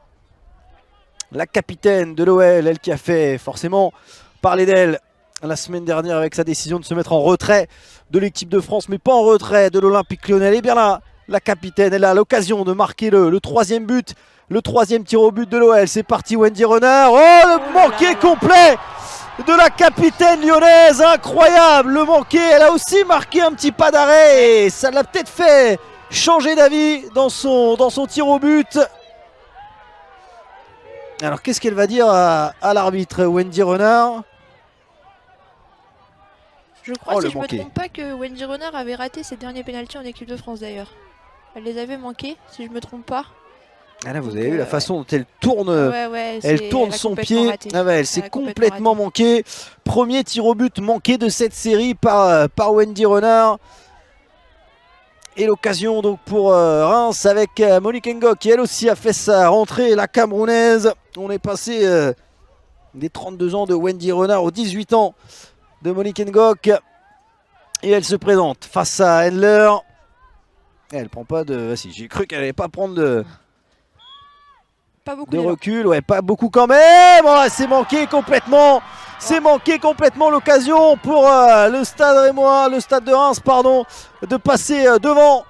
la capitaine de l'OL, elle qui a fait forcément parler d'elle la semaine dernière avec sa décision de se mettre en retrait de l'équipe de France, mais pas en retrait de l'Olympique Lyonnais. Et bien là, la capitaine, elle a l'occasion de marquer le troisième but, le troisième tir au but de l'OL. C'est parti, Wendy Renard. Oh, le manqué complet de la capitaine lyonnaise, incroyable, le manqué. Elle a aussi marqué un petit pas d'arrêt et ça l'a peut-être fait changer d'avis dans son tir au but. Alors qu'est-ce qu'elle va dire à l'arbitre Wendy Renard? Je crois, si je ne me trompe pas, que Wendy Renard avait raté ses derniers pénaltys en équipe de France d'ailleurs. Elle les avait manqués, si je ne me trompe pas. Ah là, vous avez vu la façon dont elle tourne, elle tourne son pied. Ah ouais, elle s'est complètement manquée. Premier tir au but manqué de cette série par Wendy Renard. Et l'occasion donc pour Reims avec Monique Ngok qui elle aussi a fait sa rentrée, la Camerounaise. On est passé des 32 ans de Wendy Renard aux 18 ans de Monique Ngok. Et elle se présente face à Endler. Elle prend pas de... Si, j'ai cru qu'elle n'allait pas prendre Pas beaucoup de d'élan. recul. Ouais, pas beaucoup quand même. Oh, c'est manqué complètement. C'est manqué complètement l'occasion pour le Stade Rémois, le Stade de Reims, pardon, de passer devant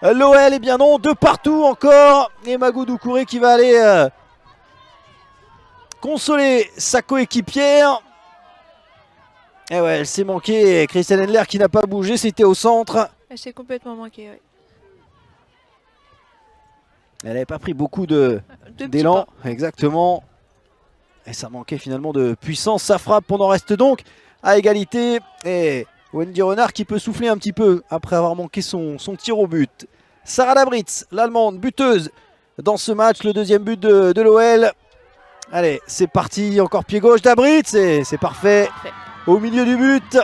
l'OL. Et bien non, de partout encore. Et Magou Doucouré qui va aller consoler sa coéquipière. Et ouais, elle s'est manquée. Christian Endler qui n'a pas bougé, c'était au centre. Elle s'est complètement manquée. Ouais. Elle n'avait pas pris beaucoup Deux petits d'élan, pas. exactement. Et ça manquait finalement de puissance. Ça frappe, on en reste donc à égalité. Et Wendy Renard qui peut souffler un petit peu après avoir manqué son tir au but. Sarah Dabritz, l'Allemande, buteuse dans ce match. Le deuxième but de l'OL. Allez, c'est parti. Encore pied gauche Dabritz. Et c'est parfait. Parfait. Au milieu du but.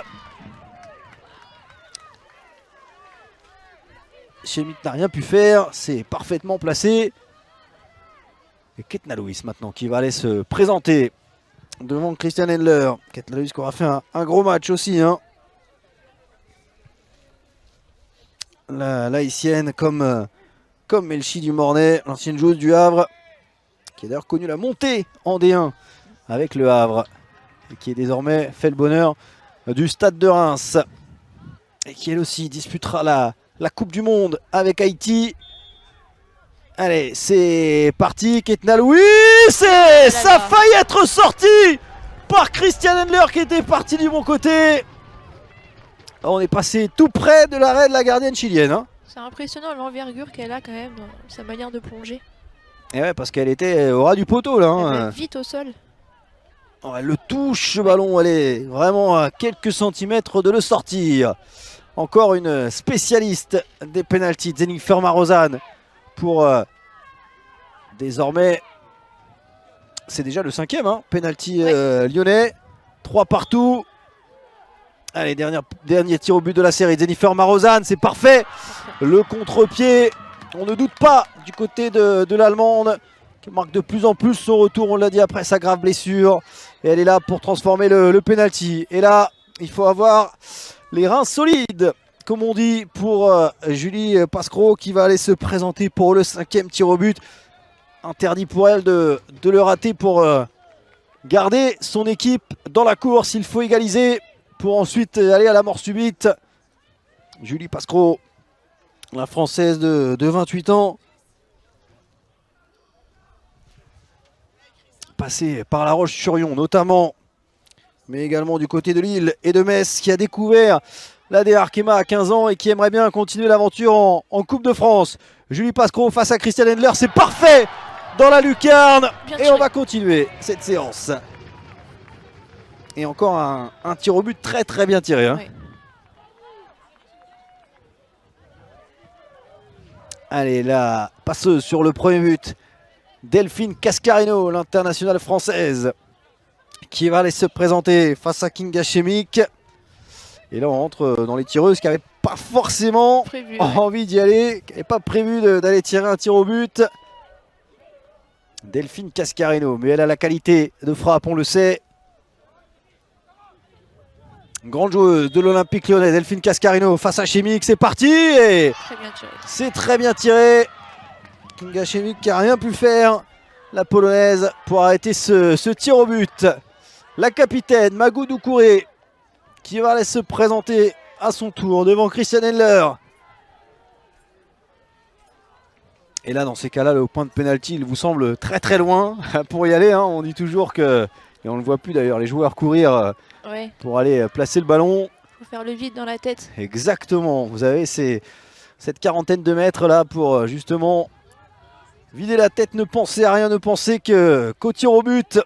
Chemit n'a rien pu faire. C'est parfaitement placé. Et Ketna Lewis maintenant qui va aller se présenter devant Christian Endler. Ketna Lewis qui aura fait un gros match aussi. Hein. La haïtienne comme Melchi du Mornay, l'ancienne joueuse du Havre, qui a d'ailleurs connu la montée en D1 avec le Havre. Et qui est désormais fait le bonheur du Stade de Reims. Et qui elle aussi disputera la Coupe du Monde avec Haïti. Allez, c'est parti, Ketna Lewis, et ça a failli être sorti par Christian Endler qui était parti du bon côté. On est passé tout près de l'arrêt de la gardienne chilienne. Hein. C'est impressionnant l'envergure qu'elle a quand même dans sa manière de plonger. Et ouais, parce qu'elle était au ras du poteau là. Elle Hein. va vite au sol. Oh, elle le touche ce ballon, elle est vraiment à quelques centimètres de le sortir. Encore une spécialiste des pénaltys, Jennifer Marozan. Pour désormais, c'est déjà le 5e hein, penalty lyonnais. 3 partout. Allez, dernier tir au but de la série. Jennifer Marozan, c'est parfait. Le contre-pied, on ne doute pas du côté de l'Allemande qui marque de plus en plus son retour, on l'a dit après sa grave blessure. Et elle est là pour transformer le penalty. Et là, il faut avoir les reins solides. Comme on dit pour Julie Pascro qui va aller se présenter pour le 5e tir au but. Interdit pour elle de le rater pour garder son équipe dans la course. Il faut égaliser pour ensuite aller à la mort subite. Julie Pascro, la française de 28 ans. Passée par La Roche-sur-Yon notamment. Mais également du côté de Lille et de Metz qui a découvert la Arkema à 15 ans et qui aimerait bien continuer l'aventure en Coupe de France. Julie Pascro face à Christian Endler, c'est parfait dans la lucarne. Et on va continuer cette séance. Et encore un tir au but très très bien tiré. Hein. Oui. Allez, la passeuse sur le premier but. Delphine Cascarino, l'internationale française, qui va aller se présenter face à Kinga Chemik. Et là on rentre dans les tireuses qui n'avaient pas forcément envie d'y aller, qui n'avaient pas prévu d'aller tirer un tir au but. Delphine Cascarino, mais elle a la qualité de frappe, on le sait. Grande joueuse de l'Olympique Lyonnais, Delphine Cascarino face à Chemik, c'est parti. Et c'est très bien tiré. Kinga Chemik qui n'a rien pu faire, la polonaise, pour arrêter ce tir au but. La capitaine Magou Doucouré qui va aller se présenter à son tour devant Christian Endler. Et là, dans ces cas-là, le point de pénalty, il vous semble très très loin pour y aller. Hein. On dit toujours que, et on ne le voit plus d'ailleurs, les joueurs courir pour aller placer le ballon. Il faut faire le vide dans la tête. Exactement. Vous avez cette quarantaine de mètres là pour justement vider la tête, ne penser à rien, ne penser qu'au tir au but.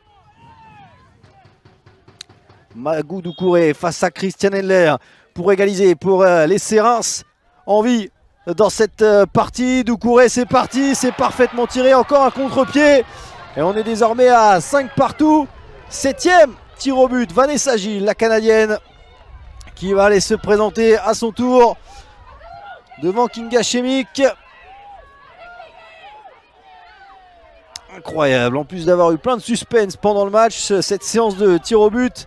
Magou Doucouré face à Christian Endler pour égaliser, pour laisser Reims en vie dans cette partie. Doucouré, c'est parti, c'est parfaitement tiré, encore un contre-pied. Et on est désormais à 5 partout. 7e tir au but, Vanessa Gilles, la Canadienne, qui va aller se présenter à son tour devant Kinga Chemik. Incroyable, en plus d'avoir eu plein de suspense pendant le match, cette séance de tir au but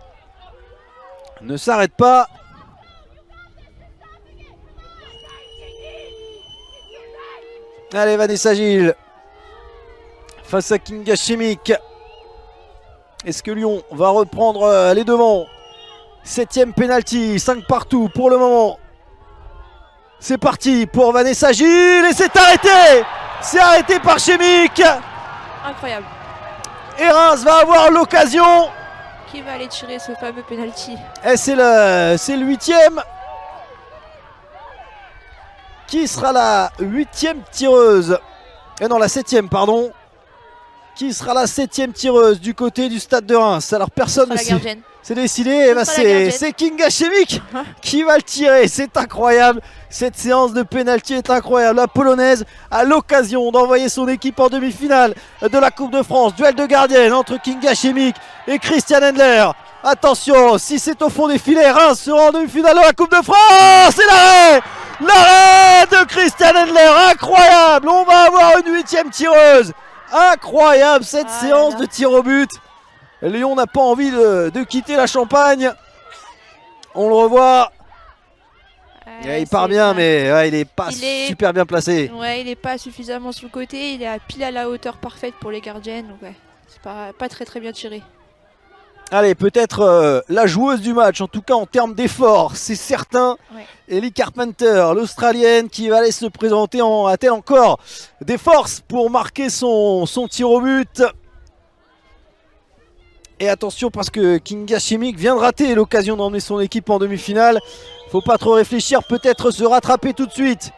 ne s'arrête pas. Allez, Vanessa Gilles face à Kinga Chemic. Est-ce que Lyon va reprendre les devants? 7ème penalty, 5 partout pour le moment. C'est parti pour Vanessa Gilles et c'est arrêté. C'est arrêté par Chemic. Incroyable. Et Reims va avoir l'occasion. Qui va aller tirer ce fameux penalty? Et c'est le 8ème. Qui sera la 8ème tireuse? Et non, la 7ème, pardon. Qui sera la 7ème tireuse du côté du stade de Reims? Alors personne ne sait. C'est décidé, et ben c'est Kinga Chemic qui va le tirer. C'est incroyable. Cette séance de pénalty est incroyable. La Polonaise a l'occasion d'envoyer son équipe en demi-finale de la Coupe de France. Duel de gardienne entre Kinga Chemic et Christian Endler. Attention, si c'est au fond des filets, Reims sera en demi-finale de la Coupe de France. Et l'arrêt! L'arrêt de Christian Endler, incroyable. On va avoir une 8ème tireuse. Incroyable cette séance de tir au but. Lyon n'a pas envie de quitter la Champagne. On le revoit. Il part bien, mais ouais, il n'est pas super bien placé. Ouais, il n'est pas suffisamment sur le côté. Il est pile à la hauteur parfaite pour les gardiennes. Donc ouais, c'est pas très bien tiré. Allez, peut-être la joueuse du match, en tout cas en termes d'effort, c'est certain. Ouais. Ellie Carpenter, l'Australienne, qui va aller se présenter. A-t-elle encore des forces pour marquer son tir au but? Et attention parce que Kinga Chemic vient de rater l'occasion d'emmener son équipe en demi-finale. Faut pas trop réfléchir, peut-être se rattraper tout de suite.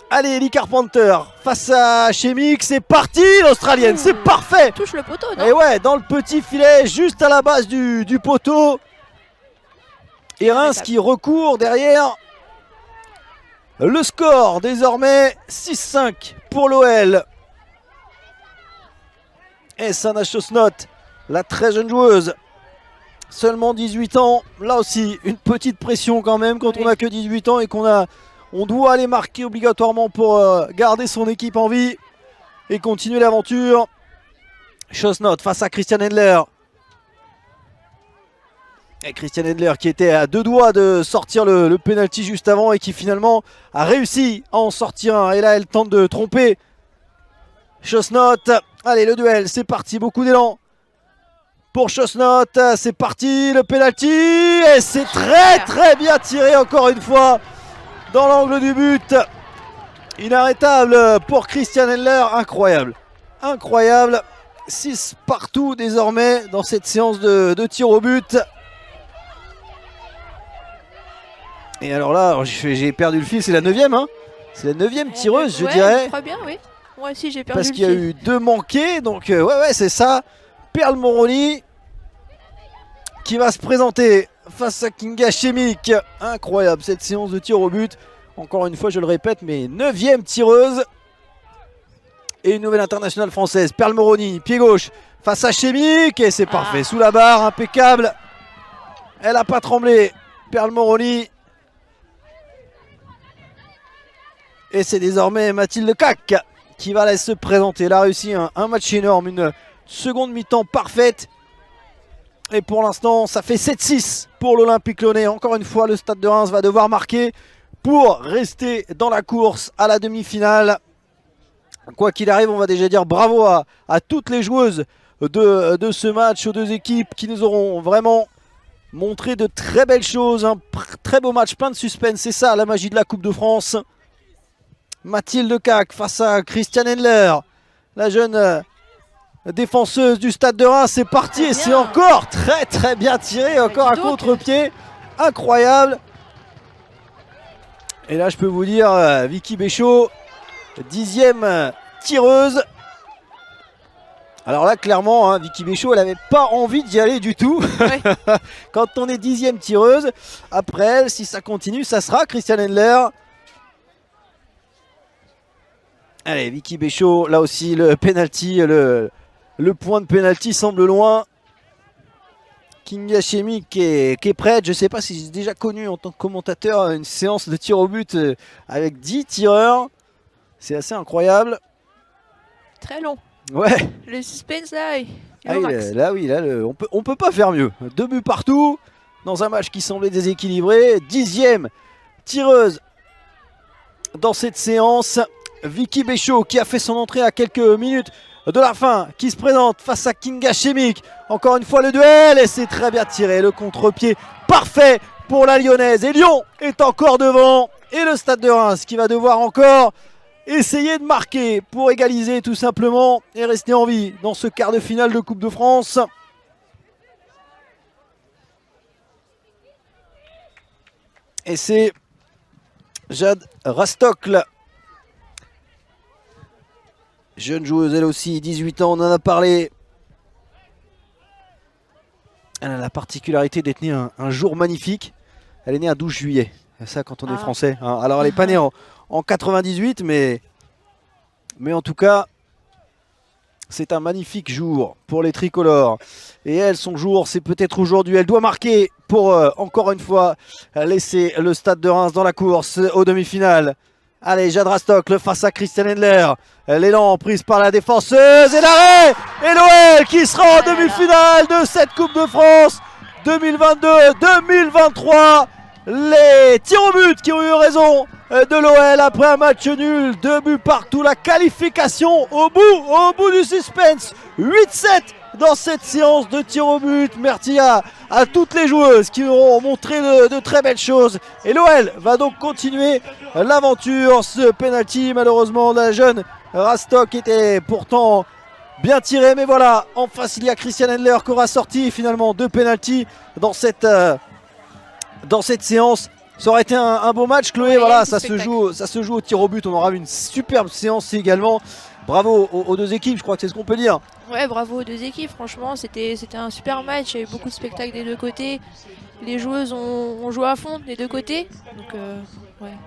Allez, Ellie Carpenter face à Chemic, c'est parti l'Australienne, c'est parfait. Touche le poteau, non? Et ouais, dans le petit filet, juste à la base du poteau. Et Reims qui recourt derrière. Le score désormais 6-5 pour l'OL. Et Sana Chosnot, la très jeune joueuse, seulement 18 ans. Là aussi, une petite pression quand même quand on n'a que 18 ans et on doit aller marquer obligatoirement pour garder son équipe en vie et continuer l'aventure. Chosnot face à Christian Endler. Et Christian Endler qui était à 2 doigts de sortir le penalty juste avant et qui finalement a réussi à en sortir un. Et là, elle tente de tromper Chosnot. Allez, le duel, c'est parti, beaucoup d'élan pour Chosnot. C'est parti, le penalty. Et c'est très bien tiré encore une fois dans l'angle du but. Inarrêtable pour Christian Endler. Incroyable. Incroyable. 6 partout désormais dans cette séance de tir au but. Et alors là, j'ai perdu le fil, c'est la 9ème. Hein, c'est la 9ème tireuse, je dirais. Très bien, oui. Moi aussi, j'ai perdu le fil. Parce qu'il y a eu 2 manqués. Donc, ouais, c'est ça. Perle Moroni qui va se présenter face à Kinga Chemic. Incroyable cette séance de tir au but. Encore une fois, je le répète, mais 9ème tireuse. Et une nouvelle internationale française. Perle Moroni, pied gauche, face à Chemic. Et c'est parfait, sous la barre, impeccable. Elle n'a pas tremblé, Perle Moroni. Et c'est désormais Mathilde Cac qui va aller se présenter. Elle a réussi un match énorme, une seconde mi-temps parfaite. Et pour l'instant, ça fait 7-6 pour l'Olympique Lyonnais. Encore une fois, le Stade de Reims va devoir marquer pour rester dans la course à la demi-finale. Quoi qu'il arrive, on va déjà dire bravo à toutes les joueuses de ce match, aux 2 équipes qui nous auront vraiment montré de très belles choses. Un très beau match, plein de suspense. C'est ça la magie de la Coupe de France. Mathilde Cac face à Christian Endler, la jeune défenseuse du Stade de Reims. C'est parti et c'est encore très bien tiré, encore un contre-pied incroyable. Et là je peux vous dire, Vicky Béchaud, 10ème tireuse. Alors là clairement, hein, Vicky Béchaud, elle n'avait pas envie d'y aller du tout. Ouais. Quand on est 10ème tireuse, après elle, si ça continue, ça sera Christian Endler. Allez, Vicky Béchaud, là aussi le penalty, le point de penalty semble loin. Kinga Chemic qui est prête. Je ne sais pas si j'ai déjà connu en tant que commentateur une séance de tir au but avec 10 tireurs. C'est assez incroyable. Très long. Ouais. Le suspense là, on peut pas faire mieux. 2 buts partout dans un match qui semblait déséquilibré. 10ème tireuse dans cette séance. Vicky Béchaud qui a fait son entrée à quelques minutes de la fin qui se présente face à Kinga Chemic. Encore une fois le duel et c'est très bien tiré. Le contre-pied parfait pour la Lyonnaise. Et Lyon est encore devant. Et le Stade de Reims qui va devoir encore essayer de marquer pour égaliser tout simplement et rester en vie dans ce quart de finale de Coupe de France. Et c'est Jade Rastokl, jeune joueuse elle aussi, 18 ans, on en a parlé. Elle a la particularité d'être née un jour magnifique. Elle est née un 12 juillet. C'est ça quand on est français. Hein. Alors elle n'est pas née en 98, mais en tout cas, c'est un magnifique jour pour les tricolores. Et elle, son jour, c'est peut-être aujourd'hui. Elle doit marquer pour, encore une fois, laisser le Stade de Reims dans la course aux demi-finales. Allez, Jade Rastokl face à Christiane Endler. L'élan prise par la défenseuse et l'arrêt. Et l'OL qui sera en demi-finale de cette Coupe de France 2022-2023. Les tirs au but qui ont eu raison de l'OL après un match nul, 2 buts partout, la qualification au bout du suspense, 8-7 dans cette séance de tirs au but. Merci à toutes les joueuses qui auront montré de très belles choses et l'OL va donc continuer l'aventure. Ce penalty malheureusement de la jeune Rastokl était pourtant bien tiré, mais voilà, en face il y a Christiane Endler qui aura sorti finalement 2 penalties dans cette séance. Ça aurait été un beau match, Chloé. Ouais, voilà, ça se joue au tir au but. On aura une superbe séance également. Bravo aux deux équipes, je crois que c'est ce qu'on peut dire. Ouais, bravo aux deux équipes. Franchement, c'était un super match. Il y a eu beaucoup de spectacles des deux côtés. Les joueuses ont joué à fond des deux côtés. Donc, ouais.